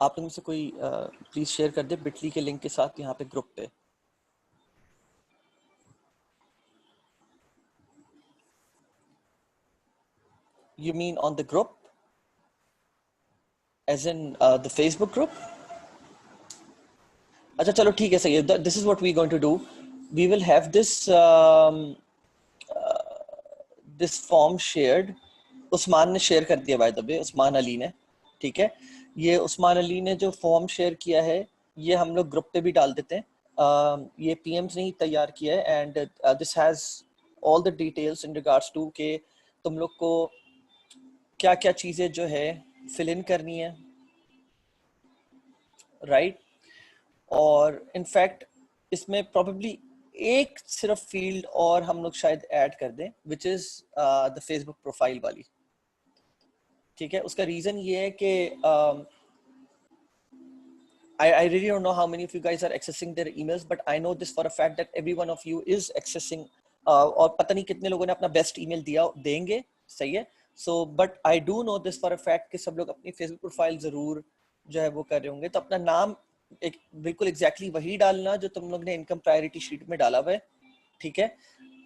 आप लोग में से कोई प्लीज शेयर कर दे बिटली के लिंक के साथ यहाँ पे ग्रुप पे। You mean on the group? As in the Facebook group? अच्छा चलो ठीक है, सही है। This is what we're going to do. We will have this form shared. Usman ने शेयर कर दिया बाय द वे, उस्मान अली ने, ठीक है। ये उस्मान अली ने जो फॉर्म शेयर किया है ये हम लोग ग्रुप पे भी डाल देते हैं। ये पीएम्स ने ही तैयार किया है and this has all the details in regards to के तुम लोग को क्या क्या चीज़ें जो है फिल इन करनी है, राइट। और इनफैक्ट इसमें प्रोबेबली एक सिर्फ फील्ड और हम लोग शायद ऐड कर दें which is the Facebook profile वाली, ठीक है। उसका रीज़न ये है कि I really don't know how many of you guys are accessing their emails, but I know this for a fact that every one of you is accessing और पता नहीं कितने लोगों ने अपना बेस्ट ईमेल दिया देंगे, सही है। So but I do know this for a fact कि सब लोग अपनी फेसबुक प्रोफाइल जरूर जो है वो कर रहे होंगे। तो अपना नाम एक बिल्कुल एग्जैक्टली वही डालना जो तुम लोग ने इनकम प्रायोरिटी शीट में डाला हुआ है, ठीक है।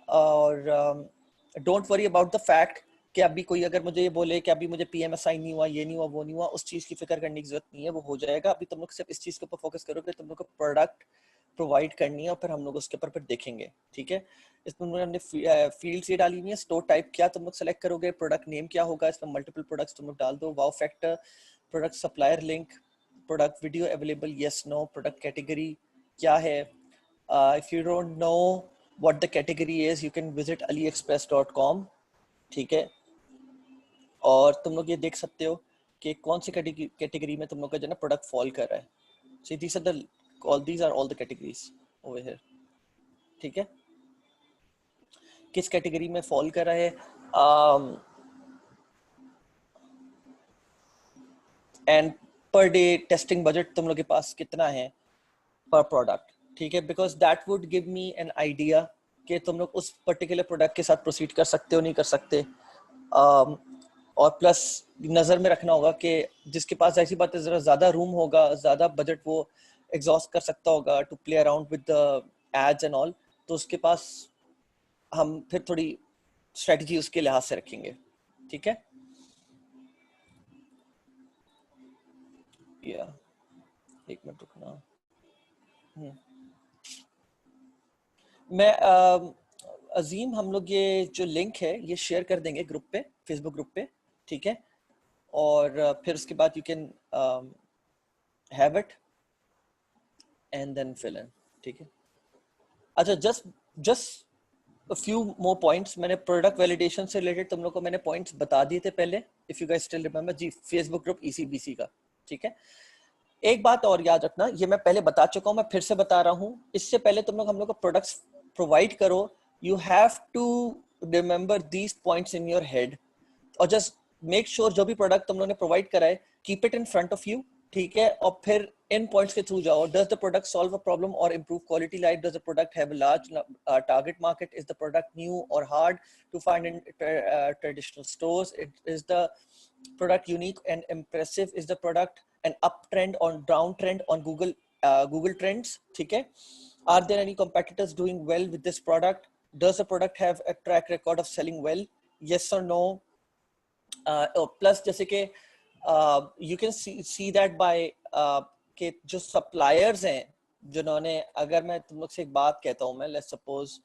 और don't worry about the fact कि अभी कोई अगर मुझे ये बोले कि अभी मुझे पीएम असाइन नहीं हुआ, ये नहीं हुआ, वो नहीं हुआ, उस चीज़ की फिक्र करने की जरूरत नहीं है, वो हो जाएगा। अभी तुम लोग सिर्फ इस चीज़ के ऊपर फोकस करो कि तुम लोग को प्रोडक्ट प्रोवाइड करनी है और फिर हम लोग उसके ऊपर फिर देखेंगे, ठीक है। इसमें हमने फील्ड्स ये डाली हुई है। स्टोर टाइप क्या तुम लोग सेलेक्ट करोगे, प्रोडक्ट नेम क्या होगा, इसमें मल्टीपल प्रोडक्ट्स तुम लोग डाल दो, wow factor, product supplier link, product video available, yes no, product category क्या है। If you don't know what the category is, you can visit aliexpress.com, ठीक है। और तुम लोग ये देख सकते हो कि कौन सी कैटेगरी में तुम लोग का जो है ना प्रोडक्ट फॉल कर रहा है। So these are all the categories over here, ठीक है। किस कैटेगरी में फॉल कर रहा है and per day testing budget तुम लोग के पास कितना है पर प्रोडक्ट, ठीक है। Because that would give me an idea कि तुम लोग उस पर्टिकुलर प्रोडक्ट के साथ प्रोसीड कर सकते हो नहीं कर सकते। और प्लस नज़र में रखना होगा कि जिसके पास ऐसी बात है ज़रा ज़्यादा रूम होगा, ज़्यादा बजट वो एग्जॉस्ट कर सकता होगा to play around with the ads and all, तो उसके पास हम फिर थोड़ी स्ट्रेटजी उसके लिहाज से रखेंगे, ठीक है। या एक मिनट रुकना। मैं अजीम, हम लोग ये जो लिंक है ये शेयर कर देंगे ग्रुप पे, फेसबुक ग्रुप पे, ठीक है। और फिर उसके बाद you can have it and then fill in, ठीक है। अच्छा just just a few more points, मैंने प्रोडक्ट वैलिडेशन से रिलेटेड तुम लोग को मैंने पॉइंट्स बता दिए थे पहले, if you guys still remember जी, फेसबुक ग्रुप ईसीबीसी का, ठीक है। एक बात और याद रखना, ये मैं पहले बता चुका हूँ, मैं फिर से बता रहा हूँ, इससे पहले तुम लोग हम लोग को प्रोडक्ट्स प्रोवाइड करो, you have to remember these points in your head और जस्ट मेक श्योर जो भी प्रोडक्ट तुम लोग ने प्रोवाइड करा है keep it in front of you, ठीक है। और फिर इन पॉइंट्स के थ्रू जाओ। Does the product solve a problem और improve quality life, does the product have a large target market, is the product new और hard to find in traditional stores, is the product unique and impressive, is the product an uptrend or downtrend on Google Trends, ठीक है। Are there any competitors doing well with this product, does the product have a track record of selling well, yes or no। Plus जैसे कि you can see that bye के जो suppliers हैं जिन्होंने, अगर मैं तुम लोग से एक बात कहता हूँ, मैं लेट्स सपोज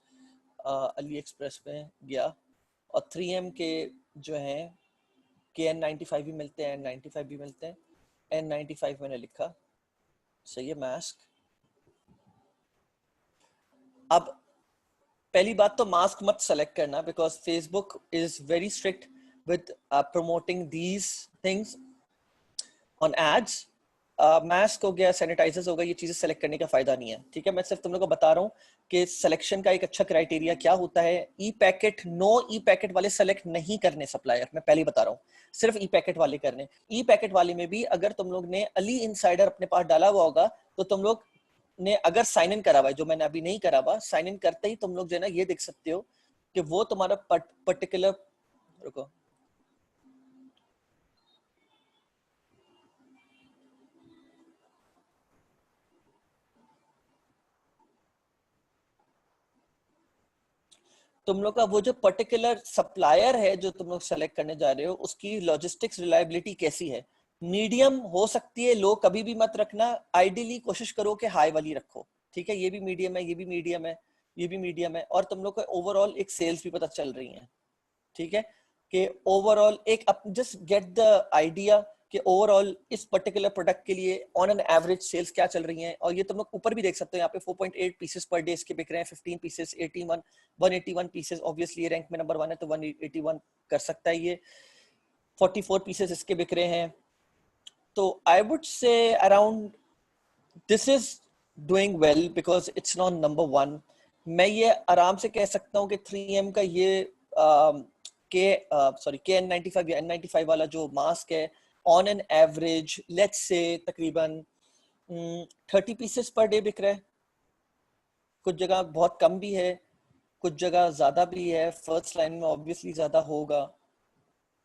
अली एक्सप्रेस पे गया और 3M के जो हैं KN95 भी मिलते हैं, N95 भी मिलते हैं, N95 मैंने लिखा, सही है, मास्क। अब पहली बात तो मास्क मत सेलेक्ट करना because Facebook is very strict with promoting these things on ads. Mask हो गया, सैनिटाइजर्स हो गया, ये चीजें सेलेक्ट करने का फायदा नहीं है, ठीक है। मैं सिर्फ तुम लोग को बता रहा हूँ कि सिलेक्शन का एक अच्छा क्राइटेरिया क्या होता है। ई पैकेट, नो ई पैकेट वाले सेलेक्ट नहीं करने सप्लायर, मैं पहले बता रहा हूँ, सिर्फ ई पैकेट वाले करने। ई पैकेट वाले में भी अगर तुम लोग ने अली इनसाइडर अपने पास डाला हुआ होगा तो तुम लोग ने अगर साइन इन करा हुआ है, जो मैंने अभी नहीं करा हुआ, साइन इन करते ही तुम लोग जो है ना ये देख सकते हो कि वो तुम्हारा पर्टिकुलर, रुको, तुम लोग का वो जो पर्टिकुलर सप्लायर है जो तुम लोग सेलेक्ट करने जा रहे हो उसकी लॉजिस्टिक्स रिलायबिलिटी कैसी है। मीडियम हो सकती है, लो कभी भी मत रखना, आइडियली कोशिश करो कि हाई वाली रखो, ठीक है। ये भी मीडियम है, ये भी मीडियम है, ये भी मीडियम है, और तुम लोग को ओवरऑल एक सेल्स भी पता चल रही है, ठीक है। कि ओवरऑल एक जस्ट गेट द आइडिया कि ओवरऑल इस पर्टिकुलर प्रोडक्ट के लिए ऑन एन एवरेज सेल्स क्या चल रही हैं। और ये तुम लोग ऊपर भी देख सकते हो, यहाँ पे 4.8 पीसेस पर डे इसके बिक रहे हैं, 15 पीसेस 81 181 पीसेस, ऑब्वियसली ये रैंक में नंबर 1 है तो 181 कर सकता है ये। 44 पीसेस इसके बिक रहे हैं, तो आई वुड से around this is doing well because it's not number 1। मैं ये आराम से कह सकता हूँ कि 3M का ये के N95 या N95 वाला जो मास्क है, on an average let's say तकरीबन 30 पीसेस पर डे बिक रहा है। कुछ जगह बहुत कम भी है, कुछ जगह ज्यादा भी है, फर्स्ट लाइन में ऑब्वियसली ज्यादा होगा।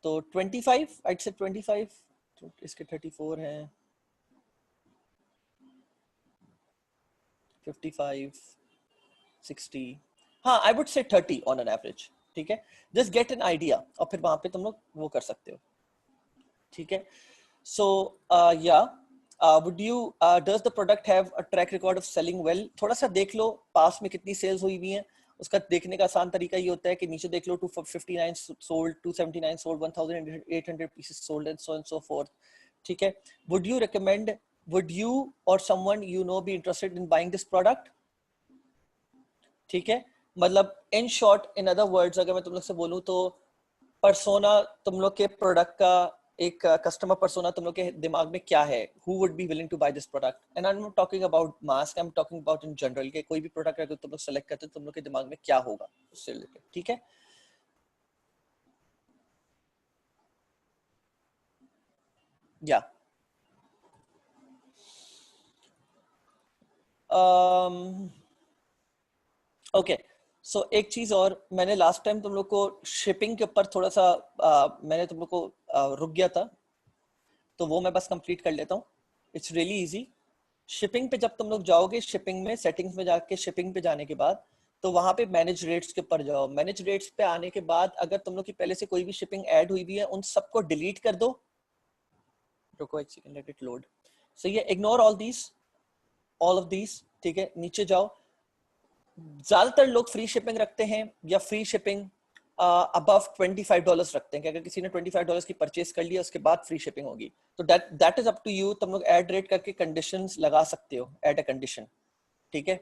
तो 25 I'd say 25, तो इसके 34 हैं, 55 60, हाँ आई वुड से 30 ऑन एन एवरेज, ठीक है। जस्ट गेट एन आइडिया और फिर वहां पे तुम लोग वो कर सकते हो, ठीक है। सो या would you does the product have a track record of selling well? थोड़ा सा देख लो पास में कितनी सेल्स हुई हुई हैं। उसका देखने का आसान तरीका ये होता है कि नीचे देख लो 259 sold, 279 sold, 1800 pieces sold and so forth, ठीक है। would you recommend, would you or someone you know be interested in buying this product? ठीक है, मतलब in short, in other words अगर मैं तुम लोग से बोलूं तो पर्सोना तुम लोग के प्रोडक्ट का, एक कस्टमर पर्सोना तुम लोग के दिमाग में क्या है, who would be willing to buy this product. And I am not talking about mask, I am talking about in general के कोई भी प्रोडक्ट अगर तुम लोग सेलेक्ट करते हो तुम लोग के दिमाग में क्या होगा उससे रिलेटेड, ठीक है। या ओके, सो एक चीज और, मैंने लास्ट टाइम तुम लोग को शिपिंग के ऊपर थोड़ा सा मैंने तुम लोग को रुक गया था, तो वो मैं बस कंप्लीट कर लेता हूँ। It's really easy. शिपिंग पे जब तुम लोग जाओगे, शिपिंग में सेटिंग्स में जाके शिपिंग पे जाने के बाद तो वहां पे मैनेज रेट्स के ऊपर जाओ। मैनेज रेट्स पे आने के बाद अगर तुम लोग की पहले से कोई भी शिपिंग ऐड हुई भी है उन सबको डिलीट कर दो। रुको एक second, let it load. So ये ignore all these, all of these, ठीक है। नीचे जाओ, ज्यादातर लोग फ्री शिपिंग रखते हैं या फ्री शिपिंग अबव $25 रखते हैं कि अगर किसी ने $25 की परचेस कर लिया उसके बाद फ्री शिपिंग होगी। तो that is up to you, तुम लोग ऐड रेट करके कंडीशंस लगा सकते हो, ऐड अ कंडीशन, ठीक है,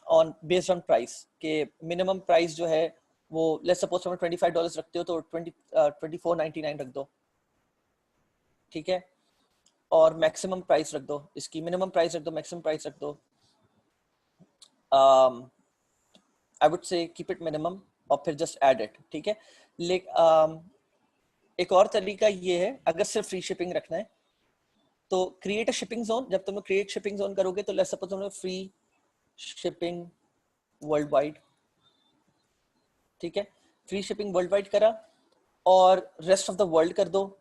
ऑन बेस्ड ऑन प्राइस के मिनिमम प्राइस जो है वो लेट्स सपोज तुम $25 रखते हो तो 24.99 रख दो, ठीक है। और मैक्सिमम प्राइस रख दो, इसकी मिनिमम प्राइस रख दो, मैक्सिमम प्राइस रख दो, आई वुड से कीप इट मिनिमम और फिर जस्ट ऐड इट, ठीक है। एक और तरीका ये है, अगर सिर्फ फ्री शिपिंग रखना है तो क्रिएट अ शिपिंग जोन। जब तुम लोग क्रिएट शिपिंग जोन करोगे तो लेट्स सपोज तुम लोग फ्री शिपिंग वर्ल्ड वाइड, ठीक है, फ्री शिपिंग वर्ल्ड वाइड करा और रेस्ट ऑफ द वर्ल्ड कर दो।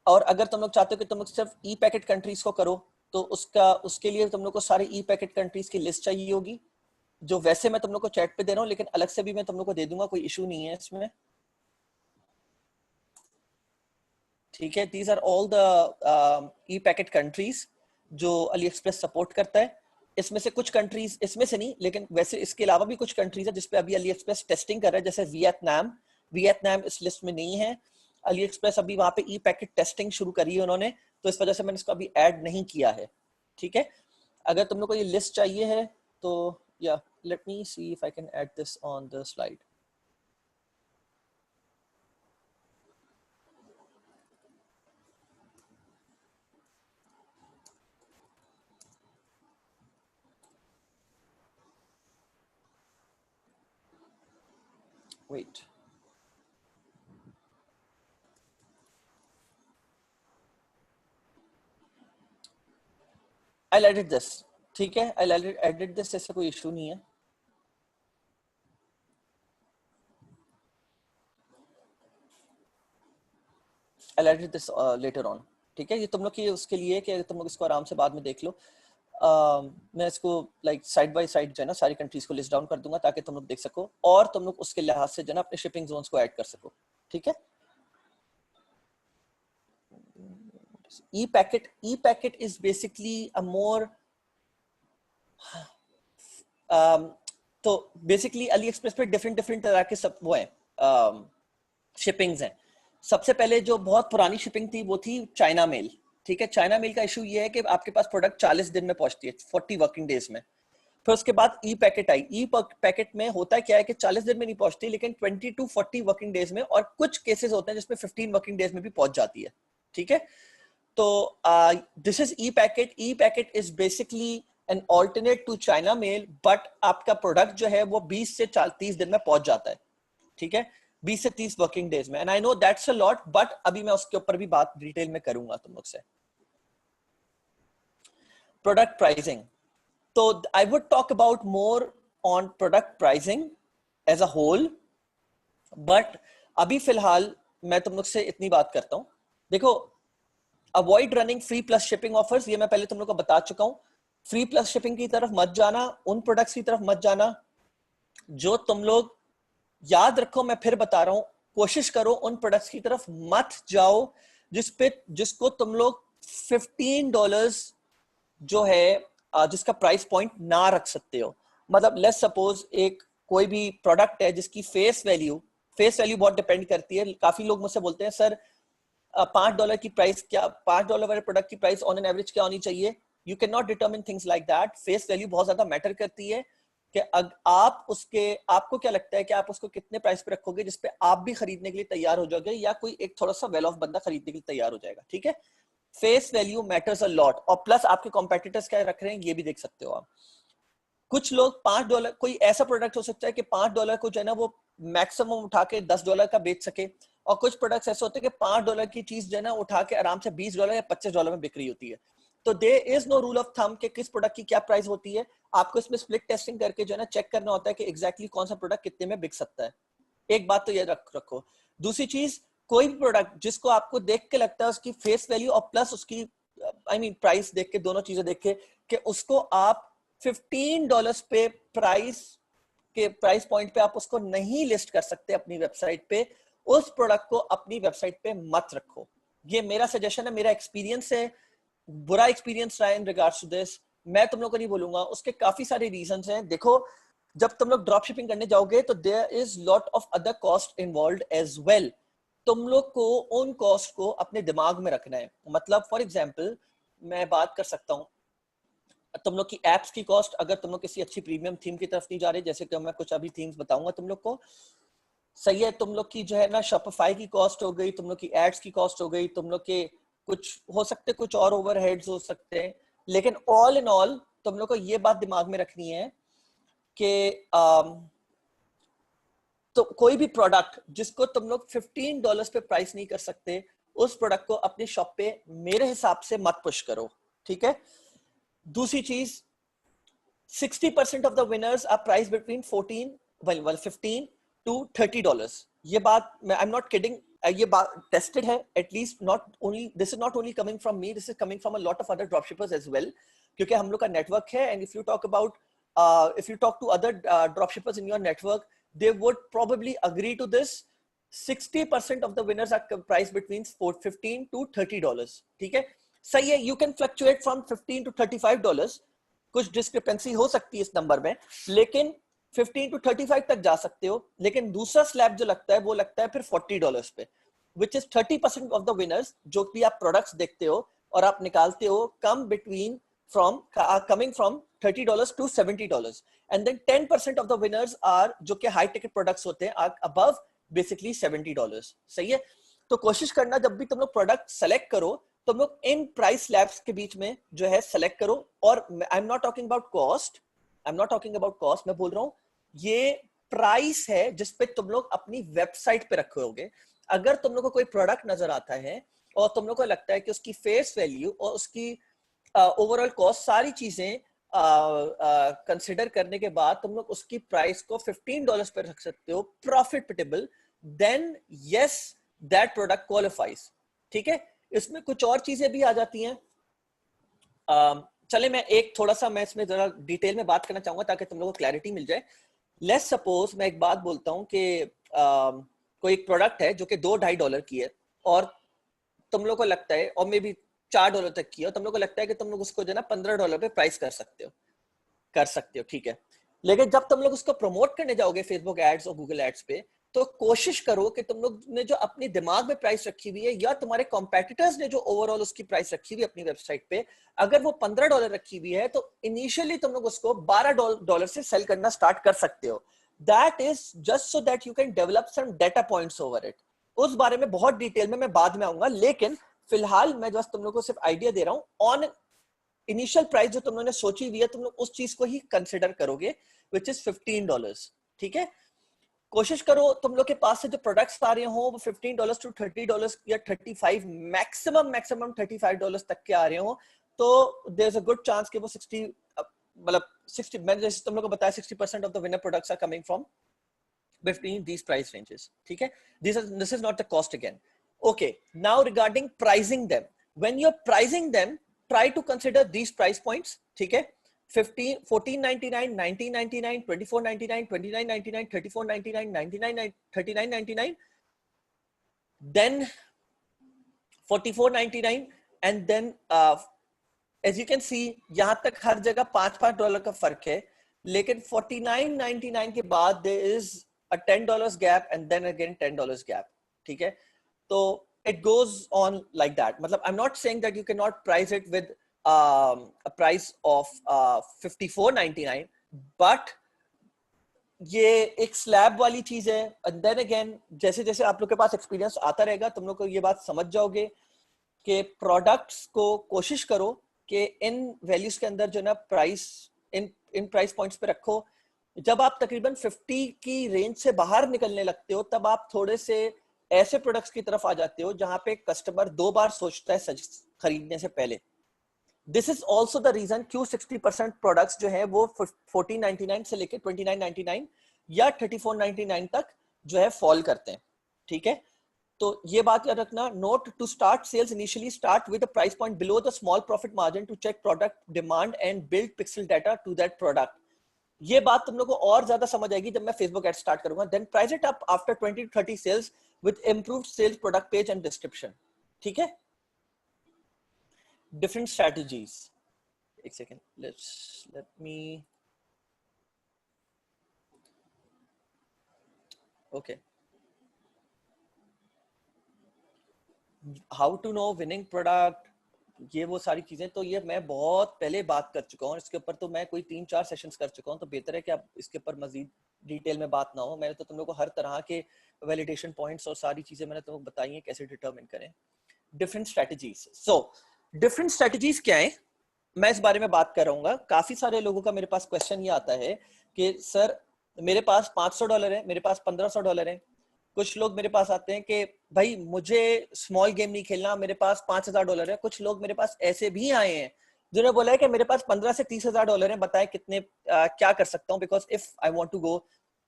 और अगर तुम लोग चाहते हो कि तुम लोग सिर्फ ई पैकेट कंट्रीज को करो तो उसके लिए तुम लोग को सारे ई पैकेट कंट्रीज की लिस्ट चाहिए होगी, जो वैसे मैं तुम लोग को चैट पे दे रहा हूँ लेकिन अलग से भी मैं तुम लोग को दे दूंगा, कोई इशू नहीं है इसमें, ठीक है। These are all the e packet countries जो अली एक्सप्रेस सपोर्ट करता है। इसमें से कुछ कंट्रीज, इसमें से नहीं लेकिन वैसे इसके अलावा भी कुछ कंट्रीज है जिसपे अभी अली एक्सप्रेस टेस्टिंग कर रहा है, जैसे वियतनाम। वियतनाम इस लिस्ट में नहीं है, अली एक्सप्रेस अभी वहां पे ई पैकेट टेस्टिंग शुरू करी है उन्होंने, तो इस वजह से मैंने इसको अभी ऐड नहीं किया है, ठीक है। अगर तुम लोग को ये लिस्ट चाहिए है तो या let me see if I can add this on the slide. Wait, I edit this, ठीक है, आई एडिट दिस, ऐसा कोई इशू नहीं है। I'll edit this later on, ठीक है। ये तुम लोग की उसके लिए कि तुम लोग इसको आराम से बाद में देख लो। मैं इसको लाइक साइड बाय साइड जो है ना सारी कंट्रीज को लिस्ट डाउन कर दूंगा ताकि तुम लोग देख सको और तुम लोग उसके लिहाज से जो है ना अपने शिपिंग जोन्स को ऐड कर सको, ठीक है। e-packet is basically a more तो बेसिकली अली एक्सप्रेस पे डिफरेंट तरह के सब वो हैं शिपिंग्स हैं। सबसे पहले जो बहुत पुरानी शिपिंग थी वो थी चाइना मेल, ठीक है। चाइना मेल का इशू ये है कि आपके पास प्रोडक्ट 40 दिन में पहुंचती है, 40 वर्किंग डेज में। फिर उसके बाद ई पैकेट आई। ई पैकेट में होता क्या है कि 40 दिन में नहीं पहुंचती लेकिन 20 to 40 वर्किंग डेज में, और कुछ केसेस होते हैं जिसमें 15 वर्किंग डेज में भी पहुंच जाती है, ठीक है। तो this is e packet. E packet is basically an alternate to China mail, but आपका प्रोडक्ट जो है वो 20 से 30 दिन में पहुंच जाता है, ठीक है, 20 से 30 वर्किंग डेज में। And I know that's a lot, but अभी मैं उसके ऊपर भी बात डिटेल में करूंगा तुम लोग से। प्रोडक्ट प्राइसिंग, तो I would talk about more on product pricing as a whole, but अभी फिलहाल मैं तुम लोग से इतनी बात करता हूं। देखो, avoid running free plus shipping offers, ये मैं पहले तुम लोग को बता चुका हूं। फ्री प्लस शिपिंग की तरफ मत जाना, उन प्रोडक्ट्स की तरफ मत जाना जो तुम लोग, याद रखो मैं फिर बता रहा हूं, कोशिश करो उन प्रोडक्ट्स की तरफ मत जाओ जिसको तुम लोग $15 जो है जिसका प्राइस पॉइंट ना रख सकते हो। मतलब लेट्स सपोज एक कोई भी प्रोडक्ट है जिसकी फेस वैल्यू बहुत डिपेंड करती है। काफी लोग मुझसे बोलते हैं सर $5 की प्राइस क्या, $5 वाले प्रोडक्ट की प्राइस ऑन एन एवरेज क्या होनी चाहिए। You can not determine things like that. Face value बहुत ज्यादा मैटर करती है कि आपको क्या लगता है कि आप उसको कितने प्राइस पे रखोगे जिसपे आप भी खरीदने के लिए तैयार हो जाओगे या कोई एक थोड़ा सा वेल ऑफ बंदा खरीदने के लिए तैयार हो जाएगा, ठीक है। Face value matters a lot, और प्लस आपके कॉम्पिटिटर्स क्या रख रहे हैं ये भी देख सकते हो आप। कुछ लोग $5, कोई ऐसा प्रोडक्ट हो सकता है कि $5 को जो है ना वो मैक्सिमम उठा के $10 का बेच सके, और कुछ प्रोडक्ट्स ऐसे होते हैं कि $5 की चीज जो है ना उठा के आराम से $20 या $25 में बिक्री होती है। तो there is no rule of thumb कि किस प्रोडक्ट की क्या प्राइस होती है। आपको इसमें स्प्लिट टेस्टिंग करके जो है ना चेक करना होता है कि एग्जैक्टली कौन सा प्रोडक्ट कितने में बिक सकता है। एक बात तो ये रखो। दूसरी चीज, कोई भी प्रोडक्ट जिसको आपको देख के लगता है उसकी फेस वैल्यू और प्लस उसकी प्राइस देख के, दोनों चीजें देख के कि उसको आप $15 पे प्राइस पॉइंट पे आप उसको नहीं लिस्ट कर सकते अपनी वेबसाइट पे, उस प्रोडक्ट को अपनी वेबसाइट पे मत रखो। ये मेरा सजेशन है, मेरा एक्सपीरियंस है, बुरा एक्सपीरियंस रहा इन रिगार्ड्स टू दिस। मैं तुम लोग को नहीं बोलूंगा, उसके काफी सारे रीजंस हैं। देखो, जब तुम लोग ड्रॉप शिपिंग करने जाओगे तो there is lot of other cost involved as well. तुम लोग को उन कॉस्ट को अपने दिमाग में रखना है। मतलब फॉर एग्जांपल मैं बात कर सकता हूँ, तुम लोग की एप्स की कॉस्ट, अगर तुम लोग किसी अच्छी प्रीमियम थीम की तरफ नहीं जा रहे, जैसे कि मैं कुछ अभी थीम्स बताऊंगा तुम लोग को, सही है। तुम लोग की जो है ना शॉपिफाई की कॉस्ट हो गई, तुम लोग की एड्स की कॉस्ट हो गई, तुम लोग के कुछ हो सकते, कुछ और ओवरहेड्स हो सकते हैं, लेकिन ऑल इन ऑल तुम लोग को ये बात दिमाग में रखनी है कि तो कोई भी प्रोडक्ट जिसको तुम लोग $15 पे प्राइस नहीं कर सकते, उस प्रोडक्ट को अपनी शॉप पे मेरे हिसाब से मत पुश करो, ठीक है। दूसरी चीज, 60% of the winners are priced between 15 to $30. ये बात मैं I'm not kidding, ये बात टेस्टेड है, at least not only this is not only coming from me, this is coming from a lot of other dropshippers as well, क्योंकि हम लोग का नेटवर्क है। And if you talk to other dropshippers in your network, they would probably agree to this. 60% of the winners are priced between 15 to $30, ठीक है। सही है, you can fluctuate from 15 to $35, कुछ डिस्क्रिपेंसी हो सकती है इस नंबर में, लेकिन 15 to 35 तक जा सकते हो। लेकिन दूसरा स्लैब जो लगता है वो लगता है फिर $40 पे, which is 30% of the winners, जो भी आप प्रोडक्ट्स देखते हो और आप निकालते हो, come between coming from $30 to $70, and then 10% of the winners are जो कि हाई टिकट प्रोडक्ट्स होते हैं, are above basically $70। सही है। तो कोशिश करना जब भी तुम लोग प्रोडक्ट सेलेक्ट करो, तुम लोग इन प्राइस स्लैब्स के बीच में जो है सेलेक्ट करो। और आई am not talking about cost, मैं बोल रहा हूँ ये प्राइस है जिसपे तुम लोग अपनी वेबसाइट पे रखोगे। अगर तुम लोग को कोई प्रोडक्ट नजर आता है और तुम लोग को लगता है कि उसकी फेस वैल्यू और उसकी ओवरऑल कॉस्ट, सारी चीजें कंसिडर करने के बाद तुम लोग उसकी प्राइस को $15 पे रख सकते हो, profitable, then yes that product qualifies, ठीक है। इसमें कुछ और चीजें भी आ जाती हैं। चले मैं एक थोड़ा सा मैं इसमें जरा डिटेल में बात करना चाहूंगा ताकि तुम लोगों को क्लैरिटी मिल जाए। लेट्स सपोज मैं एक बात बोलता हूँ कि कोई एक प्रोडक्ट है जो कि $2-2.5 की है और तुम लोग को लगता है, और मे बी $4 तक की है, और तुम लोग को लगता है कि तुम लोग उसको जो है ना $15 पे प्राइस कर सकते हो, ठीक है। लेकिन जब तुम लोग उसको प्रमोट करने जाओगे फेसबुक एड्स और गूगल एड्स पे, तो कोशिश करो कि तुम लोग ने जो अपने दिमाग में प्राइस रखी हुई है या तुम्हारे कॉम्पिटिटर्स ने जो ओवरऑल उसकी प्राइस रखी हुई है अपनी वेबसाइट पे, अगर वो $15 रखी हुई है तो इनिशियली तुम लोग उसको $12 से सेल करना स्टार्ट कर सकते हो। That is just so that you can develop some data points over it. उस बारे में बहुत डिटेल में मैं बाद में आऊंगा, लेकिन फिलहाल मैं बस तुम लोग को सिर्फ आइडिया दे रहा हूं। ऑन इनिशियल प्राइस जो तुम लोगों ने सोची हुई है, तुम लोग उस चीज को ही कंसिडर करोगे, विच इज $15, ठीक है। कोशिश करो तुम लोग के पास से जो प्रोडक्ट्स आ रहे हो वो $15 to $30 या 35, मैक्सिमम $35 तक के आ रहे हो, तो there is a good chance कि वो 60 मतलब 60, मैंने जैसे तुम लोग को बताया 60% of the winner products are coming from between these price ranges, ठीक है। This is not the cost again. Okay, now regarding pricing them, when you're pricing them, try to consider these price points, ठीक है। 15, 14.99, 19.99, 24.99, 29.99, 34.99, 99, 39.99, then 44.99, and then as you can see यहां तक हर जगह $5 का फर्क है, लेकिन 49.99 के बाद there is a $10 gap and then again $10 gap, ठीक है। तो it goes on like that. मतलब I'm not saying that you cannot price it with a price of 54.99, but ये एक स्लैब वाली चीज है। and then again जैसे जैसे आप लोग के पास एक्सपीरियंस आता रहेगा तुम लोग को ये बात समझ जाओगे कि प्रोडक्ट्स को कोशिश करो कि इन वैल्यूज के अंदर जो ना प्राइस इन प्राइस पॉइंट्स पे रखो। जब आप तकरीबन 50 की रेंज से बाहर निकलने लगते हो तब आप थोड़े से ऐसे प्रोडक्ट्स की तरफ आ जाते हो जहां पे कस्टमर 2 बार सोचता है खरीदने से पहले। This is also the reason क्यों 60% प्रोडक्ट्स जो है वो 14.99 से लेकर 29.99 या 34.99 तक जो है फॉल करते हैं, ठीक है। तो ये बात याद रखना। Note to start sales initially start with a price point below the small profit margin to check product demand and build pixel data to that product. ये बात तुम लोग को और ज्यादा समझ आएगी जब मैं फेसबुक एड स्टार्ट करूंगा। Then price it up after 20 to 30 sales with improved sales product page and description, ठीक है। डिफरेंट स्ट्रेटजीज, एक second, let me okay. How to know winning product, ये वो सारी चीजें तो ये मैं बहुत पहले बात कर चुका हूँ इसके ऊपर, तो मैं कोई 3-4 सेशंस कर चुका हूँ, तो बेहतर है कि आप इसके ऊपर मजीद डिटेल में बात ना हो। मैंने तो तुम लोग को हर तरह के वैलिडेशन पॉइंट्स और सारी चीजें मैंने तुमको बताई हैं कैसे डिटरमिन करें। Different strategies, so different strategies क्या है मैं इस बारे में बात कर रहा हूँ। काफी सारे लोगों का मेरे पास क्वेश्चन ये आता है कि सर मेरे पास $500 है, मेरे पास $1500 है। कुछ लोग मेरे पास आते हैं कि भाई मुझे स्मॉल गेम नहीं खेलना, मेरे पास $5000 है। कुछ लोग मेरे पास ऐसे भी आए हैं जिन्होंने बोला है कि मेरे पास $15,000 से $30,000 है, बताएं कितने क्या कर सकता हूँ, because if I want to go.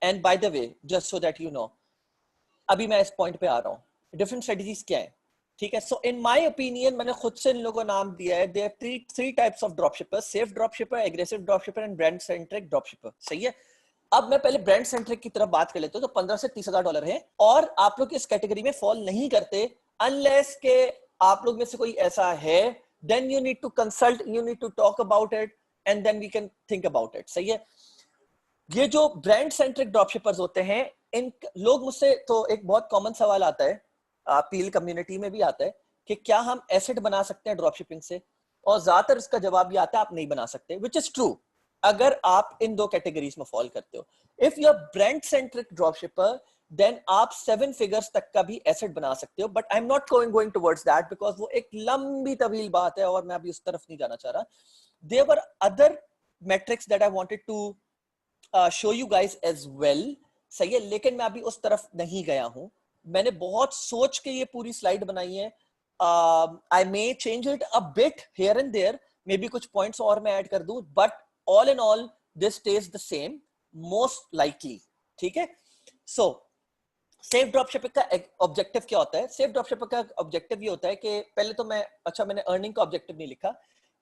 And by the way just so that you know, अभी मैं इस पॉइंट पे आ रहा हूँ डिफरेंट स्ट्रेटजीज क्या है, ठीक है। सो इन माय ओपिनियन मैंने खुद से इन लोगों को नाम दिया है, there three types of dropshipper, safe dropshipper, aggressive dropshipper and brand centric dropshipper, सही है। अब मैं पहले ब्रांड सेंट्रिक की तरफ बात कर लेता हूं, तो $15,000 से $30,000 है और आप लोग इस कैटेगरी में फॉल नहीं करते अनलेस के आप लोग में से कोई ऐसा है, then you need to consult, you need to talk about it and then we can think about it, सही है। ये जो ब्रांड सेंट्रिक ड्रॉपशिपर्स होते हैं, इन लोग मुझसे तो एक बहुत कॉमन सवाल आता है, पील कम्युनिटी में भी आता है कि क्या हम एसेट बना सकते हैं ड्रॉपशिपिंग से, और ज्यादातर इसका जवाब ये आता है आप नहीं बना सकते, विच इज ट्रू अगर आप इन दो कैटेगरीज में फॉल करते हो। If you are brand centric dropshipper then आप 7 फिगर्स तक का भी एसेट बना सकते हो, but I am not going towards that because वो एक लंबी तवील बात है और मैं अभी उस तरफ नहीं जाना चाह रहा। There were other metrics that I wanted to show you guys as well, सही है, लेकिन मैं अभी उस तरफ नहीं गया हूं। मैंने बहुत सोच के ये पूरी स्लाइड बनाई है। I may change it a bit here and there, may be कुछ पॉइंट्स और मैं ऐड कर दूं, but all in all this stage the same most likely, ठीक है। सो सेफ ड्रॉपशिपिंग का ऑब्जेक्टिव क्या होता है? सेफ ड्रॉपशिपिंग का ऑब्जेक्टिव ये होता है कि पहले तो मैंने अर्निंग का ऑब्जेक्टिव नहीं लिखा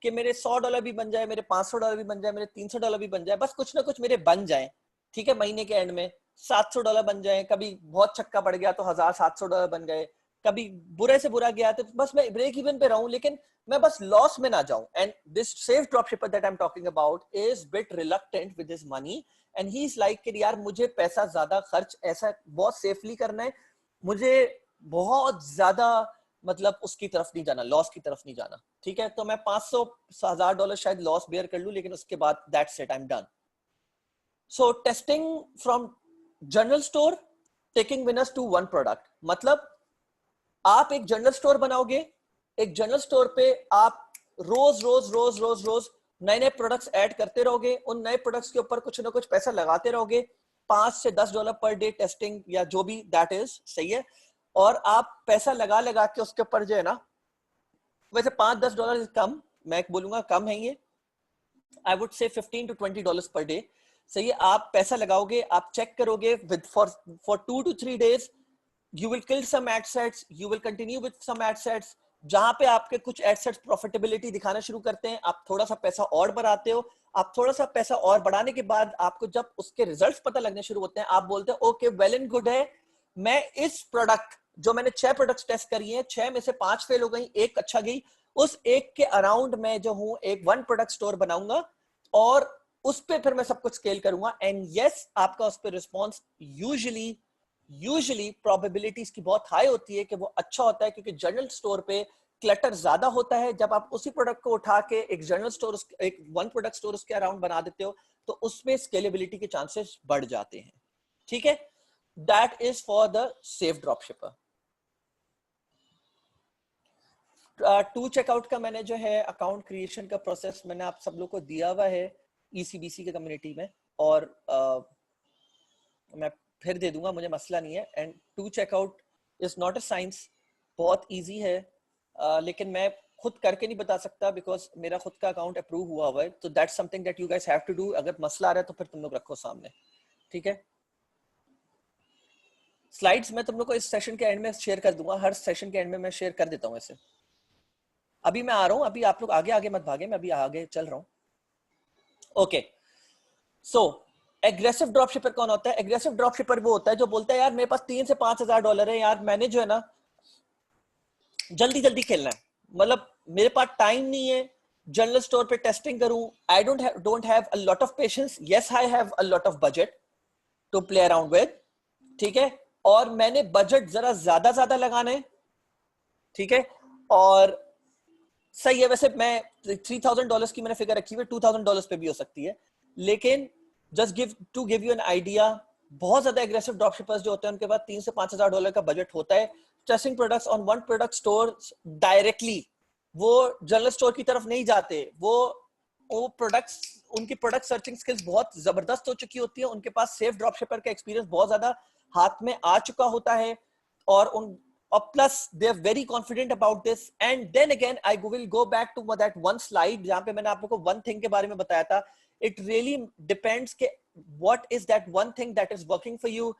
कि मेरे $100 भी बन जाए, मेरे $500 भी बन जाए, मेरे $300 भी बन जाए, बस कुछ ना कुछ मेरे बन जाए, ठीक है, महीने के एंड में $700 बन जाए, कभी बहुत छक्का पड़ गया तो $1700 बन गए, कभी बुरे से बुरा गया तो बस मैं ब्रेक इवन पे रहूं, लेकिन मैं बस लॉस में ना जाऊं. And this safe dropshipper that I am talking about is bit reluctant with his money, and he is like कि यार मुझे पैसा ज्यादा खर्च ऐसा बहुत सेफली करना है, मुझे बहुत ज्यादा मतलब उसकी तरफ नहीं जाना, लॉस की तरफ नहीं जाना, ठीक है. तो मैं $500,000 शायद लॉस बेयर कर लूं, लेकिन उसके बाद that's it, I am done. So testing from general store, taking winners to one product. मतलब आप एक जनरल स्टोर बनाओगे, एक जनरल स्टोर पे आप रोज रोज रोज रोज रोज नए नए प्रोडक्ट्स ऐड करते रहोगे, उन नए प्रोडक्ट्स के ऊपर कुछ ना कुछ पैसा लगाते रहोगे, $5 से $10 पर डे टेस्टिंग या जो भी दैट इज, सही है. और आप पैसा लगा लगा के उसके ऊपर जो है ना, वैसे $5-10 कम, मैं बोलूंगा कम है ये, आई वुड से $15 to $20 पर डे, सही है. आप पैसा लगाओगे, आप चेक करोगे with for 2 to 3 days, you will kill some ad sets, you will continue with some ad sets. जहां पे आपके कुछ ad sets profitability दिखाना शुरू करते हैं, आप थोड़ा सा पैसा और बढ़ाते हो, आप थोड़ा सा पैसा और बढ़ाने के बाद आपको जब उसके रिजल्ट्स पता लगने शुरू होते हैं, आप बोलते हैं ओके वेल एंड गुड है, मैं इस प्रोडक्ट जो मैंने 6 प्रोडक्ट्स टेस्ट करी हैं, 6 में से 5 फेल हो गई, एक अच्छा गई, उस एक के अराउंड मैं जो हूं एक 1 प्रोडक्ट स्टोर बनाऊंगा और उस पे फिर मैं सब कुछ स्केल करूंगा. एंड यस, आपका उस पे रिस्पॉन्स यूजुअली प्रोबेबिलिटीज की बहुत हाई होती है कि वो अच्छा होता है, क्योंकि जनरल स्टोर पे क्लटर ज्यादा होता है. जब आप उसी प्रोडक्ट को उठा के एक जनरल स्टोर, एक 1 प्रोडक्ट स्टोर उसके अराउंड बना देते हो, तो उसमें स्केलेबिलिटी के चांसेस बढ़ जाते हैं, ठीक है. That is for the safe dropshipper. To checkout का मैंने जो है अकाउंट क्रिएशन का प्रोसेस मैंने आप सब लोग को दिया हुआ है ECBC के कम्युनिटी में, और मैं फिर दे दूंगा, मुझे मसला नहीं है. And to checkout is not a science, बहुत इजी है, लेकिन मैं खुद करके नहीं बता सकता बिकॉज मेरा खुद का अकाउंट अप्रूव हुआ हुआ है. तो that's something that you guys have to do. अगर मसला आ रहा है तो फिर तुम लोग रखो सामने, ठीक है. स्लाइड्स मैं तुम लोग को इस सेशन के एंड में शेयर कर दूंगा, हर सेशन के एंड में मैं शेयर कर देता हूँ ऐसे. अभी मैं आ रहा हूँ, अभी आप लोग आगे आगे मत भागे, मैं अभी आगे चल रहा हूँ. ओके, सो एग्रेसिव ड्रॉपशिपर कौन होता है? एग्रेसिव ड्रॉपशिपर वो होता है जो बोलता है यार मेरे पास $3 से $5,000 है, यार मैंने जो है ना जल्दी जल्दी खेलना है, मतलब मेरे पास टाइम नहीं है जनरल स्टोर पे टेस्टिंग करूं, I don't have a lot of patience, yes I have a lot of budget to play around with, ठीक है, और मैंने बजट जरा ज्यादा लगाना है, ठीक है. और सही है, वैसे मैं $3,000 की मैंने फिगर रखी हुई है, $2,000 पे भी हो सकती है, लेकिन just give you an idea, बहुत ज्यादा एग्रेसिव ड्रॉपशिपर्स जो होते हैं उनके पास $3,000 से $5,000 का बजट होता है. Testing products on one product store directly, वो जनरल स्टोर की तरफ नहीं जाते, वो प्रोडक्ट्स, उनकी प्रोडक्ट सर्चिंग स्किल्स बहुत जबरदस्त हो चुकी होती है, उनके पास सेफ ड्रॉपशिपर का एक्सपीरियंस बहुत ज्यादा हाथ में आ चुका होता है, और plus they're very confident about this. And then again I will go back to that one slide जहां पे मैंने आप लोगों को one thing के बारे में बताया था. It really depends के what is that one thing that is working for you.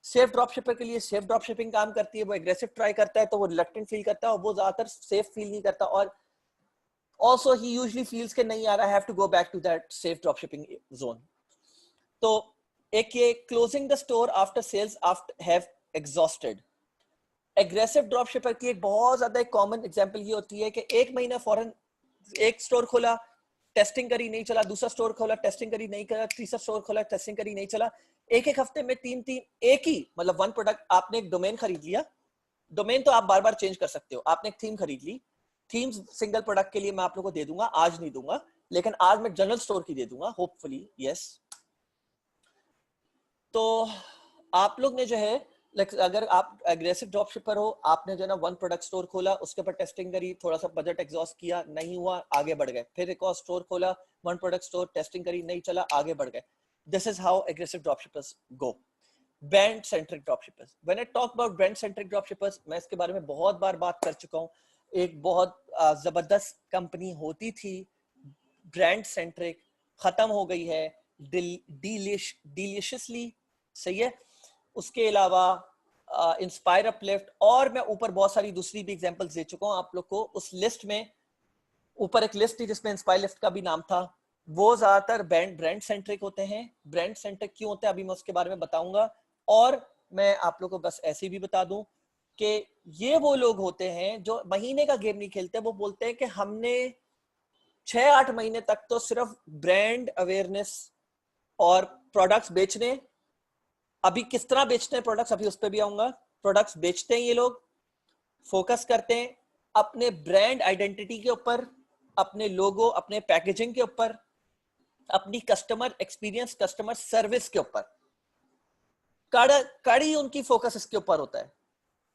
Safe dropshipper के लिए सेफ ड्रॉपशिपिंग काम करती है, वो एग्रेसिव ट्राई करता है तो वो रिलक्टेंट फील करता है, और वो ज्यादातर सेफ फील नहीं करता, और also he usually feels कि नहीं यार I have to go back to that safe dropshipping zone. तो एक ये closing the store after sales after have exhausted. Aggressive dropshipper की एक बहुत ज्यादा एक कॉमन एग्जांपल ये होती है कि एक महीना फौरन एक स्टोर खोला, टेस्टिंग करी नहीं चला, दूसरा स्टोर खोला, टेस्टिंग करी नहीं चला, तीसरा स्टोर खोला, टेस्टिंग करी नहीं चला, एक हफ्ते में तीन एक ही, मतलब वन प्रोडक्ट. आपने एक डोमेन खरीद लिया, डोमेन तो आप बार बार चेंज कर सकते हो, आपने एक थीम खरीद ली, थीम सिंगल प्रोडक्ट के लिए मैं आप लोगों को दे दूंगा, आज नहीं दूंगा, लेकिन आज मैं जनरल स्टोर की दे दूंगा होपफुली, यस. तो आप लोग ने जो है अगर आप एग्रेसिव ड्रॉपशिपर हो, आपने जो है ना वन प्रोडक्ट स्टोर खोला, उसके ऊपर टेस्टिंग करी, थोड़ा सा बजट एग्जॉस्ट किया, नहीं हुआ, आगे बढ़ गए, फिर एक और स्टोर खोला, वन प्रोडक्ट स्टोर, टेस्टिंग करी, नहीं चला, आगे बढ़ गए. This is how aggressive dropshippers go. Brand centric dropshippers, when I talk about brand centric dropshippers, मैं इसके बारे में बहुत बार बात कर चुका हूँ. एक बहुत जबरदस्त कंपनी होती थी ब्रांड सेंट्रिक, खत्म हो गई है, डिलीशियसली, सही है. उसके अलावा इंस्पायर अपलिफ्ट, और मैं ऊपर बहुत सारी दूसरी भी एग्जांपल्स दे चुका हूं आप लोग को. उस लिस्ट में ऊपर एक लिस्ट थी जिसमें इंस्पायर लिस्ट का भी नाम था, वो ज्यादातर ब्रांड सेंट्रिक होते हैं। ब्रांड सेंट्रिक क्यों होते हैं अभी मैं उसके बारे में बताऊंगा। और मैं आप लोगों को बस ऐसे भी बता दूं कि ये वो लोग होते हैं जो महीने का गेम नहीं खेलते, वो बोलते हैं कि हमने 6-8 महीने तक तो सिर्फ ब्रांड अवेयरनेस और प्रोडक्ट्स बेचने, अभी किस तरह बेचते हैं प्रोडक्ट्स अभी उस पर भी आऊंगा। प्रोडक्ट्स बेचते हैं ये लोग, फोकस करते हैं अपने ब्रांड आइडेंटिटी के ऊपर, अपने लोगो, अपने पैकेजिंग के ऊपर, अपनी कस्टमर एक्सपीरियंस, कस्टमर सर्विस के ऊपर। कड़ी उनकी फोकस इसके ऊपर होता है।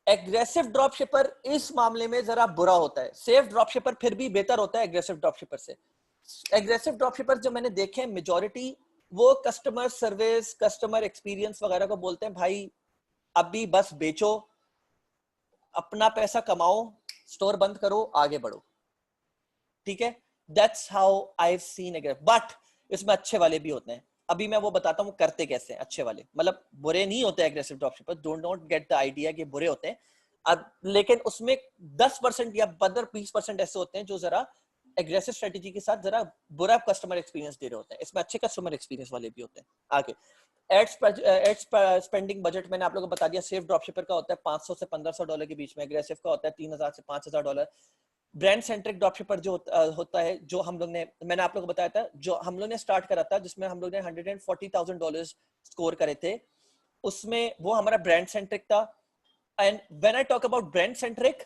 एग्रेसिव ड्रॉप शिपर इस मामले में जरा बुरा होता है, सेफ ड्रॉप शिपर फिर भी बेहतर होता है एग्रेसिव ड्रॉप शिपर से। एग्रेसिव ड्रॉप शिपर जो मैंने देखे मेजॉरिटी, वो कस्टमर सर्विस, कस्टमर एक्सपीरियंस वगैरह को बोलते हैं भाई अभी बस बेचो, अपना पैसा कमाओ, स्टोर बंद करो, आगे बढ़ो। ठीक है, that's how I have scene aggressive. But इसमें अच्छे वाले भी होते हैं, अभी मैं वो बताता हूँ करते कैसे हैं अच्छे वाले। मतलब बुरे नहीं होते aggressive dropshipper, don't not get the idea कि बुरे होते हैं। अब लेकिन उसमें 10% या 20% ऐसे होते हैं जो जरा एग्रेसिव स्ट्रेटेजी के साथ जरा बुरा कस्टमर एक्सपीरियंस दे रहे होते हैं। इसमें अच्छे कस्टमर एक्सपीरियंस वाले भी होते हैं। आगे एड्स स्पेंडिंग बजट मैंने आप लोगों को बता दिया। सेफ ड्रॉपशिपर का होता है $500 से $1500 के बीच में, एग्रेसिव का होता है $3000 से $5000। ब्रांड सेंट्रिक ड्रॉपशिपर जो होता है, जो हम लोग ने, मैंने आप लोगों को बताया था, जो हम लोग ने स्टार्ट करा था, जिसमें हम लोग ने $140,000 स्कोर करे थे, उसमें वो हमारा ब्रांड सेंट्रिक था। And when I talk about brand centric,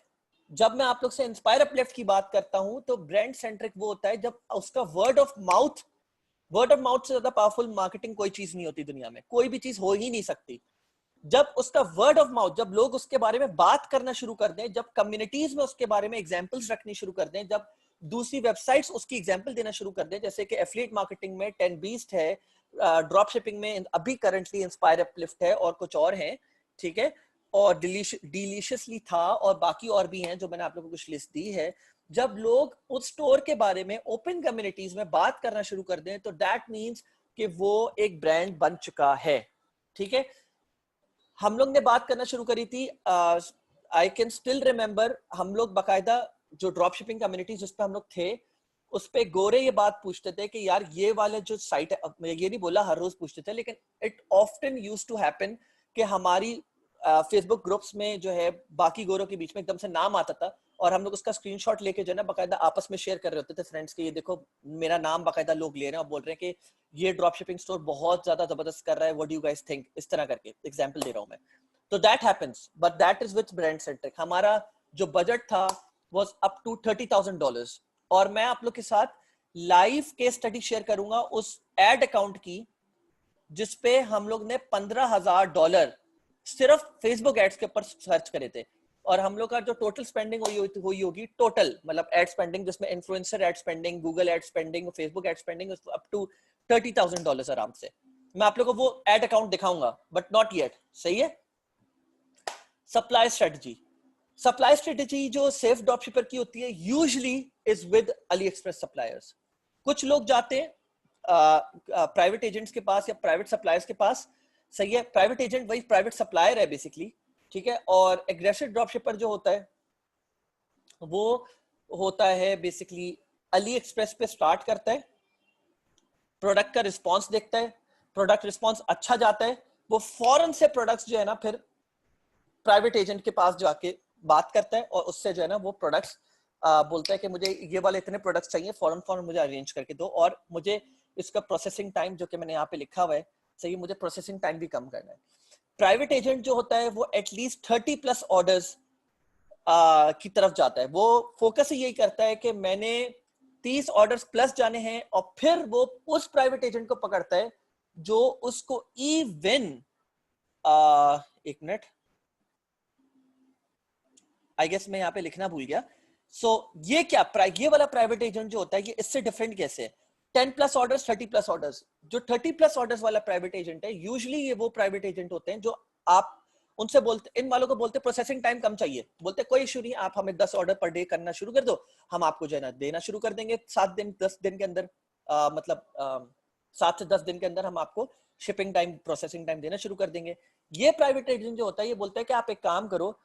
जब मैं आप लोग से इंस्पायर अपलिफ्ट की बात करता हूं, तो ब्रांड सेंट्रिक वो होता है जब उसका वर्ड ऑफ माउथ से ज्यादा पावरफुल मार्केटिंग कोई चीज नहीं होती दुनिया में, कोई भी चीज हो ही नहीं सकती। जब उसका वर्ड ऑफ माउथ, जब लोग उसके बारे में बात करना शुरू कर दें, जब कम्युनिटीज में उसके बारे में एग्जांपल्स रखनी शुरू कर दें, जब दूसरी वेबसाइट्स उसकी एग्जांपल देना शुरू कर दें, जैसे कि एफिलिएट मार्केटिंग में 10 बीस्ट है, ड्रॉप शिपिंग में अभी करंटली इंस्पायर अपलिफ्ट है, और कुछ और हैं, ठीक है, और डिलीशियसली था, और बाकी और भी हैं जो मैंने आप लोगों को कुछ लिस्ट दी है। जब लोग उस स्टोर के बारे में ओपन कम्युनिटीज में बात करना शुरू कर दें, तो दैट मीन्स कि वो एक ब्रांड बन चुका है। ठीक है, हम लोग ने बात करना शुरू करी थी, आई कैन स्टिल रिमेम्बर, हम लोग बाकायदा जो ड्रॉप शिपिंग कम्युनिटी जिस पे हम लोग थे, उस पे गोरे ये बात पूछते थे कि यार ये वाले जो साइट है, मैं ये नहीं बोला हर रोज पूछते थे, लेकिन it often use to happen कि हमारी फेसबुक ग्रुप्स में जो है बाकी गोरों के बीच में एकदम से नाम आता था, और हम लोग उसका स्क्रीनशॉट लेके जो है ना बाकायदा आपस में शेयर कर रहे होते थे फ्रेंड्स के, ये देखो मेरा नाम बाकायदा लोग ले रहे हैं और बोल रहे हैं कि ये ड्रॉप शिपिंग स्टोर बहुत ज्यादा जबरदस्त कर रहा है, what do you guys think, इस तरह करके एग्जांपल दे रहा हूं मैं। तो that happens, but that is with brand centric. हमारा जो बजट था वाज अप टू $30,000, और मैं आप लोग के साथ लाइव केस स्टडी शेयर करूंगा उस एड अकाउंट की, जिसपे हम लोग ने $15,000 सिर्फ फेसबुक एड्स के ऊपर सर्च करे थे, और हम लोग का जो टोटल स्पेंडिंग हुई होगी टोटल, मतलब एड स्पेंडिंग जिसमें influencer ad spending, Google ad spending, Facebook ad spending, up to $30,000 आराम से। मैं आप लोगों को वो एड अकाउंट दिखाऊंगा, बट नॉट येट। सही है। सप्लाई स्ट्रेटेजी जो सेफ ड्रॉपशिपर की होती है usually is with AliExpress suppliers. कुछ लोग जाते हैं प्राइवेट एजेंट्स के पास या प्राइवेट सप्लायर्स के पास। सही है, प्राइवेट एजेंट वही प्राइवेट सप्लायर है बेसिकली। ठीक है, और एग्रेसिव ड्रॉपशिपर जो होता है वो होता है बेसिकली अली एक्सप्रेस पे स्टार्ट करता है, प्रोडक्ट का रिस्पॉन्स देखता है, प्रोडक्ट रिस्पॉन्स अच्छा जाता है, वो फौरन से प्रोडक्ट्स जो है ना फिर प्राइवेट एजेंट के पास जाके बात करता है, और उससे जो है ना वो प्रोडक्ट्स बोलता है कि मुझे ये वाले इतने प्रोडक्ट्स चाहिए, फौरन मुझे अरेंज करके दो, और मुझे इसका प्रोसेसिंग टाइम जो कि मैंने यहाँ पे लिखा हुआ है, सही, मुझे प्रोसेसिंग टाइम भी कम करना है। प्राइवेट एजेंट जो होता है वो एटलीस्ट 30+ ऑर्डर्स की तरफ जाता है। वो फोकस यही करता है कि मैंने 30 ऑर्डर्स प्लस जाने हैं, और फिर वो उस प्राइवेट एजेंट को पकड़ता है जो उसको इवन एक मिनट, आई गेस मैं यहाँ पे लिखना भूल गया। ये क्या ये वाला प्राइवेट एजेंट जो होता है, ये इससे डिफरेंट कैसे है? 10+ ऑर्डर्स, 30+ ऑर्डर्स। जो 30+ ऑर्डर्स वाला प्राइवेट एजेंट है, यूजुअली ये वो प्राइवेट एजेंट होते हैं जो आप उनसे बोलते, इन वालों को बोलते प्रोसेसिंग टाइम कम चाहिए, बोलते कोई इशू नहीं, आप हमें 10 ऑर्डर पर डे करना शुरू कर दो, हम आपको जो है ना देना शुरू कर देंगे 7 दिन 10 दिन के अंदर, मतलब 7 से 10 दिन के अंदर हम आपको शिपिंग टाइम, प्रोसेसिंग टाइम देना शुरू कर देंगे। ये प्राइवेट एजेंट जो होता है ये बोलता है कि आप एक काम करो,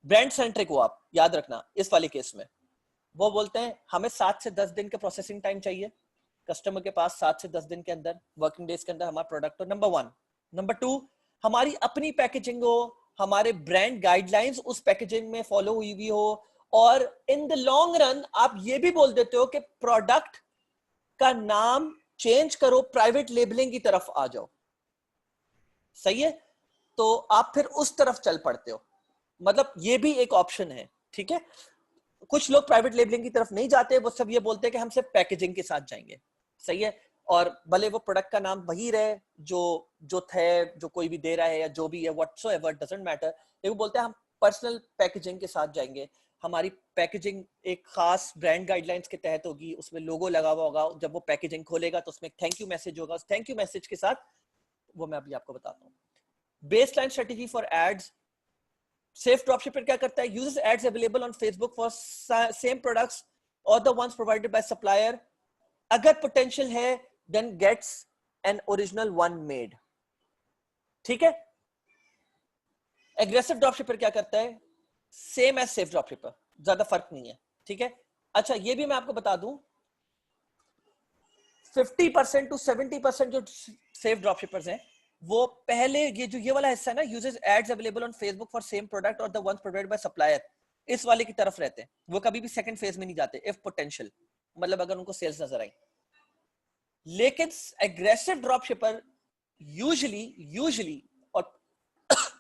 ब्रांड सेंट्रिक हो आप, याद रखना इस वाले केस में। वो बोलते हैं हमें 7 से 10 दिन का प्रोसेसिंग टाइम चाहिए, कस्टमर के पास 7 से 10 दिन के अंदर, वर्किंग डेज के अंदर हमारा प्रोडक्ट हो, नंबर 1। नंबर 2, हमारी अपनी पैकेजिंग हो, हमारे ब्रांड गाइडलाइंस उस पैकेजिंग में फॉलो हुई भी हो, और इन द लॉन्ग रन आप ये भी बोल देते हो कि प्रोडक्ट का नाम चेंज करो, प्राइवेट लेबलिंग की तरफ आ जाओ। सही है, तो आप फिर उस तरफ चल पड़ते हो, मतलब ये भी एक ऑप्शन है। ठीक है, कुछ लोग प्राइवेट लेबलिंग की तरफ नहीं जाते, वो सब ये बोलते हैं कि हम सिर्फ पैकेजिंग के साथ जाएंगे। सही है, और भले वो प्रोडक्ट का नाम वही रहे जो जो थे, जो कोई भी दे रहा है या जो भी है, व्हाटसोएवर, डजंट मैटर, लेकिन वो बोलते हैं हम पर्सनल पैकेजिंग के साथ जाएंगे, हमारी पैकेजिंग एक खास ब्रांड गाइडलाइंस के तहत होगी, उसमें लोगो लगा हुआ होगा, जब वो पैकेजिंग खोलेगा तो उसमें थैंक यू मैसेज होगा, उस थैंक यू मैसेज के साथ वो मैं अभी आपको बताता हूँ। Baseline strategy for ads, safe dropshipper क्या करता है, uses ads available on Facebook for same products और the ones provided by supplier, अगर पोटेंशियल है then gets an original one made. ठीक है, एग्रेसिव ड्रॉपशिपर क्या करता है, सेम एज सेफ ड्रॉपशिपर, ज्यादा फर्क नहीं है। ठीक है, अच्छा ये भी मैं आपको बता दूं, 50% to 70% जो सेफ ड्रॉपशिपर्स हैं, वो पहले ये वाला हिस्सा है ना, uses ads available on Facebook for same product और the ones provided by supplier, इस वाले की तरफ रहते हैं, वो कभी भी सेकंड फेज में नहीं जाते, इफ पोटेंशियल, मतलब अगर उनको सेल्स नजर आई। लेकिन एग्रेसिव ड्रॉपशिपर यूजुअली और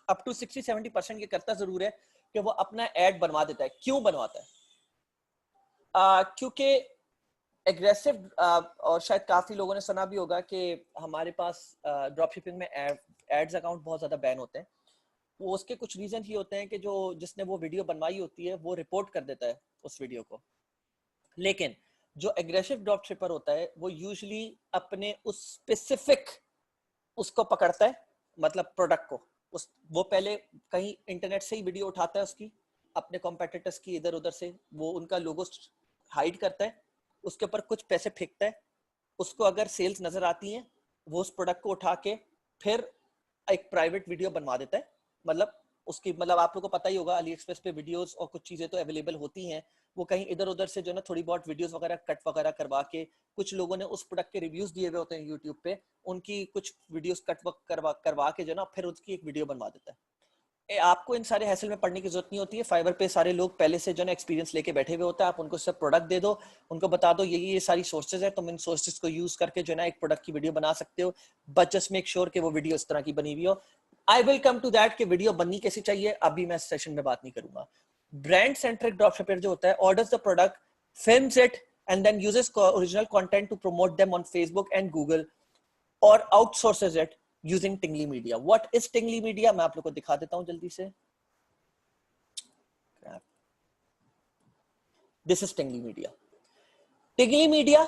अप टू 60-70% ये करता जरूर है कि वो अपना एड बनवा देता है। क्यों बनवाता है? क्योंकि एग्रेसिव, और शायद काफी लोगों ने सुना भी होगा कि हमारे पास ड्रॉप शिपिंग में एड्स अकाउंट बहुत ज्यादा बैन होते हैं। वो उसके कुछ रीजन ये होते हैं कि जो जिसने वो वीडियो बनवाई होती है वो रिपोर्ट कर देता है उस वीडियो को, लेकिन जो एग्रेसिव ड्रॉप शिपर होता है वो यूजुअली अपने उस स्पेसिफिक उसको पकड़ता है, मतलब प्रोडक्ट को, वो पहले कहीं इंटरनेट से ही वीडियो उठाता है उसकी, अपने कॉम्पिटिटर्स की इधर उधर से, वो उनका लोगो हाइड करता है, उसके ऊपर कुछ पैसे फेंकता है, उसको अगर सेल्स नजर आती हैं वो उस प्रोडक्ट को उठा के फिर एक प्राइवेट वीडियो बनवा देता है। मतलब उसकी, मतलब आप लोगों को पता ही होगा अली एक्सप्रेस पे वीडियोस और कुछ चीजें तो अवेलेबल होती हैं, वो कहीं इधर उधर से जो ना थोड़ी बहुत वीडियोस वगैरह कट वगैरह करवा के, कुछ लोगों ने उस प्रोडक्ट के रिव्यूज दिए हुए होते हैं यूट्यूब पे, उनकी कुछ वीडियोस कट करवा के जो ना फिर उसकी एक वीडियो बनवा देता है। आपको इन सारे हैसल में पढ़ने की जरूरत नहीं होती है, फाइवर पे सारे लोग पहले से जो ना एक्सपीरियंस लेके बैठे हुए होते हैं, आप उनको सब प्रोडक्ट दे दो, उनको बता दो ये सारी सोर्सेज है, तुम इन सोर्सेज को यूज करके जो ना एक प्रोडक्ट की वीडियो बना सकते हो, बट जस्ट मेक श्योर कि वो वीडियो इस तरह की बनी हुई हो। I will come to that कि वीडियो बननी कैसी चाहिए, अभी मैं सेशन में बात नहीं करूंगा। ब्रांड सेंट्रिक ड्रॉपशिपर जो होता है, orders the product, films it and then uses original content to promote them on Facebook and Google और outsources it using Tingly media. What is Tingly media, मैं आप लोगों को दिखा देता हूं जल्दी से। This is Tingly media. Tingly media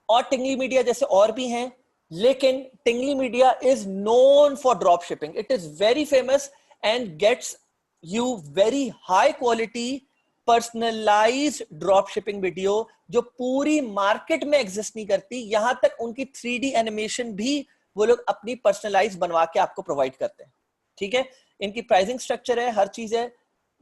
और टिंगली मीडिया जैसे और भी हैं, लेकिन Tingly media is known for drop shipping, it is very famous and gets you very high quality personalised drop shipping video जो पूरी मार्केट में एग्जिस्ट नहीं करती, यहां तक उनकी 3D एनिमेशन भी वो लोग अपनी पर्सनलाइज बनवा के आपको प्रोवाइड करते हैं। ठीक है, इनकी प्राइसिंग स्ट्रक्चर है, हर चीज है।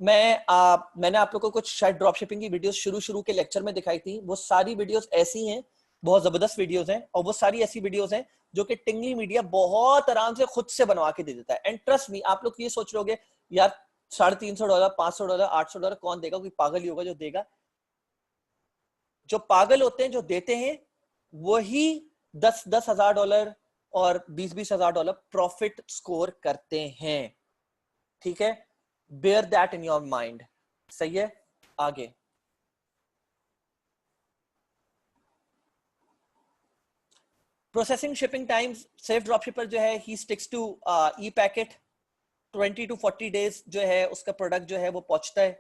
मैंने आप लोगों को कुछ शायद ड्रॉप शिपिंग की वीडियोस शुरू के लेक्चर में दिखाई थी, वो सारी वीडियोस ऐसी हैं, बहुत जबरदस्त वीडियोस हैं, और वो सारी ऐसी वीडियोस हैं जो कि टिंगली मीडिया बहुत आराम से खुद से बनवा के दे देता है। एंड ट्रस्ट मी, आप लोग ये सोच लोगे यार $350, $500, $800 कौन देगा, कोई पागल ही होगा जो देगा। जो पागल होते हैं जो देते हैं वही $10,000 और $20,000 प्रॉफिट स्कोर करते हैं। ठीक है, bear that in your mind. सही है, आगे processing shipping times, safe dropshipper जो है he sticks to e packet, 20 to 40 days जो है उसका प्रोडक्ट जो है वो पहुंचता है।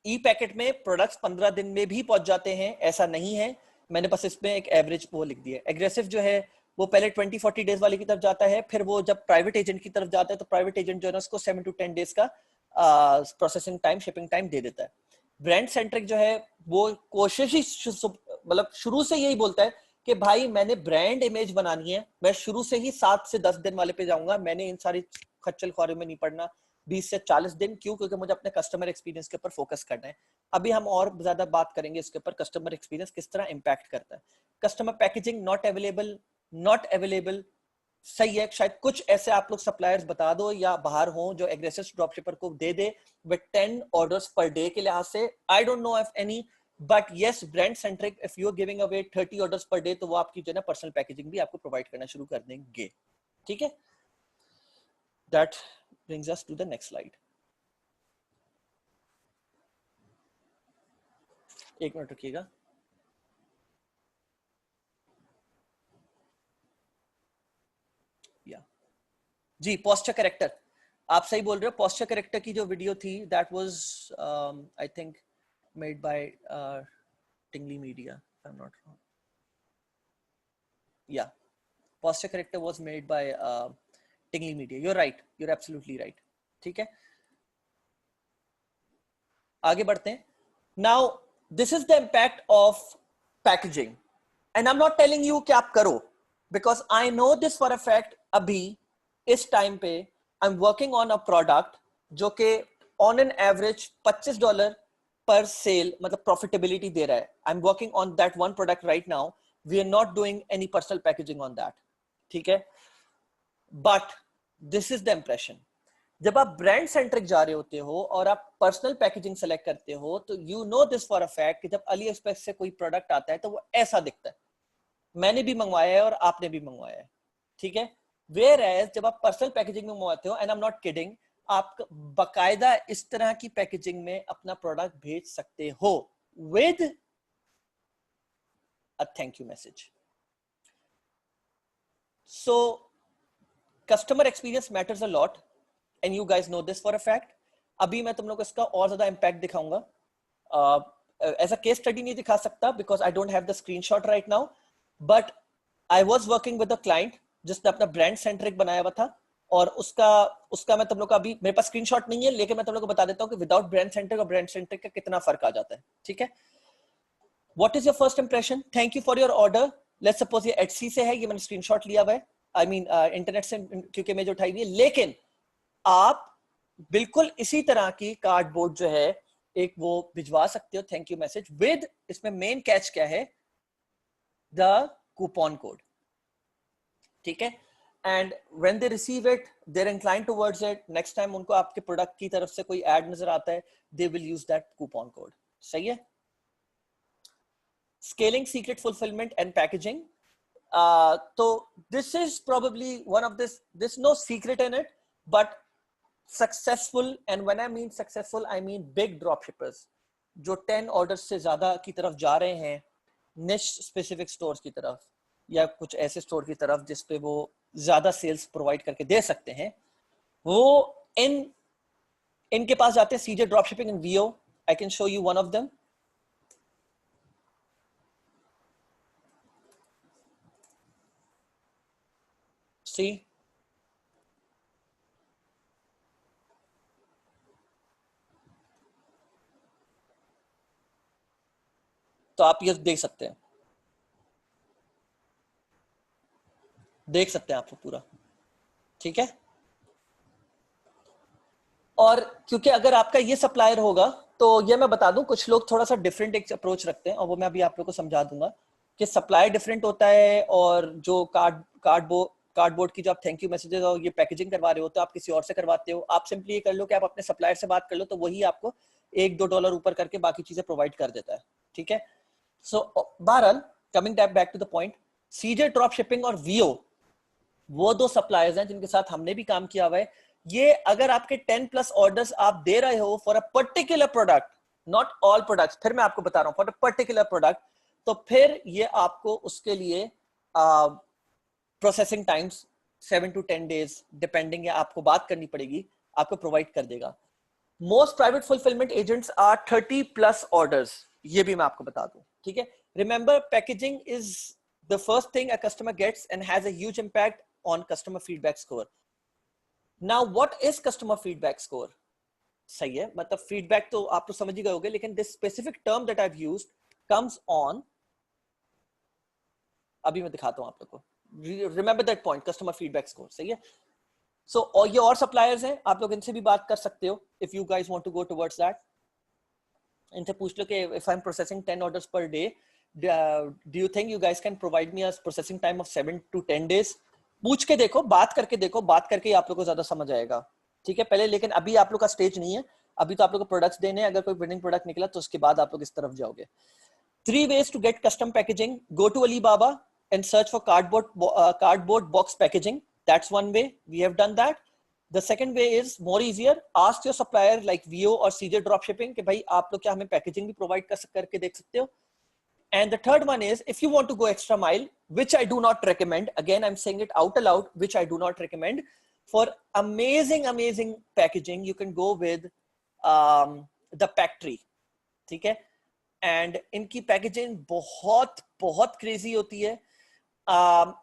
ई पैकेट में प्रोडक्ट्स 15 दिन में भी पहुंच जाते हैं, ऐसा नहीं है, मैंने बस इसमें एक एवरेज वो लिख दिया। एग्रेसिव जो है वो पहले 20-40 डेज वाले की तरफ जाता है, फिर वो जब प्राइवेट एजेंट की तरफ जाता है तो प्राइवेट एजेंट जो है उसको 7 to 10 डेज का प्रोसेसिंग टाइम, शिपिंग टाइम दे देता है। ब्रांड सेंट्रिक जो है वो कोशिश ही मतलब शुरू से यही बोलता है कि भाई मैंने ब्रांड इमेज बनानी है, मैं शुरू से ही 7 से 10 दिन वाले पे जाऊंगा, मैंने इन सारी खच्चल ख्वारी में नहीं पड़ना, 20 से 40 दिन। क्यों? क्योंकि मुझे अपने कस्टमर एक्सपीरियंस के ऊपर फोकस करना है। अभी हम और ज्यादा बात करेंगे इसके ऊपर, कस्टमर एक्सपीरियंस किस तरह इंपैक्ट करता है। Customer packaging not available, not available सही है। शायद कुछ ऐसे आप लोग सप्लायर्स बता दो या बाहर हो जो एग्रेसिव ड्रॉपशिपर को दे दे विद 10 ऑर्डर्स पर डे के लिहाज से। I don't know if any, but yes brand centric if you are giving away 30 orders per day, तो वो आपकी जो है ना पर्सनल पैकेजिंग भी आपको प्रोवाइड करना शुरू कर देंगे। ठीक है, that brings us to the next slide. एक मिनट रुकिएगा। या जी, पोस्चर करेक्टर, आप सही बोल रहे हो। पोस्चर करेक्टर की जो वीडियो थी that was I think made by टिंगली media, I am not wrong. या posture corrector was made by टिंगली media. you're right, you're absolutely right। ठीक है, आगे बढ़ते हैं। now this is the impact of packaging and I'm not telling you कि आप करो, because I know this for a fact। अभी इस टाइम पे I'm working on a product जो कि on an average $25 पर सेल मतलब प्रॉफिटेबिलिटी दे रहा है। I'm working on that one product right now। we are not doing any personal packaging on that। ठीक है, but this is the impression. जब आप ब्रांड सेंट्रिक जा रहे होते हो और आप पर्सनल पैकेजिंग सेलेक्ट करते हो, तो you know this for a fact कि जब अली एक्सप्रेस से कोई प्रोडक्ट आता है तो वो ऐसा दिखता है। मैंने भी मंगवाया है और आपने भी मंगवाया है। ठीक है, वेयर एज जब आप पर्सनल पैकेजिंग में मंगवाते हो, and I am not kidding, आप बकायदा इस तरह की पैकेजिंग में अपना प्रोडक्ट भेज सकते हो with a thank you message. So customer experience matters a lot and you guys know this for a fact. अभी मैं तुम लोग को इसका और ज्यादा इंपैक्ट दिखाऊंगा। ऐसा केस स्टडी नहीं दिखा सकता because I don't have the screenshot right now, but I was working with a client जिसने अपना ब्रांड सेंट्रिक बनाया हुआ था, और उसका उसका मैं तुम लोग का अभी मेरे पास स्क्रीनशॉट नहीं है, लेकिन मैं तुम लोग को बता देता हूँ कि विदाउट ब्रांड सेंट्रिक और ब्रांड सेंट्रिक का कितना फर्क आ जाता है। ठीक है, what is your first impression? Thank you for your order. Let's suppose ये एचसी से है, ये मैंने स्क्रीनशॉट लिया हुआ है, आई मीन इंटरनेट से क्योंकि मैं जो उठाई हुई है, लेकिन आप बिल्कुल इसी तरह की कार्डबोर्ड जो है एक वो भिजवा सकते हो थैंक यू मैसेज विद, इसमें मेन कैच क्या है, द कूपन कोड। ठीक है, and when they receive it they are inclined towards it. Next time उनको आपके प्रोडक्ट की तरफ से कोई ऐड नजर आता है, they will use that coupon code. सही है। Scaling secret fulfillment and packaging, तो this is probably one of this no secret in it, but successful, and when I mean successful I mean big dropshippers जो 10 orders से ज्यादा की तरफ जा रहे हैं, निश स्पेसिफिक स्टोर्स की तरफ या कुछ ऐसे स्टोर की तरफ जिस पे वो ज्यादा सेल्स प्रोवाइड करके दे सकते हैं, वो इनके पास जाते हैं। CJ dropshipping in VO, I can show you one of them. See, तो आप ये देख सकते हैं, देख सकते हैं आप पूरा। ठीक है, और क्योंकि अगर आपका ये सप्लायर होगा, तो ये मैं बता दूं कुछ लोग थोड़ा सा डिफरेंट एक अप्रोच रखते हैं, और वो मैं अभी आप लोगों को समझा दूंगा कि सप्लायर डिफरेंट होता है, और जो कार्डबोर्ड की जो आप थैंक यू मैसेजेस और ये पैकेजिंग करवा रहे हो तो आप किसी और से करवाते हो। आप सिंपली ये कर लो कि आप अपने सप्लायर से बात कर लो, तो वही आपको $1-2 ऊपर करके बाकी चीजें प्रोवाइड कर देता है। ठीक है, सो बहरहाल coming back to the point, CJ drop shipping और वीओ वो दो सप्लायर्स हैं जिनके साथ हमने भी काम किया हुआ है। ये अगर आपके 10+ ऑर्डर्स आप दे रहे हो for a particular product, not all products, फिर मैं आपको बता रहा हूं फॉर अ पर्टिकुलर प्रोडक्ट, तो फिर ये आपको उसके लिए processing times 7 to 10 days depending है, आपको बात करनी पड़ेगी, आपको प्रोवाइड कर देगा। Most private fulfilment agents are 30+ orders, ये भी मैं आपको बता दूं। ठीक है, remember packaging is the first thing a customer gets and has a huge impact on customer feedback score. Now what is customer feedback score? सही है, मतलब feedback तो आप तो समझ ही गए होंगे, लेकिन this specific term that I've used comes on, अभी मैं दिखाता हूं आप लोगों को। Remember that point, customer feedback score। सही है, सो और ये और सप्लायर्स हैं, आप लोग इनसे भी बात कर सकते हो if you guys want to go towards that. इनसे पूछ लो कि if I am processing 10 orders per day, do you think you guys can provide me a processing time of 7 to 10 days। पूछ के देखो, बात करके देखो, बात करके ही आप लोग को ज्यादा समझ आएगा, ठीक है। पहले लेकिन अभी आप लोग का स्टेज नहीं है, अभी तो आप लोग को प्रोडक्ट्स देने हैं। अगर कोई विनिंग प्रोडक्ट निकला तो उसके बाद आप लोग इस तरफ जाओगे। 3 ways to get custom packaging. Go to Alibaba and search for cardboard box packaging. That's one way. We have done that. The second way is more easier. Ask your supplier like VO or CJ Dropshipping कि भाई आप लोग क्या हमें packaging भी provide करके देख सकते हो। And the third one is if you want to go extra mile, which I do not recommend. Again, I'm saying it out aloud, which I do not recommend. For amazing packaging, you can go with the Pactree. ठीक है। And इनकी packaging बहुत बहुत crazy होती है।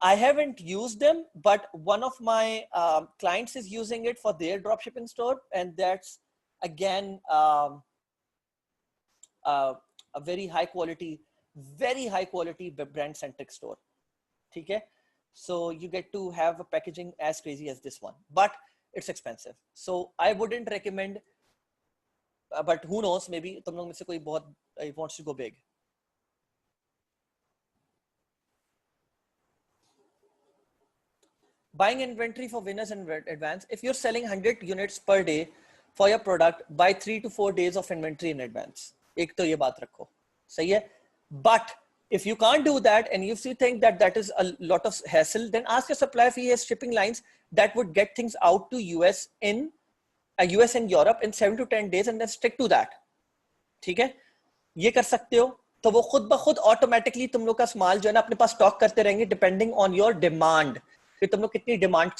I haven't used them, but one of my clients is using it for their dropshipping store, and that's again a very high quality brand centric store. ठीक है, so you get to have a packaging as crazy as this one, but it's expensive, so I wouldn't recommend. But who knows, maybe तुम लोग में से कोई बहुत wants to go big. Buying inventory for winners in advance. If you're selling 100 units per day for your product, buy 3 to 4 days of inventory in advance. एक तो ये बात रखो, सही है। But if you can't do that and if you think that that is a lot of hassle, then ask your supplier if he has shipping lines that would get things out to US and Europe in 7 to 10 days and then stick to that. ठीक है, ये कर सकते हो। तो वो खुद ब खुद ऑटोमेटिकली तुम लोग का माल जो है ना अपने पास स्टॉक करते रहेंगे डिपेंडिंग ऑन योर डिमांड, कि तुम लोग कितनी डिमांड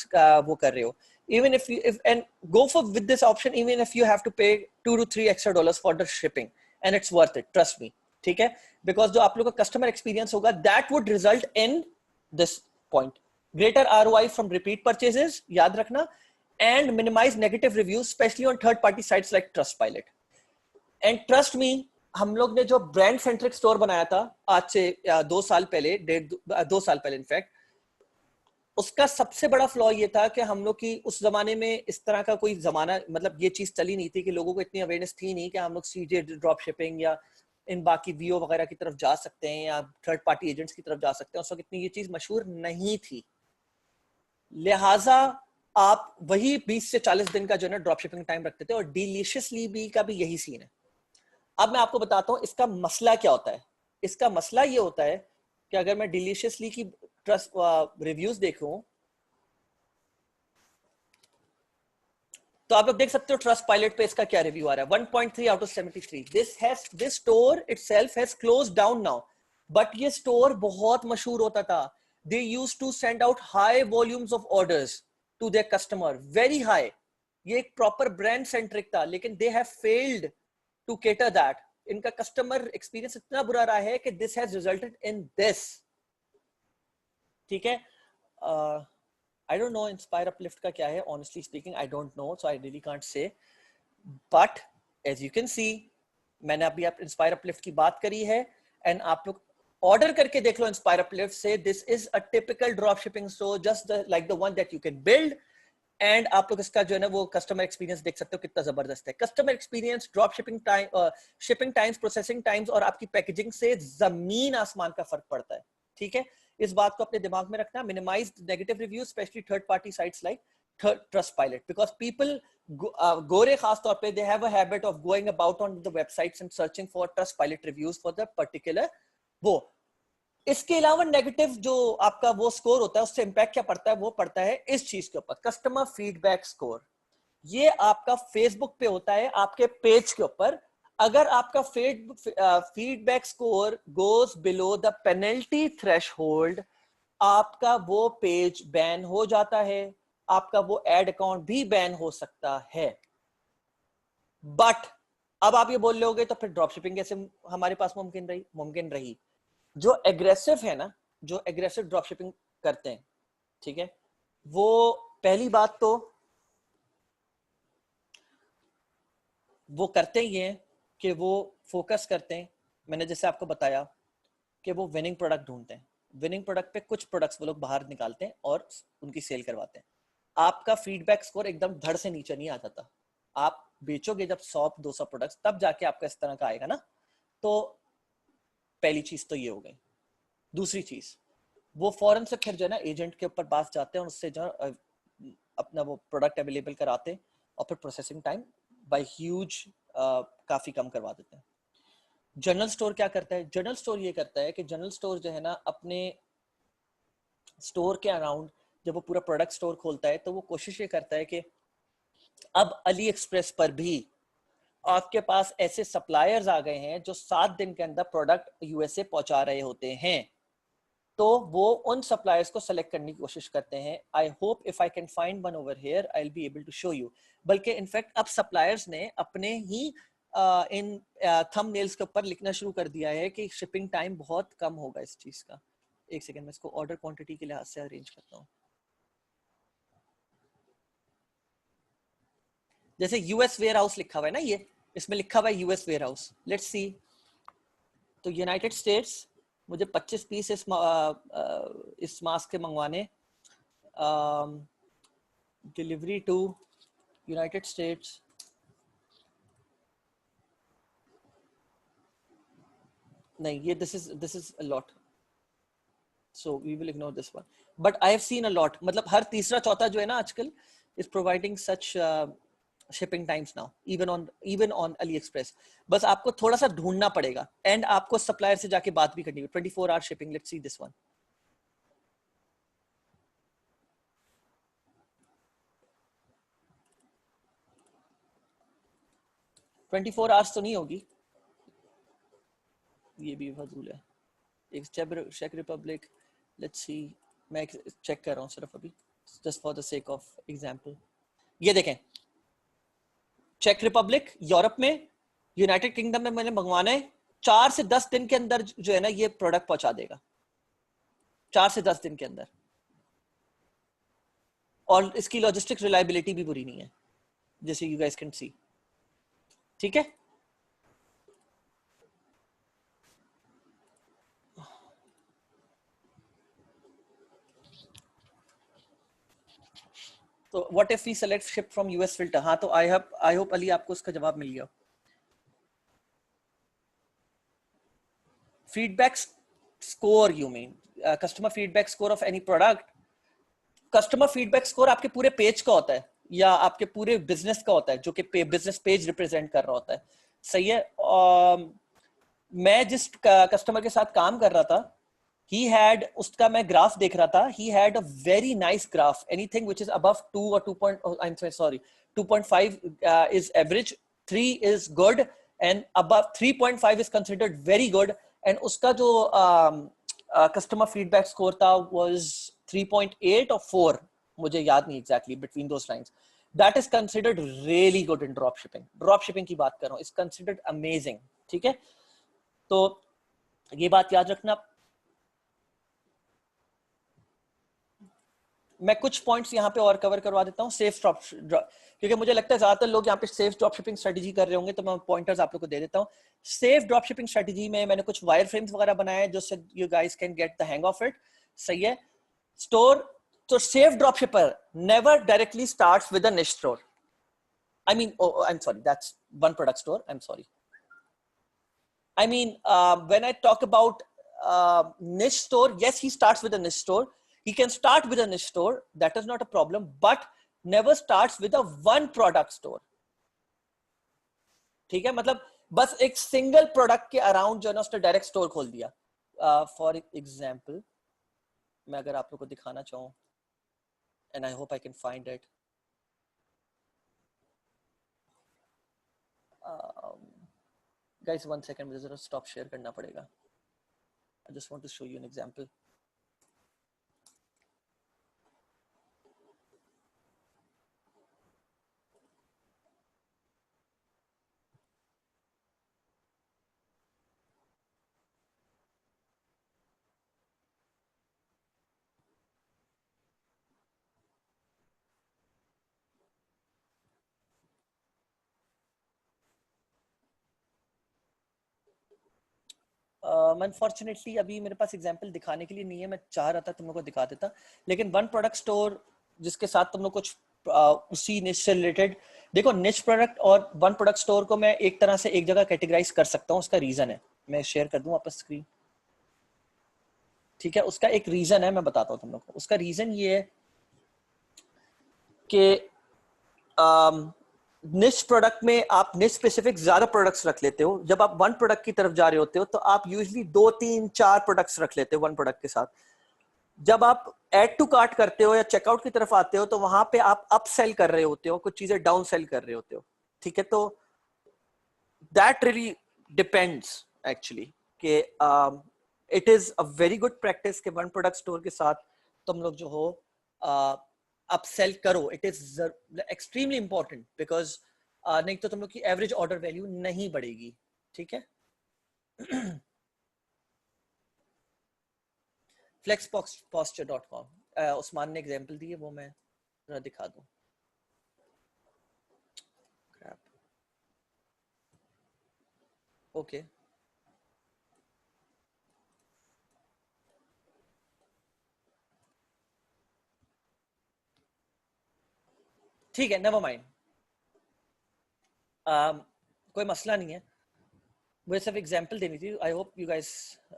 वो कर रहे हो। even if and go for with this option even if you have to pay $2 to $3 extra for the shipping, and it's worth it, trust me, ठीक है। because जो आप लोग का कस्टमर एक्सपीरियंस होगा that would result in this point, greater ROI from repeat purchases, याद रखना, and minimize negative reviews especially on third party sites like Trustpilot. And trust me, हम लोग ने जो ब्रांड सेंट्रिक स्टोर बनाया था आज से 2 साल पहले, 2 साल पहले इनफैक्ट, उसका सबसे बड़ा फ्लॉ ये था कि हम लोग की उस जमाने में इस तरह का कोई जमाना, मतलब ये चीज चली नहीं थी कि लोगों को इतनी अवेयरनेस थी नहीं कि हम लोग सीजे ड्रॉप शिपिंग या इन बाकी वीओ वगैरह की तरफ जा सकते हैं या थर्ड पार्टी एजेंट्स की तरफ जा सकते हैं। उस वक्त इतनी ये चीज मशहूर नहीं थी, लिहाजा आप वही 20 से 40 दिन का जो है ड्रॉप शिपिंग टाइम रखते थे, और डिलीशियसली बी का भी यही सीन है। अब मैं आपको बताता हूं इसका मसला क्या होता है। इसका मसला ये होता है कि अगर मैं डिलीशियसली की ट्रस्ट रिव्यूज देखूं तो आप लोग देख सकते हो ट्रस्ट पायलट पे इसका क्या रिव्यू आ रहा है, 1.3 out of 73। this store itself has closed down now, but ये स्टोर बहुत मशहूर होता था। they used to send out high volumes of orders to their customer, very high। ये एक प्रॉपर ब्रांड सेंट्रिक था, लेकिन they have failed to cater that। इनका कस्टमर एक्सपीरियंस इतना बुरा रहा है कि this has resulted in this, ठीक है। I don't know Inspire Uplift का क्या है, honestly speaking I don't know, so I really can't say, but as you can see मैंने अभी आप Inspire Uplift की बात करी है, and आप लोग ऑर्डर करके देख लो Inspire Uplift से, this is a typical drop shipping store just like the one that you can build, and आप लोग इसका जो है ना वो कस्टमर एक्सपीरियंस देख सकते हो कितना जबरदस्त है। Customer experience, drop shipping time, shipping times, processing times और आपकी पैकेजिंग से जमीन आसमान का फर्क पड़ता है, ठीक है। इस बात को अपने दिमाग में रखना। Minimise negative reviews specially third party sites like Trustpilot, because people गोरे खास तौर पे they have a habit of going about on the websites and searching for Trustpilot reviews for the particular वो। इसके अलावा नेगेटिव जो आपका वो स्कोर होता है उससे इंपैक्ट क्या पड़ता है, वो पड़ता है इस चीज के ऊपर, कस्टमर फीडबैक स्कोर। ये आपका फेसबुक पे होता है आपके पेज के ऊपर। अगर आपका feedback score goes below the penalty threshold, आपका वो पेज बैन हो जाता है, आपका वो एड अकाउंट भी बैन हो सकता है। बट अब आप ये बोल लोगे तो फिर ड्रॉपशिपिंग कैसे हमारे पास मुमकिन रही। जो एग्रेसिव है ना, जो एग्रेसिव ड्रॉपशिपिंग करते हैं, ठीक है, वो पहली बात तो वो करते ही हैं कि वो फोकस करते हैं, मैंने जैसे आपको बताया कि वो विनिंग प्रोडक्ट ढूंढते हैं। विनिंग प्रोडक्ट पे कुछ प्रोडक्ट्स वो लोग बाहर निकालते हैं और उनकी सेल करवाते हैं। आपका फीडबैक स्कोर एकदम धड़ से नीचे नहीं आ जाता। आप बेचोगे जब 100-200 प्रोडक्ट्स, तब जाके आपका इस तरह का आएगा ना। तो पहली चीज तो ये हो गई। दूसरी चीज, वो फौरन से फिर जो है ना एजेंट के ऊपर पास जाते हैं और उससे जो अपना वो प्रोडक्ट अवेलेबल कराते हैं और फिर प्रोसेसिंग टाइम बाय ह्यूज काफी कम करवा देते हैं। जनरल स्टोर क्या करता है? जनरल स्टोर ये करता है कि जनरल स्टोर जो है ना अपने स्टोर के अराउंड जब वो पूरा प्रोडक्ट स्टोर खोलता है तो वो कोशिश ये करता है कि अब अली एक्सप्रेस पर भी आपके पास ऐसे सप्लायर्स आ गए हैं जो 7 दिन के अंदर प्रोडक्ट यूएसए पहुंचा रहे होते हैं, तो वो उन सप्लायर्स को सेलेक्ट करने की कोशिश करते हैं। I hope if I can find one over here I will be able to show you. बल्कि इनफैक्ट अब सप्लायर्स ने अपने ही इन थंबनेल्स के ऊपर लिखना शुरू कर दिया है कि शिपिंग टाइम बहुत कम होगा इस चीज का। एक सेकंड में इसको ऑर्डर क्वांटिटी के लिहाज से अरेंज करता हूँ। जैसे यूएस वेयर हाउस लिखा हुआ है ना, ये इसमें लिखा हुआ है US warehouse. Let's see. तो यूनाइटेड स्टेट्स, मुझे 25 पीस इस मास्क के मंगवाने, डिलीवरी टू यूनाइटेड स्टेट्स, नहीं ये this is a lot, so we will ignore this one. But I have seen a lot, मतलब हर तीसरा चौथा जो है ना आजकल is providing such shipping times now, even on AliExpress। बस आपको थोड़ा सा ढूंढना पड़ेगा एंड आपको सप्लायर से जाके बात भी करनी है। 24 hour shipping, let's see this one। 24 hours तो नहीं होगी, ये भी फजूल है। एक चेक रिपब्लिक, लेट्स सी, मैं चेक कर रहा हूँ सिर्फ अभी just for the sake of example. ये देखें, चेक रिपब्लिक यूरोप में, यूनाइटेड किंगडम में मैंने मंगवाना है, 4 से 10 दिन के अंदर जो है ना ये प्रोडक्ट पहुंचा देगा, 4 से 10 दिन के अंदर। और इसकी लॉजिस्टिक रिलायबिलिटी भी बुरी नहीं है, जैसे यू गाइस कैन सी। ठीक है, तो what if we select ship from US filter. हाँ, तो आई होप अली आपको उसका जवाब मिल गया। Feedback score, you mean customer feedback score of any product. Customer feedback score आपके पूरे पेज का होता है या आपके पूरे बिजनेस का होता है, जो कि बिजनेस पेज रिप्रेजेंट कर रहा होता है। सही है। मैं जिस कस्टमर के साथ काम कर रहा था, he had, उसका मैं ग्राफ देख रहा था, he had a very nice graph, anything which is above 2 or 2 point, oh, I'm sorry 2.5 is average, 3 is good and above 3.5 is considered very good। and उसका जो customer feedback score था was 3.8 or 4, मुझे याद नहीं exactly, between those lines। that is considered really good in drop shipping की बात कर रहा हूँ, is considered amazing। ठीक है, तो ये बात याद रखना। मैं कुछ पॉइंट्स यहाँ पे और कवर करवा देता हूँ सेफ ड्रॉप, क्योंकि मुझे लगता है ज्यादातर लोग यहाँ पे सेफ ड्रॉप शिपिंग स्ट्रेटजी कर रहे होंगे, तो मैं पॉइंटर्स आप लोग को दे देता हूँ। सेफ ड्रॉप शिपिंग स्ट्रेटजी में मैंने कुछ वायर फ्रेम्स वगैरह बनाए हैं जिससे you guys can get the hang of it. सही है। स्टोर, तो safe drop shipper never directly starts with a niche store. I mean, I am sorry, that's one product store, I am sorry. I mean, when I talk about niche store, yes, he starts with a niche store. He can start with a niche store. That is not a problem, but never starts with a one product store. ठीक है, मतलब बस एक single product के around जो है ना उसने डायरेक्ट स्टोर खोल दिया। फॉर एग्जाम्पल, मैं अगर आप लोग को दिखाना चाहूँ, and I hope I can find it. Guys 1 second, मुझे जरा स्टॉप शेयर करना पड़ेगा। I just want to show you an example. Unfortunately अभी मेरे पास एग्जांपल दिखाने के लिए नहीं है, मैं चाह रहा था तुम लोगों को दिखा देता, लेकिन वन प्रोडक्ट स्टोर जिसके साथ तुम लोग कुछ उसी निश से रिलेटेड, देखो निश प्रोडक्ट और वन प्रोडक्ट स्टोर को मैं एक तरह से एक जगह कैटेगराइज कर सकता हूँ। उसका रीजन है, मैं शेयर कर दूं वापस स्क्रीन, ठीक है। उसका एक रीजन है, मैं बताता हूँ तुम लोग को। उसका रीजन ये है कि निश प्रोडक्ट में आप निश स्पेसिफिक ज्यादा प्रोडक्ट्स रख लेते हो। जब आप वन प्रोडक्ट की तरफ जा रहे होते हो तो आप यूजुअली 2 3 4 प्रोडक्ट्स रख लेते हो वन प्रोडक्ट के साथ। जब आप ऐड टू कार्ट करते हो या चेकआउट की तरफ आते हो तो वहां पे आप अप सेल कर रहे होते हो, कुछ चीजें डाउन सेल कर रहे होते हो, ठीक है। तो दैट रियली डिपेंड्स एक्चुअली कि it is a very good practice कि वन प्रोडक्ट स्टोर के साथ तुम लोग जो हो अप सेल करो। It is extremely important because नहीं तो तुम लोग की एवरेज ऑर्डर वैल्यू नहीं बढ़ेगी, ठीक है। flexposture.com, उस्मान ने एग्जांपल दी है, वो मैं जरा दिखा दूं। ओके, ठीक है, नेवर माइंड, कोई मसला नहीं है। वो सिर्फ एग्जांपल देनी थी। I hope you guys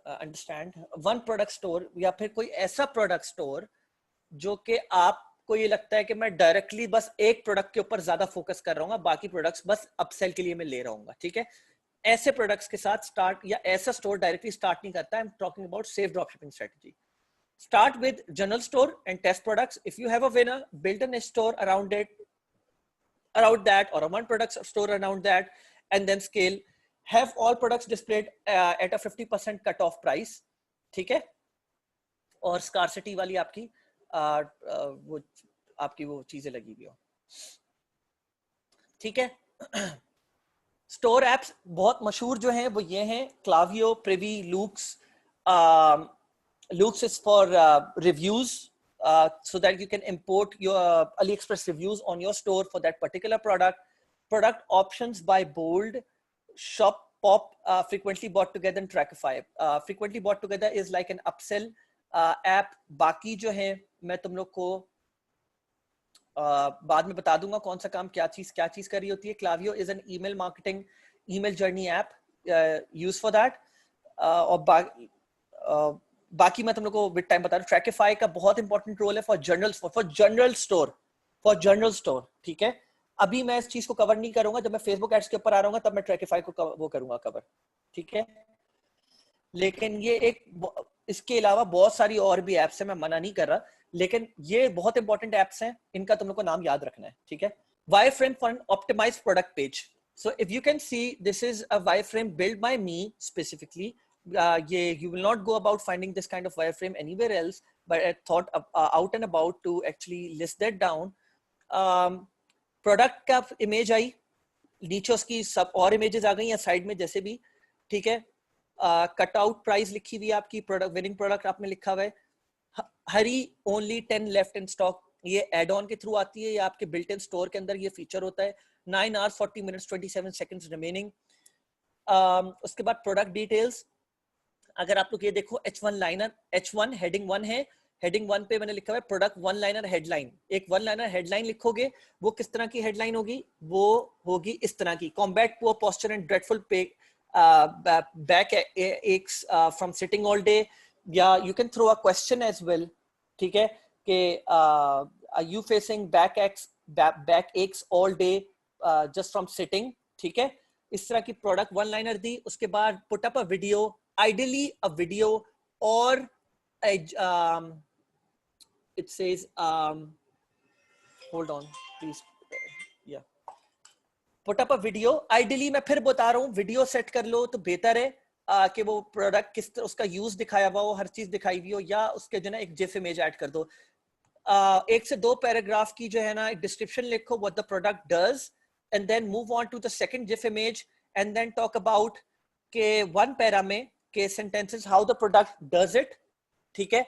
understand. One product store या फिर कोई ऐसा प्रोडक्ट स्टोर जो कि आपको ये लगता है कि मैं डायरेक्टली बस एक प्रोडक्ट के ऊपर ज्यादा फोकस कर रहा हूँ, बाकी प्रोडक्ट्स बस अपसेल के लिए मैं ले रहा हूँ, ठीक है। ऐसे प्रोडक्ट्स के साथ स्टार्ट, या ऐसा स्टोर डायरेक्टली स्टार्ट नहीं करता। आई am talking about safe dropshipping strategy. Start with general store and test products. If you have a winner, build a niche store around it, around that, or a one product store around that, and then scale. Have all products displayed at a 50% cut off price, ठीक है। और scarcity वाली आपकी वो आपकी वो चीजें लगी हुई हो, ठीक है। स्टोर एप्स बहुत मशहूर जो हैं वो ये हैं, Klaviyo, Privy, Loox. Looks is for reviews, so that you can import your AliExpress reviews on your store for that particular product. Product options by Bold, Shop, Pop, frequently bought together, and Trackify. Frequently bought together is like an upsell app. बाकी जो है मैं तुम लोग को बाद में बता दूंगा कौन सा काम क्या चीज कर रही होती है। Klaviyo is an email marketing, email journey app used for that. और बाकी मैं तुम लोग को विद टाइम बता रहा हूँ। ट्रैकिफाई का बहुत इंपॉर्टेंट रोल है फॉर जनरल स्टोर, ठीक है। अभी मैं इस चीज को कवर नहीं करूंगा, जब मैं फेसबुक एड्स के ऊपर आ रहा हूँ तब मैं ट्रैकिफाई को वो करूंगा कवर, ठीक है। लेकिन ये एक, इसके अलावा बहुत सारी और भी एप्स है, मैं मना नहीं कर रहा, लेकिन ये बहुत इंपॉर्टेंट एप्स हैं, इनका तुम लोग को नाम याद रखना है, ठीक है। Wireframe for an optimised product page. So if you can see, this is a wireframe built by me specifically. You will not go about finding this kind of wireframe anywhere else, but I thought out and about to actually list that down. Product का image आई, नीचे उसकी सब और images आ गई या side में जैसे भी, ठीक है। कट आउट प्राइस लिखी हुई है आपकी, प्रोडक्ट विनिंग प्रोडक्ट आपने लिखा हुआ है, हरी ओनली 10 लेफ्ट इन स्टॉक। ये एड ऑन के थ्रू आती है या आपके बिल्ट इन स्टोर के अंदर ये फीचर होता है। 9 hours 40 minutes 27 seconds रिमेनिंग। उसके बाद प्रोडक्ट डिटेल्स, अगर आप लोग ये देखो H1 लाइनर, H1 हेडिंग 1 है, हेडिंग 1 पे मैंने लिखा हुआ है प्रोडक्ट वन लाइनर हेडलाइन। एक वन लाइनर हेडलाइन लिखोगे, वो किस तरह की हेडलाइन होगी? वो होगी इस तरह की, combat poor posture and dreadful back aches from sitting all day. या you can throw a question as well, ठीक है, कि are you facing back aches all day just from sitting, ठीक है। इस तरह की प्रोडक्ट वन लाइनर दी। उसके बाद put up a video, ideally a video, or it says hold on please, yeah, put up a video। ideally मैं फिर बता रहा हूँ, वीडियो सेट कर लो तो बेहतर है कि वो प्रोडक्ट किस तरह उसका यूज दिखाया हुआ हो, हर चीज दिखाई हुई हो, या उसके जो ना एक जिफ इमेज ऐड कर दो। 1 से 2 पैराग्राफ की जो है ना एक डिस्क्रिप्शन लिखो, what the product does, and then move on to the second GIF image, and then talk about के वन पैरा में के sentences how the product does it, ठीक है।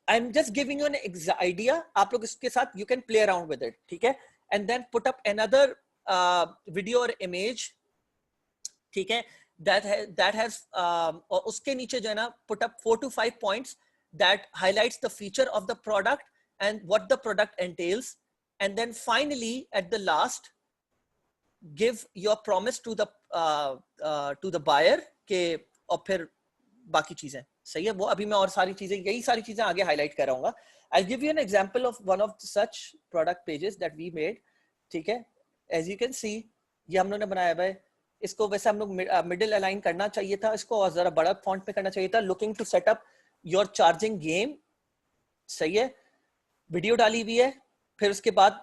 I am just giving you an idea, आप लोग इसके साथ you can play around with it, ठीक है। And then put up another video और इमेज, ठीक है, that has और उसके नीचे जो है ना put up 4 to 5 points that highlights the feature of the product and what the product entails, and then finally at the last give your promise to the buyer के, और फिर बाकी चीजें सही है। वो अभी मैं और सारी चीजें, यही सारी चीजें आगे हाईलाइट कर रहा हूँ। I'll give you an example of one of such product pages that we made, ठीक है। As you can see, ये हम लोगों ने बनाया है। इसको वैसे हम लोग मिडिल अलाइन करना चाहिए था, इसको और जरा बड़ा फॉन्ट में करना चाहिए था। Looking to set up your charging game, सही है। वीडियो डाली हुई है, फिर उसके बाद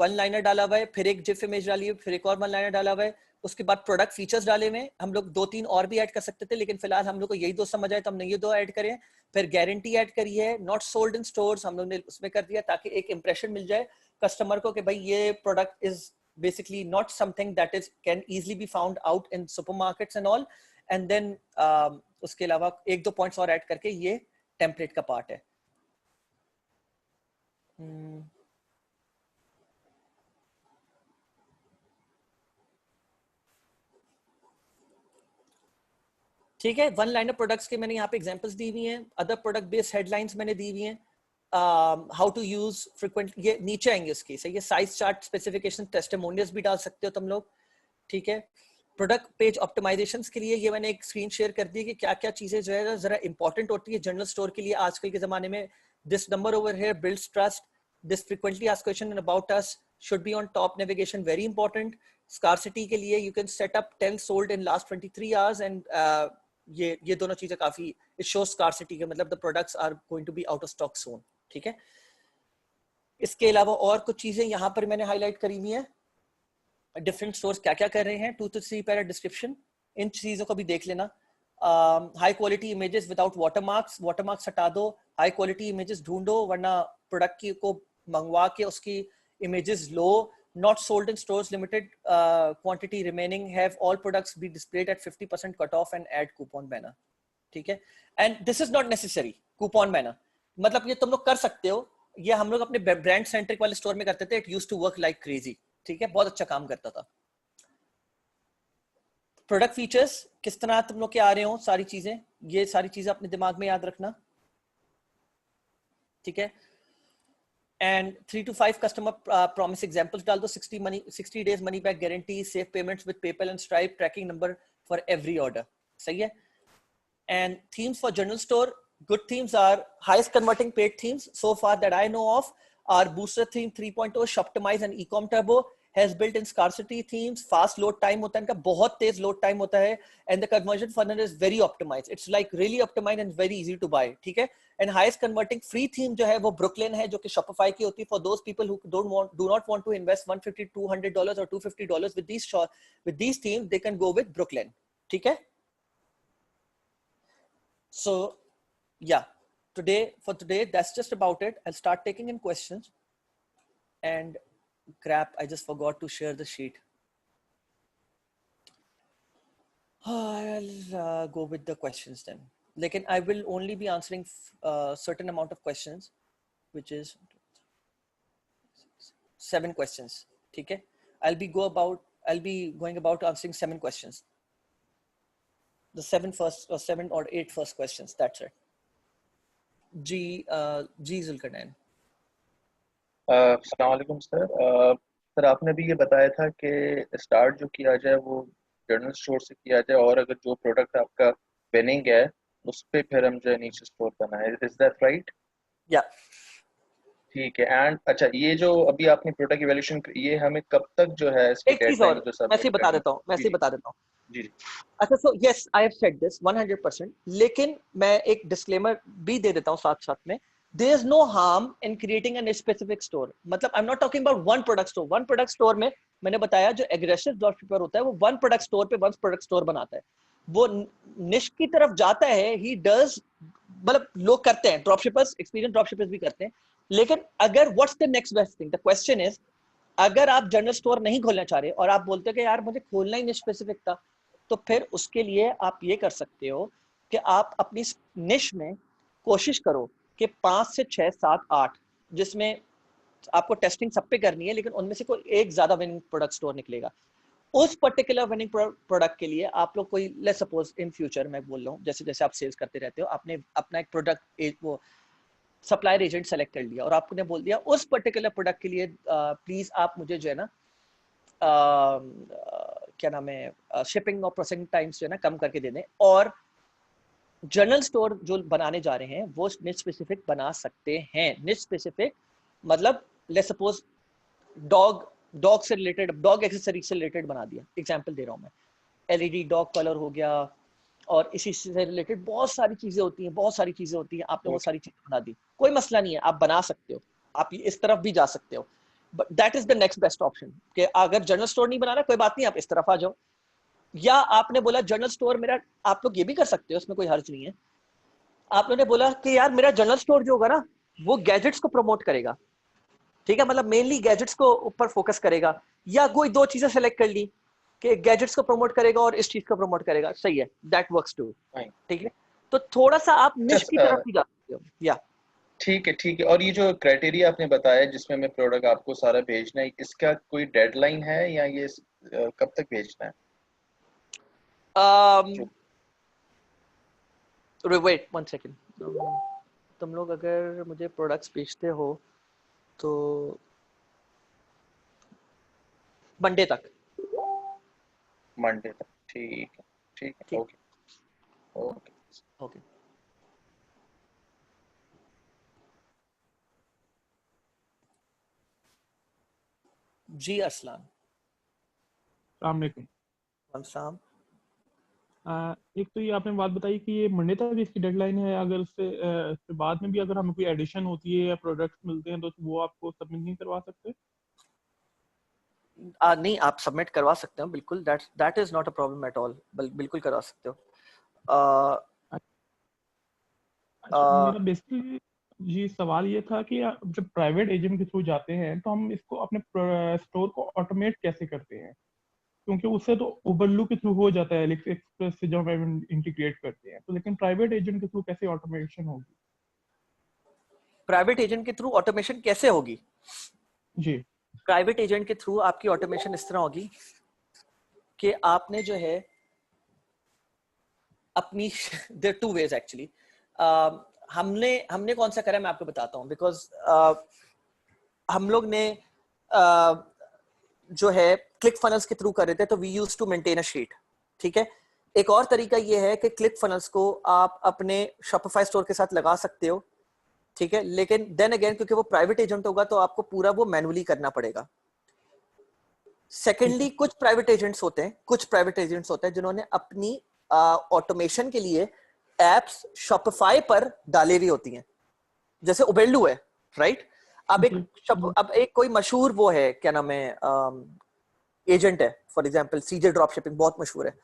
वन लाइनर डाला हुआ है, फिर एक जिफ इमेज डाली है, फिर एक और वन लाइनर डाला हुआ है, उसके बाद प्रोडक्ट फीचर्स डाले हुए। हम लोग 2-3 और भी ऐड कर सकते थे, लेकिन फिलहाल हम लोग को यही दो समझ आए तो हमने ये दो ऐड करे। फिर गारंटी ऐड करी है, नॉट सोल्ड इन स्टोर्स हम लोग ने उसमें कर दिया, ताकि एक इंप्रेशन मिल जाए कस्टमर को कि भाई ये product is basically not something that is can easily be found out in supermarkets and all. And then उसके अलावा एक दो पॉइंट्स और ऐड करके ये टेम्पलेट का पार्ट है। ठीक है, वन लाइनर प्रोडक्ट्स के मैंने यहाँ पे एग्जांपल्स दी हुई हैं, अदर प्रोडक्ट बेस्ड हेडलाइंस मैंने दी हुई हैं, हाउ टू यूज फ्रीक्वेंट, ये नीचे आएंगे उसकी, सही है। साइज चार्ट, स्पेसिफिकेशन, टेस्टिमोनियल्स भी डाल सकते हो तुम लोग, ठीक है। प्रोडक्ट पेज ऑप्टिमाइजेशन के लिए ये मैंने एक स्क्रीन शेयर कर दी कि क्या क्या चीजें जो है जरा इंपॉर्टेंट होती है जनरल स्टोर के लिए आजकल के जमाने में। This number over here builds trust, this frequently asked question about us should be on top navigation, very important. Scarcity के लिए you can set up 10 sold in last 23 hours, and ये दोनों चीजें काफी, इट शोस स्कार्सिटी के मतलब the products are going to be out of stock soon, ठीक है। इसके अलावा और कुछ चीजें यहाँ पर मैंने हाईलाइट करी हुई है, डिफरेंट स्टोर्स क्या क्या कर रहे हैं, 2 to 3 पैरा डिस्क्रिप्शन, इन चीजों को भी देख लेना। High quality images without watermarks, watermarks हटा दो, हाई क्वालिटी इमेजेस ढूंढो, वरना प्रोडक्ट की को मंगवा के उसकी images low. Not sold in stores, limited quantity remaining, have all products be displayed at 50% cut off and add coupon banner, ठीक है। And this is not necessary, coupon banner मतलब ये तुम लोग कर सकते हो, ये हम लोग अपने ब्रांड सेंट्रिक वाले स्टोर में करते थे, it used to work like crazy, ठीक है, बहुत अच्छा काम करता था। प्रोडक्ट फीचर्स किस तरह तुम लोग के आ रहे हो, सारी चीजें, ये सारी चीजें अपने दिमाग में याद रखना, ठीक है। And 3 to 5 customer promise examples डाल दो, 60 days money back guarantee, safe payments with PayPal and Stripe, tracking number for every order, सही है। And themes for general store, good themes are highest converting paid themes so far that I know of are Booster theme 3.0, Shoptimize and Ecom Turbo, has built in scarcity themes, fast load time होता है इनका, बहुत तेज load time होता है, and the conversion funnel is very optimized, it's like really optimized and very easy to buy, ठीक है। And highest converting free theme जो है वो Brooklyn है, जो कि Shopify की होती है for those people who do not want to invest $150, $200 or $250 with these themes, they can go with Brooklyn, ठीक है। So yeah, for today that's just about it. I'll start taking in questions, and crap, I just forgot to share the sheet. I'll go with the questions then. Lekin I will only be answering certain amount of questions, which is 7 questions, okay? I'll be going about answering 7 questions. The 7 or 8 first questions, that's it. G Zulkarnain. अस्सलाम वालेकुम sir. Sir आपने भी ये बताया था कि start जो किया जाए वो जनरल स्टोर से किया जाए, और अगर जो प्रोडक्ट आपका विनिंग है उस पे फिर हम जो है नीचे स्टोर करना है, इज दैट राइट? या ठीक है। एंड अच्छा, ये जो अभी आपने प्रोडक्ट इवैल्यूएशन, ये हमें कब तक जो है इसकी एक चीज डेडलाइन और जो मैं से सबमिट बता करनी? देता हूँ, जी जी। अच्छा, so yes I have said this 100%, लेकिन मैं एक डिस्क्लेमर भी दे देता हूँ साथ साथ में। There is no harm in creating an specific store, मतलब I am not talking about one product store में मैंने बताया जो एग्रेसिव ड्रॉपशिपर होता है वो वन प्रोडक्ट स्टोर पे वन प्रोडक्ट स्टोर बनाता है, वो निश की तरफ जाता है, ही डज, मतलब लोग करते हैं, ड्रॉपशिपर्स, एक्सपीरियंस ड्रॉपशिपर्स भी करते हैं, लेकिन अगर what's the next best thing, the question is, अगर आप जनरल स्टोर नहीं खोलना चाह रहे और आप बोलते हो कि यार मुझे खोलना ही निश स्पेसिफिक था, तो फिर उसके लिए आप ये कर सकते हो कि आप अपनी निश में कोशिश करो कि 5 से 6, 7, 8, जिसमें आपको टेस्टिंग सब पे करनी है, लेकिन उनमें से कोई एक ज्यादा विनिंग प्रोडक्ट स्टोर निकलेगा। उस पर्टिकुलर विनिंग प्रोडक्ट के लिए आप लोग कोई, लेट्स सपोज इन फ्यूचर मैं बोल रहा हूँ, जैसे जैसे आप सेल्स करते रहते हो, आपने अपना एक प्रोडक्ट वो सप्लायर एजेंट सेलेक्ट कर लिया और आपने बोल दिया उस पर्टिकुलर प्रोडक्ट के लिए प्लीज आप मुझे जो है ना क्या नाम है शिपिंग और प्रोसेसिंग टाइम्स जो है ना कम करके दे दें, और जनरल स्टोर जो बनाने जा रहे हैं वो निच स्पेसिफिक बना सकते हैं। निच स्पेसिफिक मतलब लेट्स सपोज डॉग से रिलेटेड, डॉग एक्सेसरीज से रिलेटेड बना दिया, एग्जांपल दे रहा हूं मैं, एलईडी डॉग कलर हो गया, और इसी से रिलेटेड बहुत सारी चीजें होती हैं, बहुत सारी चीजें होती हैं, आपने वो सारी चीजें बना दी, कोई मसला नहीं है, आप बना सकते हो, आप इस तरफ भी जा सकते हो, but that is the next best option कि अगर जनरल स्टोर नहीं बनाना कोई बात नहीं, आप इस तरफ आ जाओ। या आपने बोला जनरल स्टोर मेरा, आप लोग ये भी कर सकते हो, उसमें कोई हर्ज नहीं है, आप लोगों ने बोला कि यार मेरा जनरल स्टोर जो होगा ना वो गैजेट्स को प्रमोट करेगा, ठीक है, मतलब मेनली गैजेट्स को ऊपर फोकस करेगा, या कोई दो चीजें सेलेक्ट कर ली कि गैजेट्स को प्रमोट करेगा और इस चीज को प्रमोट करेगा, सही है, दैट वर्क्स टू, ठीक है, तो थोड़ा सा आप निश की तरफ भी जा सकते हो। या ठीक है। और ये जो क्राइटेरिया आपने बताया जिसमें मैं प्रोडक्ट आपको सारा भेजना है, इसका कोई डेडलाइन है या ये कब तक भेजना है? वेट 1 सेकेंड, तुम लोग अगर मुझे प्रोडक्ट्स बेचते हो तो मंडे तक ठीक है, ठीक, ओके ओके। ओके। जी अरसलान। अस्सलाम वालेकुम। शाम। एक तो ये आपने बात बताई कि ये मंडे तक इसकी डेडलाइन है, अगर उससे बाद में भी अगर हमें कोई एडिशन होती है या प्रोडक्ट्स मिलते हैं तो वो आपको सबमिट नहीं करवा सकते? नहीं, आप सबमिट करवा सकते हो बिल्कुल, that is not a problem at all, बिल्कुल करवा सकते हो। मेरा बेसिकली जी सवाल ये था कि जब प्राइवेट एजेंट के थ्रू जाते हैं तो हम इसको अपने स्टोर को ऑटोमेट कैसे करते हैं, क्योंकि उससे तो उबरलू के थ्रू हो जाता है एलेक्स एक्सप्रेस से जब हम इंटीग्रेट करते हैं, तो लेकिन प्राइवेट एजेंट के थ्रू कैसे ऑटोमेशन होगी? प्राइवेट एजेंट के थ्रू ऑटोमेशन कैसे होगी? जी, प्राइवेट एजेंट के थ्रू आपकी ऑटोमेशन इस तरह होगी कि आपने जो है अपनी देयर टू वेज एक्चुअली, हमने कौन सा करा मैं आपको बताता हूँ, बिकॉज हम लोग ने जो है क्लिक फनल्स के थ्रू कर रहे थे, तो we use to maintain a sheet, ठीक है। एक और तरीका ये है कि क्लिक फनल्स को आप अपने शॉपिफाई स्टोर के साथ लगा सकते हो, ठीक है, लेकिन देन अगेन क्योंकि वो प्राइवेट एजेंट होगा तो आपको पूरा वो मैनुअली करना पड़ेगा। सेकेंडली कुछ प्राइवेट एजेंट्स होते हैं जिन्होंने अपनी ऑटोमेशन के लिए एप्स शॉपिफाई पर डाले हुई होती हैं, जैसे उबेरलू है, राइट। अब एक कोई मशहूर वो है, क्या नाम है, एजेंट है, for example CJ drop shipping बहुत मशहूर है।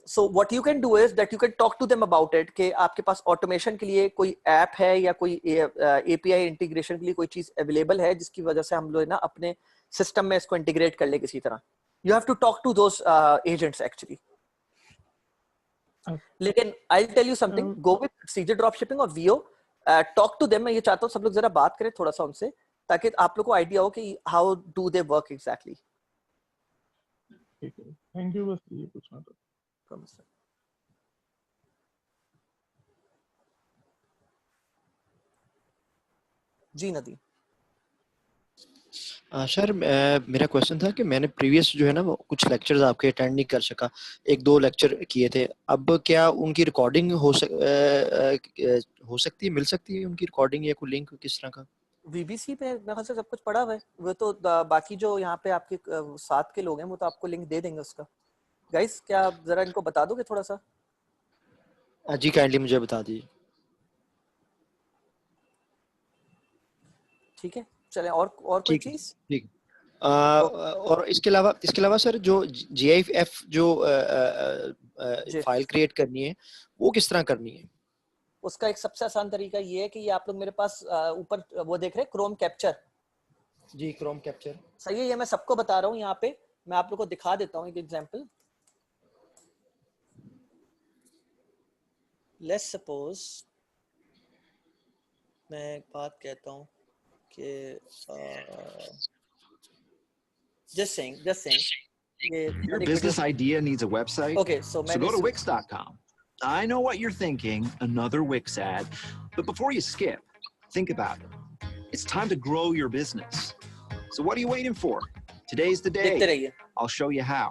So what you can do is that you can talk to them about it कि आपके पास ऑटोमेशन के लिए कोई ऐप है या कोई एपीआई इंटीग्रेशन के लिए कोई चीज अवेलेबल है जिसकी वजह से हम लोग ना अपने सिस्टम में इसको इंटीग्रेट कर ले किसी तरह। You have to talk to those agents actually. लेकिन I tell you something, go with CJ drop shipping और वीओ, टॉक टू देम। मैं ये चाहता हूँ सब लोग जरा बात करें थोड़ा सा उनसे, ताकि आप लोग को आइडिया हो कि how do they work exactly. ठीक है, थैंक यू, बस ये पूछना था। जी नदी। सर मेरा क्वेश्चन था कि मैंने प्रीवियस जो है ना वो कुछ लेक्चर्स आपके अटेंड नहीं कर सका, एक दो लेक्चर किए थे, अब क्या उनकी रिकॉर्डिंग हो सकती है, मिल सकती है उनकी रिकॉर्डिंग या कोई लिंक किस तरह का? वीबीसी पे मेरे ख्याल से सब कुछ पड़ा हुआ है, वो तो बाकी जो यहाँ पे आपके साथ के लोग हैं वो तो आपको लिंक दे देंगे उसका। गाइस क्या आप जरा इनको बता दोगे थोड़ा सा? जी काइंडली मुझे बता दीजिए। ठीक है, चलें। और कोई चीज? ठीक। और इसके अलावा सर जो GIF जो फाइल क्रिएट करनी है वो किस तरह करनी है? उसका एक सबसे आसान तरीका ये है कि ये आप लोग मेरे पास ऊपर वो देख रहे हैं क्रोम कैप्चर। जी क्रोम कैप्चर सही है, ये मैं सबको बता रहा हूँ। यहाँ पे मैं आप लोग को दिखा देता हूँ एक एग्जांपल। लेट्स सपोज मैं एक बात कहता हूँ कि just saying your business idea needs a website. Okay, so go to Wix.com. I know what you're thinking, another Wix ad. But before you skip, Think about it. It's time to grow your business. So what are you waiting for? Today's the day. I'll show you how.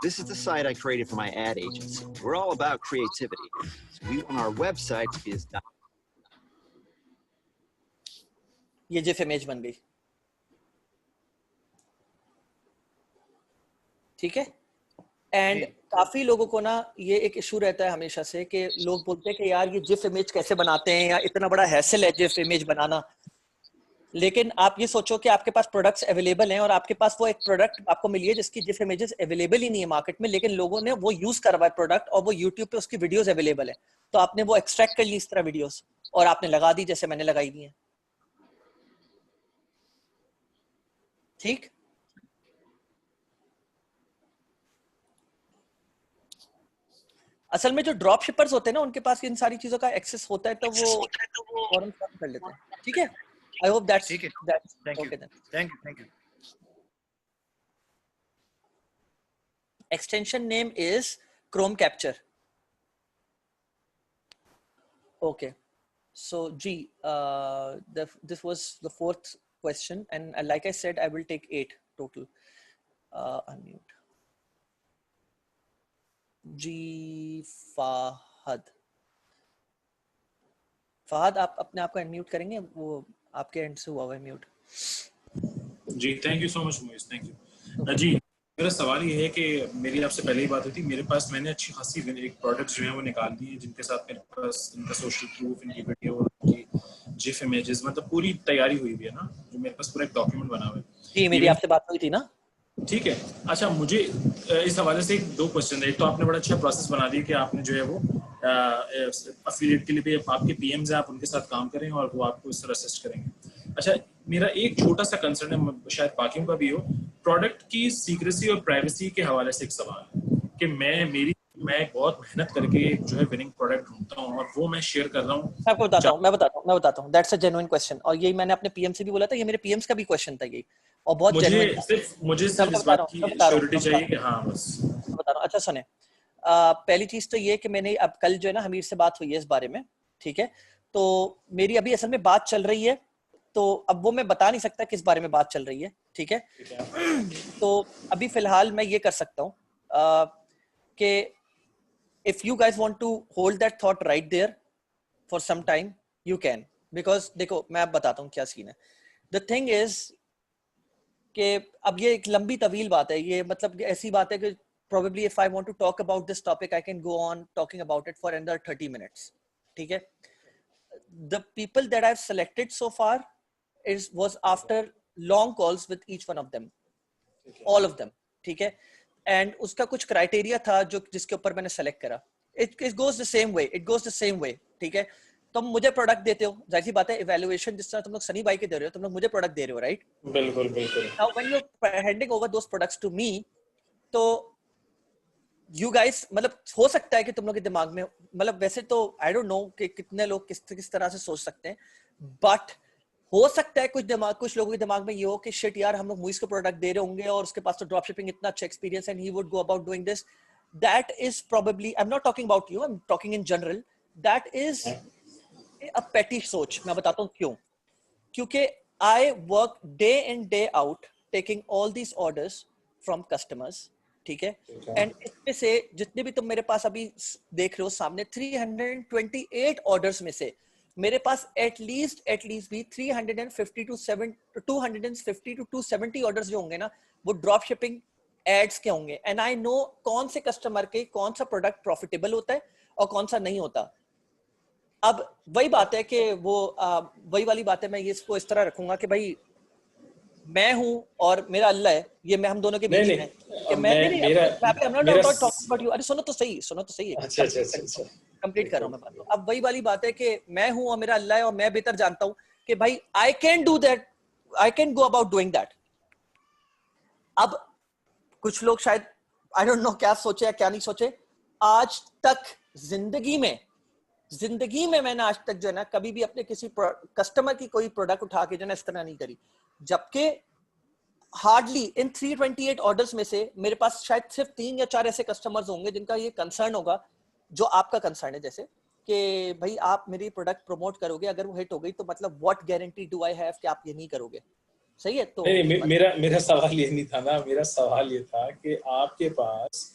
This is the site I created for my ad agency. We're all about creativity. So we want our website to be as ये GIF image बन गई, ठीक है। And काफी लोगों को ना ये एक इशू रहता है हमेशा से कि लोग बोलते हैं कि यार ये GIF इमेज कैसे बनाते हैं, या इतना बड़ा हैसल है GIF इमेज बनाना। लेकिन आप ये सोचो कि आपके पास प्रोडक्ट्स अवेलेबल हैं और आपके पास वो एक प्रोडक्ट आपको मिली है जिसकी GIF इमेजेस अवेलेबल ही नहीं है मार्केट में, लेकिन लोगों ने वो यूज करवा है प्रोडक्ट और वो यूट्यूब पे उसकी वीडियोस अवेलेबल है, तो आपने वो एक्सट्रैक्ट कर ली इस तरह वीडियोस और आपने लगा दी जैसे मैंने लगाई दी है, ठीक। असल में जो ड्रॉप शिपर्स होते हैं ना उनके पास इन सारी चीजों का एक्सेस होता है, तो वो फौरन कर लेते हैं, ठीक है। I hope that's okay then. Thank you. Extension name is Chrome Capture. Okay. So this was the 4th question, and like I said, I will take 8 total. Unmute. Fahad, आप अपने आप को अनम्यूट करेंगे? वो आपके एंड से हुआ है म्यूट। जी thank you so much Moiz, thank you. जी मेरा सवाल ये है कि मेरी आपसे पहले ही बात हुई थी, मेरे पास मैंने अच्छी खासी एक प्रोडक्ट्स जो है वो निकाल दी है जिनके साथ मेरे पास इनका सोशल प्रूफ, इनकी वीडियो, इनकी GIF इमेजेस, मतलब पूरी तैयारी हुई हुई है ना, जो मेरे पास पूरा एक डॉक्यूमेंट बना हुआ है। जी मेरी आपसे बात हुई थी ना, ठीक है। अच्छा मुझे इस हवाले से 2 क्वेश्चन है। एक तो आपने बड़ा अच्छा प्रोसेस बना दिया कि आपने जो है वो अफिलिएट के लिए भी आपके PMs हैं, आप उनके साथ काम करें और वो आपको इस तरह असिस्ट करेंगे। अच्छा मेरा एक छोटा सा कंसर्न है, शायद बाकियों का भी हो, प्रोडक्ट की सीक्रेसी और प्राइवेसी के हवाले से एक सवाल है कि मैं बहुत मेहनत करके जो है विनिंग प्रोडक्ट ढूंढता हूँ और वो मैं शेयर कर रहा हूँ। मैं बताता हूँ दैट्स अ जेन्युइन क्वेश्चन, और यही मैंने अपने PM से भी बोला था, ये मेरे PMs का भी क्वेश्चन था ये, और बहुत मुझे सिर्फ इस बात की श्योरिटी चाहिए कि हाँ बस बता रहा हूँ। अच्छा सुने, पहली चीज तो ये कि मैंने अब कल जो है ना हमीर से बात हुई है इस बारे में, ठीक है। तो मेरी अभी असल में बात चल रही है, तो अब वो मैं बता नहीं सकता किस बारे में बात चल रही है, ठीक है। तो अभी फिलहाल मैं ये कर सकता हूँ कि if you guys want to hold that thought right there for some time you can, because देखो मैं अब बताता हूँ क्या सीन है। The thing is कि अब ये एक लंबी तवील बात है, ये मतलब ऐसी बात है कि probably if I want to talk about this topic I can go on talking about it for another 30 minutes, ठीक है। The people that I've selected so far was after long calls with each one of them, all of them, ठीक है। And उसका कुछ criteria था जो जिसके ऊपर मैंने सेलेक्ट करा। It goes the same way, ठीक है। तुम मुझे प्रोडक्ट देते हो, जाहिर सी बात है इवैल्यूएशन जिस तरह तुम लोग सनी भाई के दे रहे हो, तुम लोग मुझे प्रोडक्ट दे रहे हो, राइट? बिल्कुल। Now when you are handing over those products to me, तो यू गाइस मतलब हो सकता है कि तुम लोग के दिमाग में, मतलब वैसे तो आई डोंट नो कि कितने लोग किस तरह से सोच सकते हैं, बट हो सकता है कुछ लोगों के दिमाग में ये हो कि शिट यार हम लोग मूवीज को प्रोडक्ट दे रहे होंगे और उसके पास तो ड्रॉप शिपिंग इतना अच्छा experience and he would go about doing this. That is probably, I am not talking about you, I am talking in general, that is a पेटी सोच। मैं बताता हूँ क्यों। क्योंकि I work day in day out taking all these orders from customers, ठीक है। And इसमें से जितने भी तुम मेरे पास अभी देख रहे हो सामने 328 ऑर्डर्स में से मेरे पास एटलीस्ट भी 350 to 270 ऑर्डर्स जो होंगे ना वो ड्रॉप शिपिंग एड्स के होंगे। एंड आई नो कौन से कस्टमर के कौन सा प्रोडक्ट प्रॉफिटेबल होता है और कौन सा नहीं होता। अब वही बात है कि वही वाली बात है, मैं ये इसको इस तरह रखूंगा कि भाई मैं हूं और मेरा अल्लाह है, ये मैं हम दोनों के बीच में है कि अरे सुनो तो सही अच्छा कंप्लीट कर रहा हूं मैं बात। अब वही वाली बात है कि मैं हूं और मेरा अल्लाह है और मैं बेहतर जानता हूं कि भाई आई can do that, I can go about doing that. अब कुछ लोग शायद आई डोंट नो क्या सोचे या क्या नहीं सोचे, आज तक जिंदगी में मैंने आज तक जो है ना कभी भी अपने किसी कस्टमर की कोई प्रोडक्ट उठा के जो है ना इस तरह नहीं करी। जबकि हार्डली इन 328 ऑर्डर्स में से मेरे पास शायद सिर्फ 3 या 4 ऐसे कस्टमर्स होंगे जिनका ये कंसर्न होगा जो आपका कंसर्न है, जैसे कि भाई आप मेरी प्रोडक्ट प्रमोट करोगे, अगर वो हिट हो गई तो मतलब what guarantee do I have कि आप ये नहीं करोगे? सही है। तो नहीं, मेरा सवाल ये नहीं था ना, मेरा सवाल ये था कि आपके पास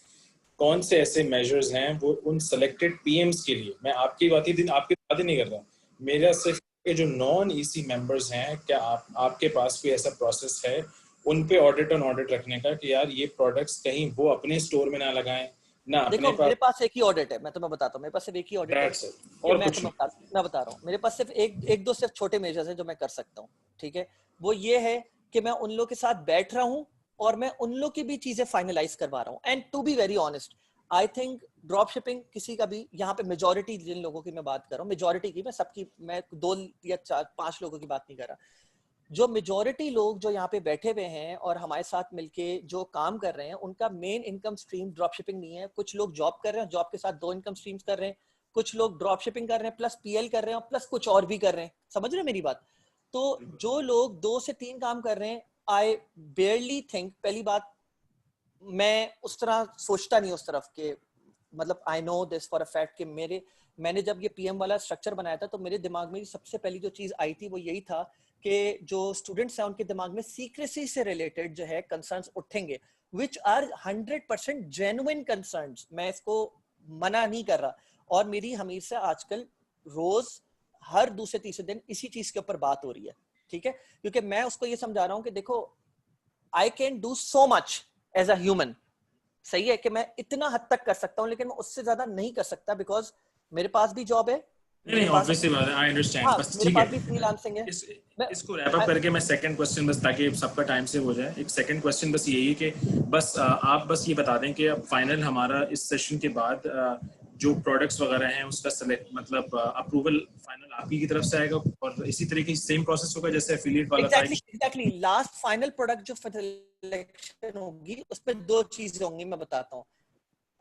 कौन से ऐसे मेजर्स हैं वो उन सेलेक्टेड पीएम्स के लिए, मैं आपकी बात ही नहीं कर रहा, मेरा सिर्फ ये जो नॉन ईसी मेंबर्स हैं, क्या आपके पास कोई ऐसा प्रोसेस है उन पे ऑडिट ऑन ऑडिट रखने का कि यार ये प्रोडक्ट्स कहीं वो अपने स्टोर में ना लगाएं ना अपने देखो मेरे पास एक ही ऑडिट है, मैं तुम्हें बताता हूँ, मेरे पास सिर्फ एक ही ऑडिट है और मैं बता रहा हूँ, मेरे पास सिर्फ एक दो सिर्फ छोटे मेजर्स हैं जो मैं कर सकता हूँ, ठीक है। वो ये है कि मैं उन लोगों के साथ बैठ रहा हूँ और मैं उन लोग की भी चीजें फाइनलाइज करवा रहा हूँ। And to be very honest, I think drop shipping किसी का भी, यहाँ पे मेजोरिटी जिन लोगों की मैं बात कर रहा हूँ, मेजोरिटी की, मैं सबकी, मैं 2 या 4 5 लोगों की बात नहीं कर रहा, जो मेजोरिटी लोग जो यहाँ पे बैठे हुए हैं और हमारे साथ मिलके जो काम कर रहे हैं, उनका main income stream drop shipping नहीं है। कुछ लोग जॉब कर रहे हैं, जॉब के साथ 2 इनकम स्ट्रीम्स कर रहे हैं, कुछ लोग ड्रॉप शिपिंग कर रहे हैं प्लस पीएल कर रहे हैं और प्लस कुछ और भी कर रहे हैं। समझ रहे हैं मेरी बात? तो जो लोग 2 से 3 काम कर रहे हैं, आई बेयरली थिंक, पहली बात मैं उस तरह सोचता नहीं उस तरफ के, मतलब I know this for a fact कि मैंने जब ये पीएम वाला स्ट्रक्चर बनाया था तो मेरे दिमाग में सबसे पहली जो चीज आई थी वो यही था कि जो स्टूडेंट्स हैं उनके दिमाग में सीक्रेसी से रिलेटेड जो है कंसर्न्स उठेंगे, विच आर 100% जेन्युइन कंसर्न्स, मैं इसको मना नहीं कर रहा। और मेरी हमीर से आजकल रोज हर दूसरे तीसरे दिन इसी चीज के ऊपर बात हो रही है, ठीक है, क्योंकि मैं उसको ये समझा रहा हूं कि देखो I can do so much as a human, सही है कि मैं इतना हद तक कर सकता हूं, लेकिन मैं उससे ज्यादा नहीं कर सकता बिकॉज मेरे पास भी जॉब है, नहीं ऑब्वियसली बात है, आई अंडरस्टैंड। हाँ, बस मेरे ठीक पास है, भी फ्रीलांसिंग है। इसको रैप अप करके मैं सेकंड क्वेश्चन, बस ताकि सबका टाइम सेव हो जाए, एक सेकंड क्वेश्चन बस यही है कि बस आप बस ये बता दें कि अब फाइनल हमारा इस सेशन के बाद जो प्रोडक्ट्स वगैरह हैं उसका सेलेक्ट मतलब अप्रूवल फाइनल आपकी की तरफ से आएगा और इसी तरीके सेम प्रोसेस होगा जैसे एफिलिएट वाला था। एग्जैक्टली लास्ट फाइनल प्रोडक्ट जो सिलेक्शन होगी उसमें 2 चीजें होंगी, मैं बताता हूँ।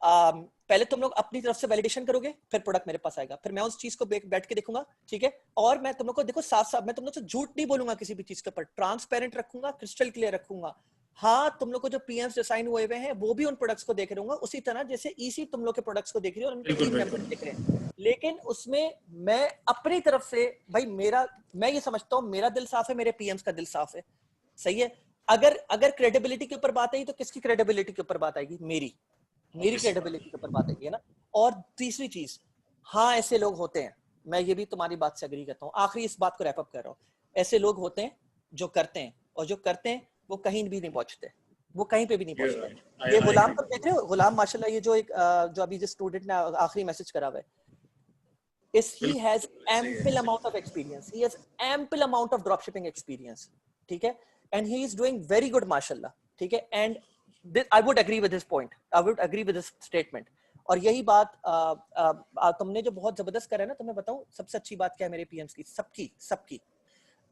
पहले तुम लोग अपनी तरफ से वैलिडेशन करोगे, फिर प्रोडक्ट मेरे पास आएगा, फिर मैं उस चीज को बैठ के देखूंगा, ठीक है। और मैं तुम लोग को देखो साफ मैं तुम लोग से झूठ नहीं बोलूंगा, किसी भी चीज के ऊपर ट्रांसपेरेंट रखूंगा, क्रिस्टल क्लियर रखूंगा। हाँ, तुम लोग को जो पीएम्स डिसाइन हुए हैं वो भी उन प्रोडक्ट्स को देख रहूंगा, उसी तरह जैसे ईसी तुम लोग के प्रोडक्ट्स को देख रही हो और उनके टीम मेंबर देख रहे हैं। लेकिन उसमें मैं अपनी तरफ से भाई मैं ये समझता हूँ मेरा दिल साफ है, मेरे पीएम्स का दिल साफ है, सही है। अगर क्रेडिबिलिटी के ऊपर बात आई तो किसकी क्रेडिबिलिटी के ऊपर बात आएगी? मेरी क्रेडिबिलिटी के ऊपर बात आएगी, है ना। और तीसरी चीज, हाँ ऐसे लोग होते हैं, मैं ये भी तुम्हारी बात से एग्री करता हूँ, आखिरी इस बात को रैप अप कर रहा हूँ, ऐसे लोग होते हैं जो करते हैं और जो करते हैं वो कहीं भी नहीं पहुंचते, वो कहीं पे भी नहीं पहुंचते। ये गुलाम को देख रहे हो, गुलाम माशाल्लाह, ये जो अभी जिस स्टूडेंट ने आखिरी मैसेज करा हुआ है, he has ample amount of experience, he has ample amount of dropshipping experience, ठीक है, and he is doing very good माशाल्लाह, ठीक है। and I would agree with his point, I would agree with his statement। और यही बात तुमने जो बहुत जबरदस्त करा है ना, तो मैं बताऊं सबसे अच्छी बात क्या है मेरे पीएम्स की, सबकी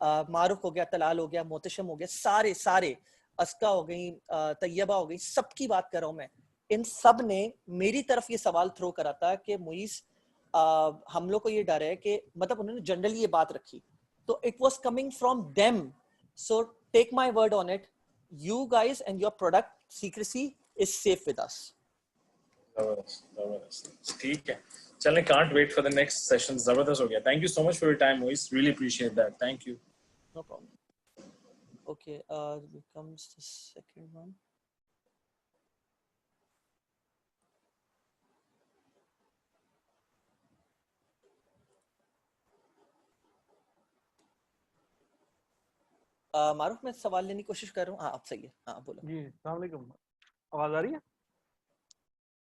मारूफ हो गया, तलाल हो गया, मोहतशम हो गया, सारे अस्का हो गई, तैयबा हो गई, सबकी बात कर रहा हूं मैं। इन सब ने मेरी तरफ ये सवाल थ्रो करा था कि मुइस हम लोग को ये डर है कि, मतलब उन्होंने जनरली ये बात रखी, तो it was coming from them, so take my word on it, you guys and your product secrecy is safe with us। जबरदस्त, ठीक है, चलें, can't wait for the next session, जबरदस्त हो गया। Thank you so much for your time, Moise, really appreciate that, thank you। No problem। Okay, becomes the second one। मारूफ, मैं सवाल लेने की कोशिश कर रहा हूँ। हाँ, आप सही है, हाँ बोलो जी। अस्सलाम वालेकुम, आवाज आ रही है?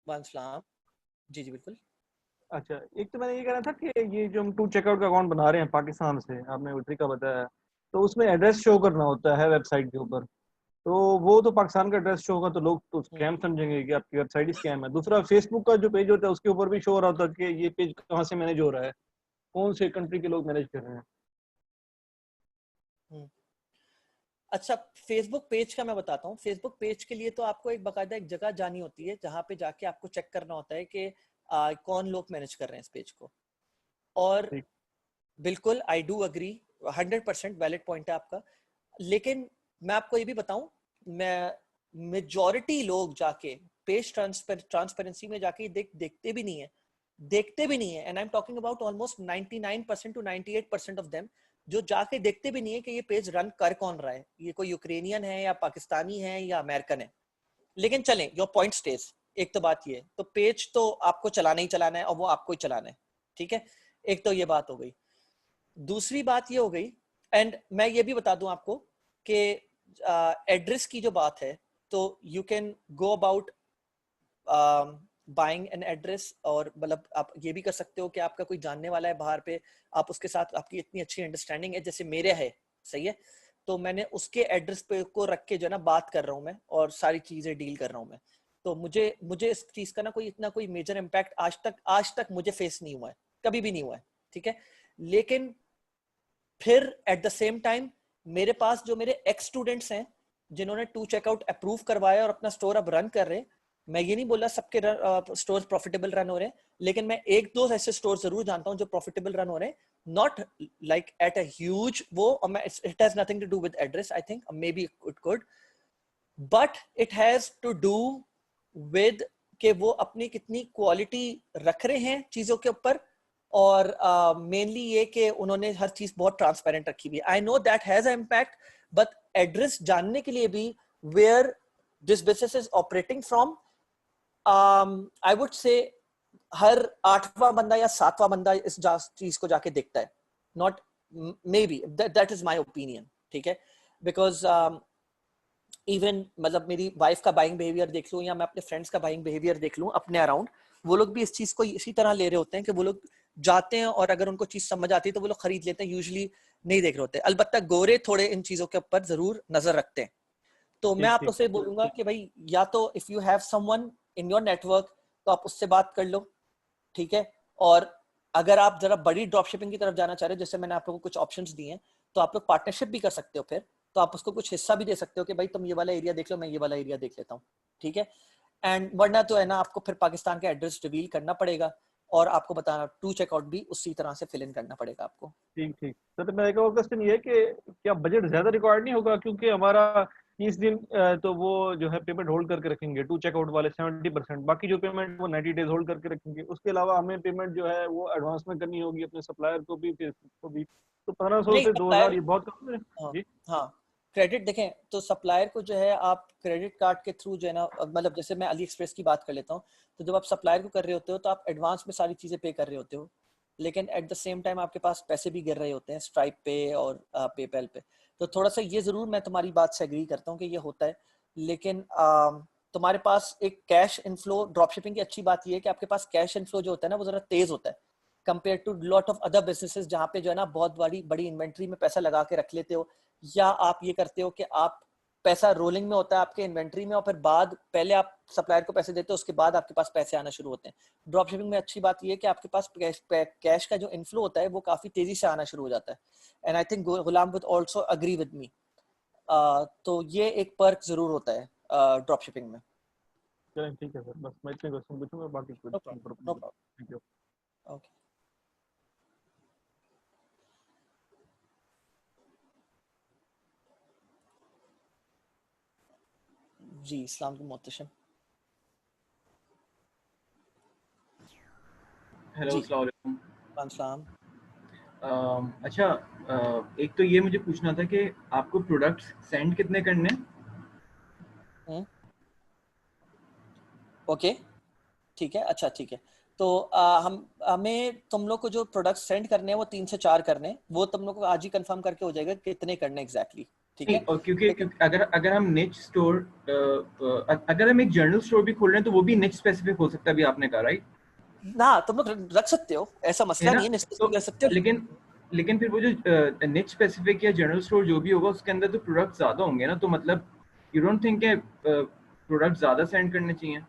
वालेकुम सलाम, जी बिल्कुल। अच्छा, एक तो मैंने ये कहना था कि ये जो हम टू चेकआउट का अकाउंट बना रहे हैं पाकिस्तान से, आपने वो तरीका बताया, तो उसमें एड्रेस शो करना होता है वेबसाइट के ऊपर, तो वो तो पाकिस्तान का एड्रेस शो होगा तो लोग तो स्कैम समझेंगे कि आपकी वेबसाइट ही स्कैम है। दूसरा, फेसबुक का जो पेज होता है उसके ऊपर भी शो हो रहा होता है कि ये पेज कहाँ से मैनेज हो रहा है, कौन से कंट्री के लोग मैनेज कर रहे हैं। अच्छा, फेसबुक पेज का मैं बताता हूँ। फेसबुक पेज के लिए तो आपको एक बाकायदा एक जगह जानी होती है जहाँ पे जाके आपको चेक करना होता है कि कौन लोग मैनेज कर रहे हैं इस पेज को। और बिल्कुल I do agree, 100% valid point है आपका, लेकिन मैं आपको ये भी बताऊं, मैं मेजॉरिटी लोग जाके पेज ट्रांसपेरेंसी में जाके देखते भी नहीं है। देखते भी नहीं है, and I am talking about almost 99% to 98% of them, जो जाके देखते भी नहीं है कि ये पेज रन कर कौन रहा है, ये कोई यूक्रेनियन है या पाकिस्तानी है या अमेरिकन है। लेकिन चलें, योर पॉइंट स्टेज। एक तो बात ये, तो पेज तो आपको चलाना ही चलाना है और वो आपको ही चलाना है, ठीक है। एक तो ये बात हो गई। दूसरी बात ये हो गई, एंड मैं ये भी बता दूं आपको कि एड्रेस की जो बात है, तो you can go about buying an address, और मतलब आप ये भी कर सकते हो कि आपका कोई जानने वाला है बाहर पे, आप उसके साथ आपकी इतनी अच्छी अंडरस्टैंडिंग है, जैसे मेरे है, सही है, तो मैंने उसके एड्रेस पे को रख के जो है ना बात कर रहा हूँ मैं, और सारी चीजें डील कर रहा हूँ मैं। तो मुझे इस चीज का ना कोई इतना कोई मेजर इम्पैक्ट आज तक मुझे फेस नहीं हुआ है, कभी भी नहीं हुआ है, ठीक है। लेकिन फिर एट द सेम टाइम मेरे पास जो मेरे एक्स स्टूडेंट्स हैं जिन्होंने टू चेकआउट अप्रूव करवाया और अपना स्टोर अब रन कर रहे हैं, मैं ये नहीं बोल रहा सबके स्टोर्स प्रॉफिटेबल रन हो रहे हैं, लेकिन मैं एक दो ऐसे स्टोर जरूर जानता हूं जो प्रॉफिटेबल रन हो रहे हैं, not like at a huge वो, it has nothing to do with address, I think maybe it could, but it has to do with कि वो अपनी कितनी क्वालिटी रख रहे हैं चीजों के ऊपर, और मेनली ये कि उन्होंने हर चीज बहुत ट्रांसपेरेंट रखी हुई है। I know that has a impact, but address जानने के लिए भी where this business is operating from, I would say हर 8वां बंदा या 7वां बंदा इस चीज को जाके देखता है, not may be, that is my opinion, ठीक है। बिकॉज इवन मतलब मेरी वाइफ का बाइंग बिहेवियर देख लूं या मैं अपने फ्रेंड्स का बाइंग बिहेवियर देख लूं अपने अराउंड, वो लोग भी इस चीज को इसी तरह ले रहे होते हैं कि वो लोग जाते हैं और अगर उनको चीज समझ आती है तो वो लोग खरीद लेते हैं, यूजुअली नहीं देख रहे होते। अलबत्ता गोरे थोड़े इन चीजों के ऊपर जरूर नजर रखते हैं। तो मैं आप से बोलूंगा कि भाई या तो if you have someone in your network तो आप उससे बात कर लो, ठीक है। और अगर आप जरा बड़ी ड्रॉप शिपिंग की तरफ जाना चाह रहे हो, जैसे मैंने आप लोगों को कुछ ऑप्शंस दिए हैं, तो आप लोग पार्टनरशिप भी कर सकते हो, फिर तो आप उसको कुछ हिस्सा भी दे सकते हो कि भाई तुम ये वाला एरिया देख लो, मैं ये वाला एरिया देख लेता हूँ, ठीक है। एंड वरना तो है ना आपको फिर पाकिस्तान का एड्रेस रिवील करना पड़ेगा और आपको बताना टू चेकआउट भी उसी तरह से फिल इन करना पड़ेगा आपको। ठीक ठीक। तो मेरा एक और क्वेश्चन ये है कि क्या बजट ज्यादा रिक्वायर्ड नहीं होगा, क्योंकि हमारा 30 दिन तो वो जो है पेमेंट होल्ड करके रखेंगे टू चेकआउट वाले 70%, बाकी जो पेमेंट वो 90 डेज होल्ड करके रखेंगे। उसके अलावा हमें पेमेंट जो है वो एडवांस में करनी होगी अपने सप्लायर को भी, फेसबुक को भी। तो 1500 से 2000 ये बहुत कम है। जी हाँ, क्रेडिट देखें तो सप्लायर को जो है आप क्रेडिट कार्ड के थ्रू जो है ना, मतलब जैसे मैं अली एक्सप्रेस की बात कर लेता हूँ, तो जब आप सप्लायर को कर रहे होते हो तो आप एडवांस में सारी चीजें पे कर रहे होते हो, लेकिन एट द सेम टाइम आपके पास पैसे भी गिर रहे होते हैं स्ट्राइप पे और पेपैल पे। तो थोड़ा सा ये जरूर मैं तुम्हारी बात से एग्री करता हूँ कि ये होता है, लेकिन तुम्हारे पास एक कैश इनफ्लो, ड्रॉप शिपिंग की अच्छी बात ये है कि आपके पास कैश इनफ्लो जो होता है ना वो जरा तेज होता है compare to lot of other businesses, जहाँ पे जो है ना बहुत बड़ी इन्वेंट्री में पैसा लगा के रख लेते हो, या आप ये करते हो कि आप पैसा रोलिंग में होता है आपके इन्वेंट्री में और फिर पहले आप सप्लायर को पैसे देते हो, उसके बाद आपके पास पैसे आना शुरू होते हैं। ड्रॉप शिपिंग में अच्छी बात ये है कि आपके पास कैश का जो इनफ्लो होता है वो काफी तेजी से आना शुरू हो जाता है, and I think Ghulam would also agree with me. तो ये एक पर्क जरूर होता है ड्रॉप शिपिंग में। चलें ठीक है सर, बस मैं इतने क्वेश्चन पूछूंगा, बाकी थैंक यू। ओके जी, अस्सलाम वालेकुम मोहतरम। हेलो, अस्सलाम वालेकुम। अस्सलाम। अच्छा, एक तो ये मुझे पूछना था कि आपको प्रोडक्ट्स सेंड कितने करने हैं? ओके ठीक है, अच्छा ठीक है। तो हमें तुम लोग को जो प्रोडक्ट्स सेंड करने हैं वो 3 से 4 करने हैं, वो तुम लोग को आज ही कंफर्म करके हो जाएगा कितने करने एग्जैक्टली, ठीक है। और क्योंकि अगर हम निच स्टोर, अगर हम एक जनरल स्टोर भी खोल रहे हैं तो वो भी निच स्पेसिफिक हो सकता है, भी आपने कहा, राइट? ना तुम लोग रख सकते हो, ऐसा मसला नहीं है, तो कर सकते हो, लेकिन फिर वो जो निच स्पेसिफिक या जनरल स्टोर जो भी होगा उसके अंदर तो प्रोडक्ट ज्यादा होंगे ना, तो मतलब यू डोंट थिंक के प्रोडक्ट ज्यादा सेंड करने चाहिए?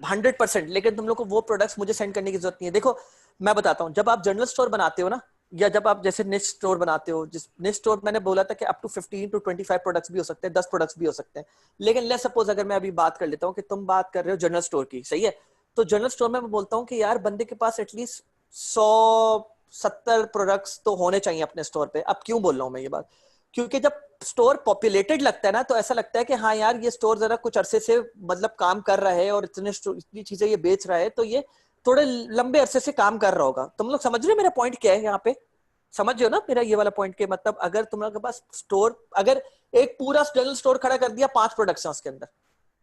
100%। लेकिन तुम लोग को वो प्रोडक्ट्स मुझे सेंड करने की जरूरत नहीं है। देखो मैं बताता हूँ, जब आप जनरल स्टोर बनाते हो ना, या जब आप जैसे निच स्टोर बनाते हो, जिस निच स्टोर मैंने बोला था कि अप टू 15 to 25 प्रोडक्ट्स भी हो सकते हैं, 10 प्रोडक्ट्स भी हो सकते हैं। लेकिन लेट्स सपोज अगर मैं अभी बात कर लेता हूँ कि तुम बात कर रहे हो जनरल स्टोर की, सही है, तो जनरल स्टोर में मैं बोलता हूँ कि यार बंदे के पास एटलीस्ट 170 प्रोडक्ट्स तो होने चाहिए अपने स्टोर पे। अब क्यों बोल रहा हूँ मैं ये बात, क्योंकि जब स्टोर पॉपुलेटेड लगता है ना तो ऐसा लगता है कि हाँ यार ये स्टोर जरा कुछ अरसे से मतलब काम कर रहा है और इतनी चीजें ये बेच रहा है, तो ये थोड़े लंबे अरसे से काम कर रहा होगा। तुम लोग समझ रहे हो मेरा पॉइंट क्या है यहाँ पे? समझ रहे हो ना मेरा ये वाला पॉइंट के मतलब अगर तुम लोगों के पास स्टोर, अगर एक पूरा जनरल स्टोर खड़ा कर दिया, 5 प्रोडक्ट्स हैं उसके अंदर,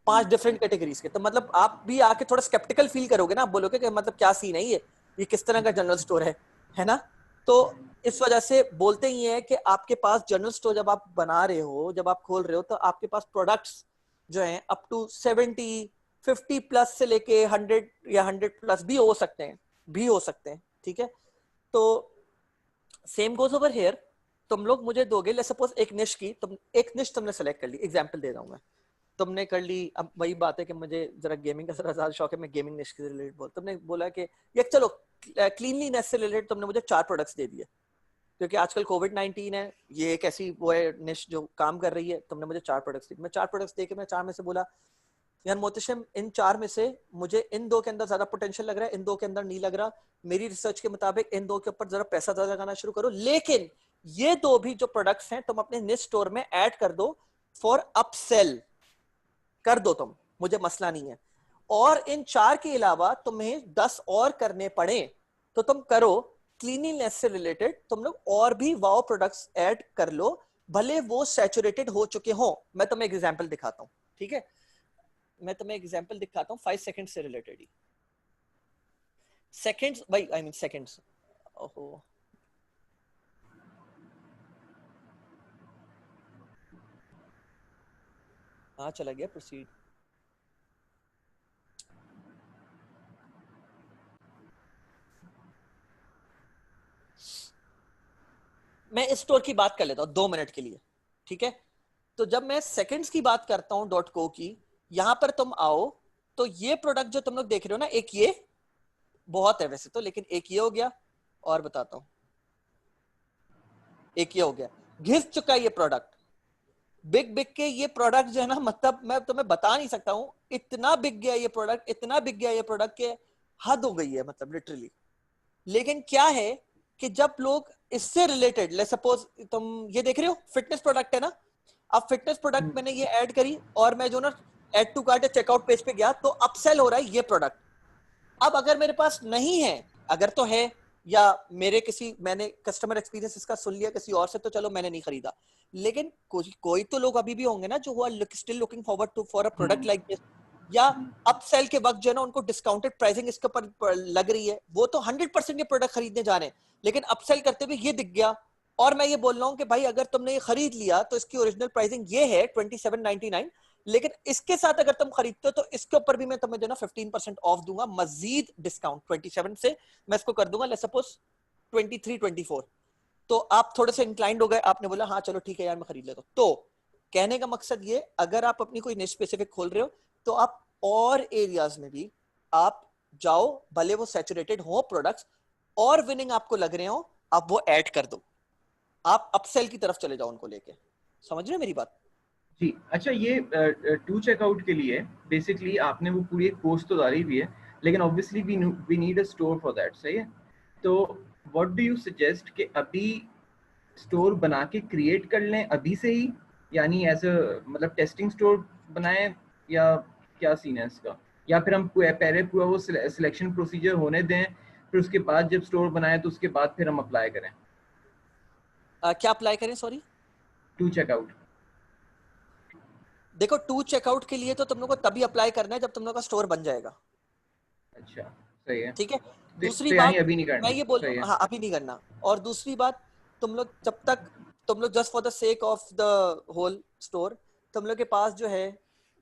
5 डिफरेंट कैटेगरीज के, तो मतलब आप भी आके थोड़ा स्केप्टिकल फील करोगे ना, आप बोलोगे कि मतलब क्या सीन है ये किस तरह का जनरल स्टोर है ना? तो इस वजह से बोलते ही है कि आपके पास जनरल स्टोर जब आप बना रहे हो, जब आप खोल रहे हो, तो आपके पास प्रोडक्ट्स जो हैं अप टू 70, 50 प्लस से लेके 100 या 100 प्लस भी हो सकते हैं, ठीक है? तो सेम गोज ओवर हियर। तुम लोग मुझे दोगे, लेट्स सपोज एक निश की, तुम एक निश तुमने सेलेक्ट कर ली, एग्जांपल दे रहा हूं मैं, तुमने कर ली। अब वही बात है कि मुझे जरा गेमिंग का ज्यादा शौक है, मैं गेमिंग निश के रिलेटेड बोल, तुमने बोला कि ये चलो क्लीनलीनेस से रिलेटेड तुमने मुझे 4 प्रोडक्ट्स दे दिए, क्योंकि आजकल कोविड-19 है, ये एक ऐसी वो है निश जो काम कर रही है। तुमने मुझे 4 प्रोडक्ट्स दिए, मैं 4 प्रोडक्ट्स देके मैं 4 में से बोला यार मोहतशिम, इन 4 में से मुझे इन 2 के अंदर ज्यादा पोटेंशियल लग रहा है, इन 2 के अंदर नहीं लग रहा, मेरी रिसर्च के मुताबिक इन 2 के ऊपर जरा पैसा ज्यादा लगाना शुरू करो, लेकिन ये 2 भी जो प्रोडक्ट्स हैं तुम अपने निश स्टोर में ऐड कर दो फॉर अपसेल कर दो तुम, मुझे मसला नहीं है। और इन 4 के अलावा तुम्हें 10 और करने पड़े तो तुम करो। क्लीनिंगनेस से रिलेटेड तुम लोग और भी वाओ प्रोडक्ट्स ऐड कर लो, भले वो सैचुरेटेड हो चुके हो। मैं तुम्हें एग्जांपल दिखाता हूं, ठीक है? मैं तुम्हें एग्जांपल दिखाता हूं 5 सेकंड से रिलेटेड ही। सेकंड्स भाई, आई मीन सेकंड्स। ओहो, हाँ चला गया, प्रोसीड। मैं इस स्टोर की बात कर लेता हूं 2 मिनट के लिए, ठीक है? तो जब मैं सेकंड्स की बात करता हूं .co की, यहां पर तुम आओ तो ये प्रोडक्ट जो तुम लोग देख रहे हो ना, एक ये बहुत है वैसे तो, लेकिन एक ये हो गया, और बताता हूं, एक ये हो गया, घिस चुका ये प्रोडक्ट, बिक के ये प्रोडक्ट जो है ना, मतलब मैं तुम्हें बता नहीं सकता हूं, इतना बिक गया ये प्रोडक्ट, इतना बिक गया ये प्रोडक्ट के हद हो गई है, मतलब लिटरली। लेकिन क्या है कि जब लोग इससे रिलेटेड, लेट्स सपोज तुम ये देख रहे हो फिटनेस प्रोडक्ट है ना, अब फिटनेस प्रोडक्ट मैंने ये ऐड करी और मैं जो ना ऐड टू कार्ट या चेकआउट पेज पे गया तो अपसेल हो रहा है ये प्रोडक्ट। अब अगर मेरे पास नहीं है, अगर तो है, या मैंने कस्टमर एक्सपीरियंस इसका सुन लिया किसी और से, तो चलो मैंने नहीं खरीदा, लेकिन कोई तो लोग अभी भी होंगे ना जो still looking forward to for a product like this, या अपसेल के वक्त जो है ना उनको डिस्काउंटेड प्राइसिंग इसके ऊपर लग रही है, वो तो 100% ये प्रोडक्ट खरीदने जा रहे हैं, लेकिन अपसेल करते हुए ये दिख गया, और मैं ये बोल रहा हूँ कि भाई अगर तुमने ये खरीद लिया तो इसकी ओरिजिनल प्राइसिंग ये है 2799, लेकिन इसके साथ अगर तुम खरीदते हो तो इसके ऊपर भी मैं तुम्हें जो ना 15% ऑफ दूंगा, मजीद डिस्काउंट 27 से मैं इसको कर दूंगा लेट्स सपोज 23, 24। तो आप थोड़े से इंक्लाइंड हो गए, आपने बोला हाँ चलो ठीक है यार मैं खरीद लेता हूँ। तो कहने का मकसद ये, अगर आप अपनी कोई निश स्पेसिफिक खोल रहे हो तो आप और एरियाज में भी आप जाओ, भले वो सैचुरेटेड हो प्रोडक्ट्स और विनिंग आपको लग रहे हो, आप वो ऐड कर दो, आप अपसेल की तरफ चले जाओ उनको लेके। समझ रहे हो मेरी बात? जी। अच्छा, ये टू चेकआउट के लिए बेसिकली आपने वो पूरी एक पोस्ट तो डाली हुई है, लेकिन obviously we need a store for that, सही है? तो व्हाट डू यू सजेस्ट कि अभी स्टोर बना के क्रिएट कर लें अभी से ही, यानी एज अ मतलब टेस्टिंग स्टोर बनाएं, या क्या सीन है इसका? या फिर हम पहले पूरा वो सिलेक्शन प्रोसीजर होने दें, फिर उसके बाद जब स्टोर बनाएं तो उसके बाद फिर हम अप्लाई करें? क्या अप्लाई करें, सॉरी? To checkout. देखो, टू चेकआउट के लिए तो तुम लोग को तभी अप्लाई करना है जब तुम लोग का स्टोर बन जाएगा। अच्छा, सही है, ठीक है। दूसरी तो बात अभी नहीं करना, मैं ये बोल रहा हूँ, हाँ अभी नहीं करना। और दूसरी बात, तुम लोग जब तक तुम लोग just for the sake of the whole store, तुम लोग के पास जो है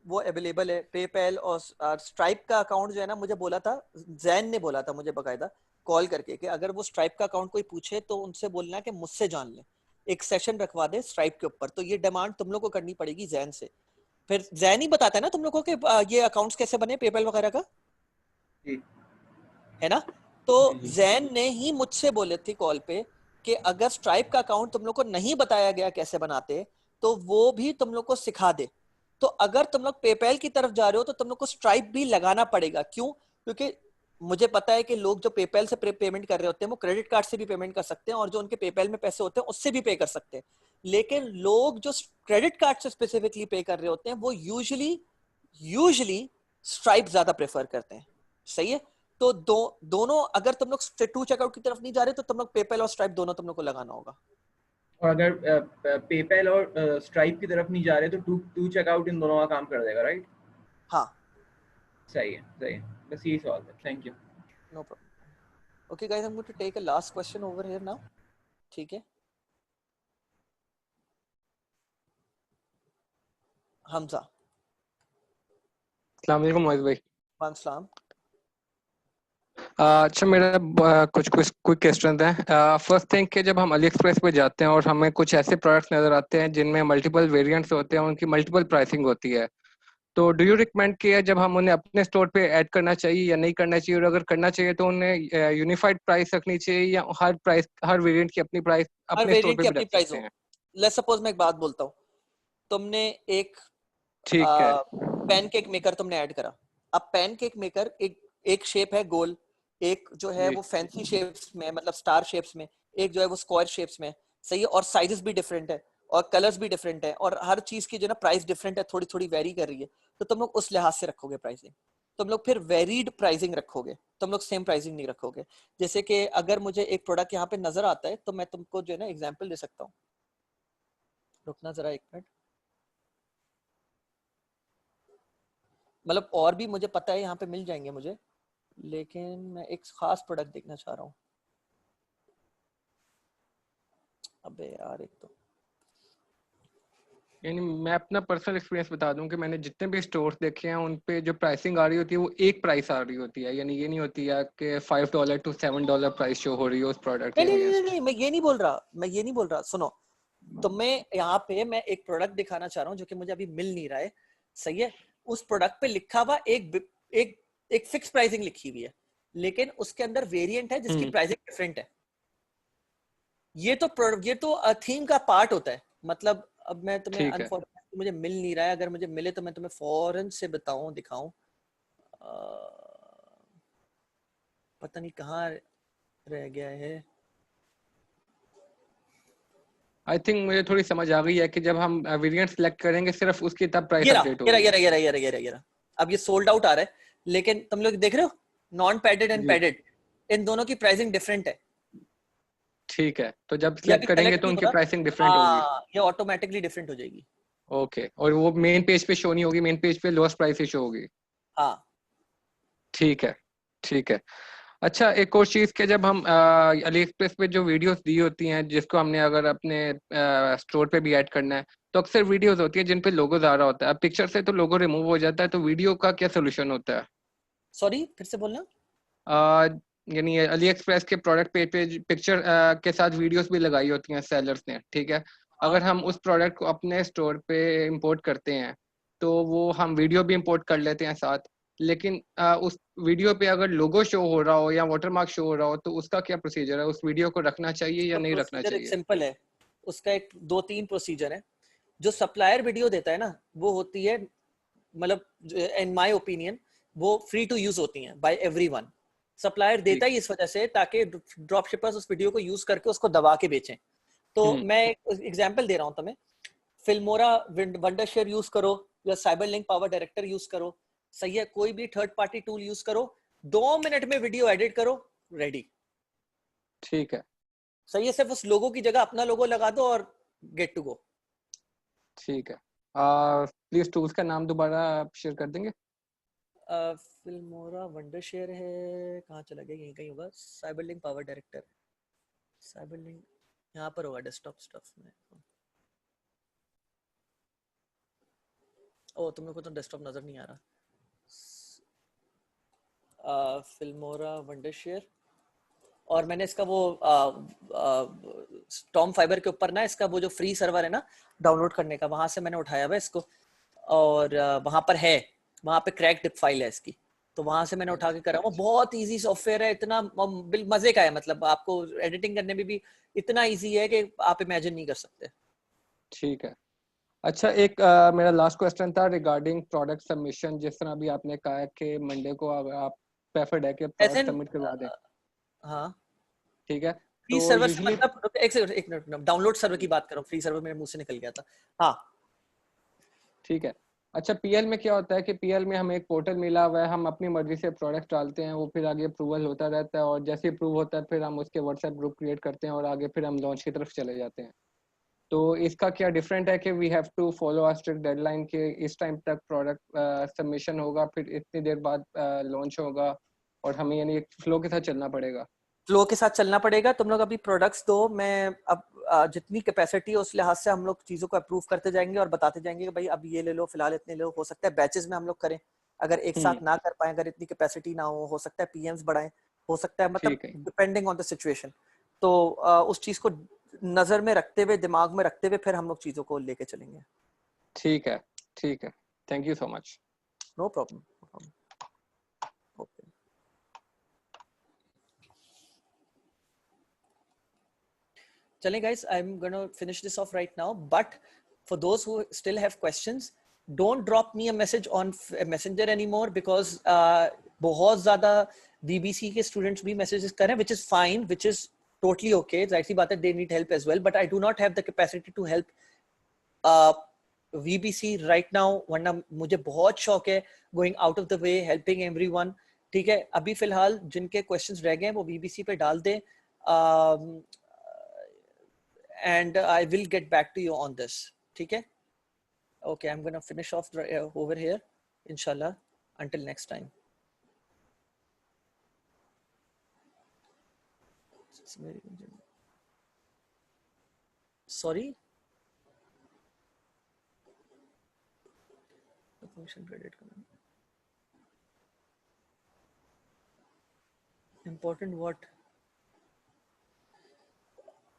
वो अवेलेबल है पेपैल और स्ट्राइप का अकाउंट जो है ना, मुझे बोला था जैन ने, बोला था मुझे बकायदा कॉल करके कि अगर वो स्ट्राइप का अकाउंट कोई पूछे तो उनसे बोलना कि मुझसे जान ले, एक सेशन रखवा दे स्ट्राइप के ऊपर। तो ये डिमांड तुम लोग को करनी पड़ेगी जैन से, फिर जैन ही बताता है ना तुम लोगों को कि ये अकाउंट्स कैसे बने पेपैल वगैरह का, है ना? तो जैन ने ही मुझसे बोले थे कॉल पे कि अगर स्ट्राइप का अकाउंट तुम लोग को नहीं बताया गया कैसे बनाते तो वो भी तुम लोग को सिखा दे। तो अगर तुम लोग पेपैल की तरफ जा रहे हो तो तुम लोग को स्ट्राइप भी लगाना पड़ेगा। क्यों? क्योंकि मुझे पता है कि लोग जो पेपैल से पेमेंट कर रहे होते हैं वो क्रेडिट कार्ड से भी पेमेंट कर सकते हैं और जो उनके पेपैल में पैसे होते हैं उससे भी पे कर सकते हैं, लेकिन लोग जो क्रेडिट कार्ड से स्पेसिफिकली पे कर रहे होते हैं वो यूजुअली स्ट्राइप ज्यादा प्रेफर करते हैं। सही है? तो दोनों अगर तुम लोग टू चेकआउट की तरफ नहीं जा रहे तो तुम लोग पेपैल और स्ट्राइप दोनों तुम लोग को लगाना होगा। और अगर पेपैल और स्ट्राइप की तरफ नहीं जा रहे तो टू चेकआउट इन दोनों का काम कर देगा, राइट? हाँ सही है, सही है, बस यही सवाल है। Thank you. No problem. Okay guys, I am going to take a last question over here now. ठीक है, हमजा। अस्सलाम वालेकुम मोहित भाई। वालेकुम सलाम। अच्छा, मेरा कुछ क्विक क्वेश्चन है। फर्स्ट थिंग कि जब हम अली एक्सप्रेस पे जाते हैं और हमें कुछ ऐसे प्रोडक्ट्स नजर आते हैं जिनमें मल्टीपल वेरिएंट्स होते हैं, उनकी मल्टीपल प्राइसिंग होती है, तो डू यू रिकमेंड कि जब हम उन्हें अपने स्टोर पे ऐड करना चाहिए या नहीं करना चाहिए, और अगर करना चाहिए तो उन्हें यूनिफाइड प्राइस रखनी चाहिए या हर वेरिएंट की अपनी प्राइस अपने स्टोर पे भी रख सकते हैं? लेट्स सपोज मैं एक बात बोलता हूँ, तुमने एक ठीक है, पैनकेक मेकर तुमने ऐड करा। अब पैनकेक मेकर एक शेप है गोल, एक जो है वो फैंसी शेप्स में, मतलब स्टार शेप्स में, एक जो है वो स्क्वायर शेप्स में, सही है, और साइजेस भी डिफरेंट है और कलर्स भी डिफरेंट है और हर चीज की जो ना प्राइस डिफरेंट है, थोड़ी थोड़ी वेरी कर रही है, तो तुम लोग उस लिहाज से रखोगे प्राइसिंग। तुम लोग फिर वेरीड प्राइसिंग रखोगे, तुम लोग सेम प्राइसिंग नहीं रखोगे। जैसे कि अगर मुझे एक प्रोडक्ट यहाँ पे नजर आता है तो मैं तुमको जो है ना एग्जांपल दे सकता हूँ। रुकना जरा एक मिनट, मतलब और भी मुझे पता है यहाँ पे मिल जाएंगे मुझे, लेकिन मैं एक खास प्रोडक्ट देखना चाह रहा हूँ। अबे यार, एक तो यानी मैं अपना पर्सनल एक्सपीरियंस बता दूं कि मैंने जितने भी स्टोर्स देखे हैं उन पे जो प्राइसिंग आ रही होती है वो एक प्राइस आ रही होती है, यानी ये नहीं होती है कि $5 to $7 प्राइस शो हो रही है उस प्रोडक्ट के अगेंस्ट। नहीं, मैं ये नहीं बोल रहा, सुनो। तो मैं यहाँ पे मैं एक प्रोडक्ट दिखाना चाह रहा हूँ जो कि मुझे अभी मिल नहीं रहा है, सही है। उस प्रोडक्ट पे लिखा हुआ एक फिक्स प्राइसिंग लिखी हुई है, लेकिन उसके अंदर वेरिएंट है जिसकी प्राइसिंग डिफरेंट है। ये तो थीम का पार्ट होता है। मतलब अब मैं तुम्हें अनफॉर्चुनेटली मुझे मिल नहीं रहा है, अगर मुझे मिले तो मैं तुम्हें फौरन से बताऊं, दिखाऊं। पता नहीं कहाँ रह गया है। आई थिंक मुझे थोड़ी समझ आ गई है कि जब हम वेरिएंट सिलेक्ट करेंगे सिर्फ उसकी तब प्राइस अपडेट होगी। ये अब ये सोल्ड आउट आ रहा है, लेकिन तुम लोग देख रहे हो नॉन पैडेड एंड पैडेड, इन दोनों की प्राइसिंग डिफरेंट है। ठीक है, तो जब सिलेक्ट करेंगे तो उनकी प्राइसिंग डिफरेंट होगी, ये ऑटोमेटिकली डिफरेंट हो जाएगी। ओके, और वो मेन पेज पे शो नहीं होगी, मेन पेज पे लोएस्ट प्राइस ही शो होगी। हाँ ठीक है, ठीक है। अच्छा, एक और चीज़ कि जब हम अली एक्सप्रेस पे जो वीडियोस दी होती हैं जिसको हमने अगर अपने स्टोर पे भी ऐड करना है, तो अक्सर वीडियोस होती है जिन पे लोगो आ रहा होता है। अब पिक्चर से तो लोगो रिमूव हो जाता है, तो वीडियो का क्या सोल्यूशन होता है? सॉरी, फिर से बोलना। यानी अली एक्सप्रेस के प्रोडक्ट पेज पे पिक्चर के साथ वीडियोस भी लगाई होती हैं सेलर्स ने, ठीक है। अगर हम उस प्रोडक्ट को अपने स्टोर पे इंपोर्ट करते हैं तो वो हम वीडियो भी इंपोर्ट कर लेते हैं साथ, लेकिन उस वीडियो पे अगर लोगो शो हो रहा हो या वाटरमार्क शो हो रहा हो तो उसका क्या प्रोसीजर है? उस वीडियो को रखना चाहिए या नहीं रखना चाहिए? सिंपल है, उसका एक 2-3 प्रोसीजर है। जो सप्लायर वीडियो देता है ना, वो होती है, मतलब इन माय ओपिनियन वो फ्री टू यूज होती हैं बाय एवरीवन। सप्लायर देता ही इस वजह से ताकि ड्रॉप शिपर्स उस वीडियो को यूज करके उसको दबा के बेचें। तो मैं एक एग्जांपल दे रहा हूं तुम्हें, फिल्मोरा वंडरशेयर यूज करो या cyber link power director use करो, सही है, कोई भी थर्ड पार्टी टूल यूज करो, 2 मिनट में वीडियो एडिट करो, रेडी। ठीक है, सही है, सिर्फ उस लोगो की जगह अपना लोगो लगा दो और गेट टू गो। ठीक है। प्लीज टूल्स का नाम दोबारा शेयर कर देंगे? फिल्मोरा वंडरशेयर है, कहाँ चला गया, यहीं कहीं होगा। Cyber link power director, cyber link यहाँ पर होगा डेस्कटॉप स्टफ में। ओ, तुम लोग को तो डेस्कटॉप नजर नहीं आ रहा। फिल्मोरा वंडरशेयर, और मैंने इसका वो स्टॉर्म फाइबर के ऊपर ना इसका वो जो फ्री सर्वर है ना डाउनलोड करने का, वहां से मैंने उठाया हुआ इसको, और वहां पर है, वहां पे क्रैक टिप फाइल है इसकी, तो वहां से मैंने उठा के करा। वो बहुत इजी सॉफ्टवेयर है, इतना मजे का है, मतलब आपको एडिटिंग करने में भी इतना इजी है कि आप इमेजिन नहीं कर सकते। ठीक है। अच्छा, एक मेरा लास्ट क्वेश्चन था रिगार्डिंग प्रोडक्ट सबमिशन। जिस तरह अभी आपने कहा है कि मंडे को अगर आप प्रेफर्ड है कि प्रोडक्ट सबमिट करवा दें, हाँ ठीक है, फ्री तो सर्वर यूजुअली मतलब एक मिनट डाउनलोड सर्वर की बात करो, फ्री सर्वर मेरे मुंह से निकल गया था। हाँ ठीक है। अच्छा, पीएल में क्या होता है कि पीएल में हमें एक पोर्टल मिला हुआ है, हम अपनी मर्जी से प्रोडक्ट डालते हैं, वो फिर आगे अप्रूवल होता रहता है, और जैसे अप्रूव होता है फिर हम उसके व्हाट्सएप ग्रुप क्रिएट करते हैं और आगे फिर हम लॉन्च की तरफ चले जाते हैं। तो इसका क्या डिफरेंट है कि we have to follow a strict deadline के इस टाइम तक प्रोडक्ट सबमिशन होगा, फिर इतनी देर बाद लॉन्च होगा, और हमें यानी एक फ्लो के साथ चलना पड़ेगा? फ्लो के साथ चलना पड़ेगा। तुम लोग अभी प्रोडक्ट्स दो, मैं अब जितनी कैपेसिटी है उस लिहाज से हम लोग चीज़ों को अप्रूव करते जाएंगे और बताते जाएंगे कि भाई अब ये ले लो, फिलहाल इतने ले लो। हो सकता है बैचेस में हम लोग करें, अगर एक साथ ना कर पाए, अगर इतनी कैपेसिटी ना हो सकता है पीएम्स बढ़ाएं, हो सकता है, मतलब डिपेंडिंग ऑन द सिचुएशन। तो उस चीज़ को नज़र में रखते हुए, दिमाग में रखते हुए फिर हम लोग चीज़ों को लेके चलेंगे। ठीक है, ठीक है, thank you so much. No problem. Okay, चलें guys, I'm gonna finish this off right now, but for those who still have questions, don't drop me a message on Messenger anymore, because बहुत ज़्यादा VBC के students भी messages कर रहे हैं, which is fine, which is totally okay. जाहिर सी बात है, they need help as well, but I do not have the capacity to help VBC right now, वरना मुझे बहुत शौक है going out of the way, helping everyone. ठीक है, अभी फिलहाल जिनके questions रह गए हैं वो VBC पे डाल दें, and I will get back to you on this. ठीक है? Okay, I'm gonna finish off over here, inshallah. Until next time. Sorry. The function credit. Important what?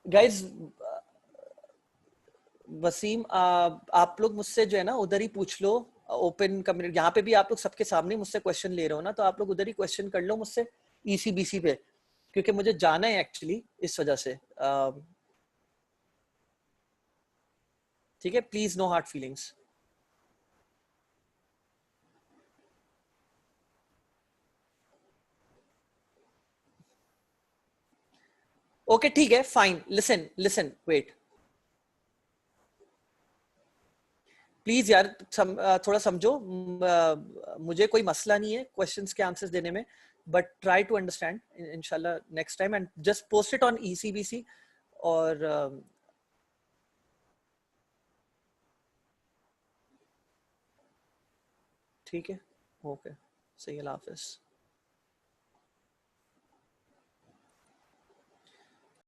Guys, Wasim, आप लोग मुझसे जो है ना उधर ही पूछ लो, ओपन कम्युनिटी, यहाँ पे भी आप लोग सबके सामने मुझसे क्वेश्चन ले रहे हो ना, तो आप लोग उधर ही क्वेश्चन कर लो मुझसे ECBC पे, क्योंकि मुझे जाना है एक्चुअली इस वजह से। ठीक है, please no hard feelings. Okay ठीक है, फाइन। लिसन वेट प्लीज यार, थोड़ा समझो, मुझे कोई मसला नहीं है क्वेश्चंस के आंसर्स देने में, बट ट्राई टू अंडरस्टैंड इंशाल्लाह next time, and just post it on ECBC। और ठीक है, ओके, सही, अल्लाह हाफिज़।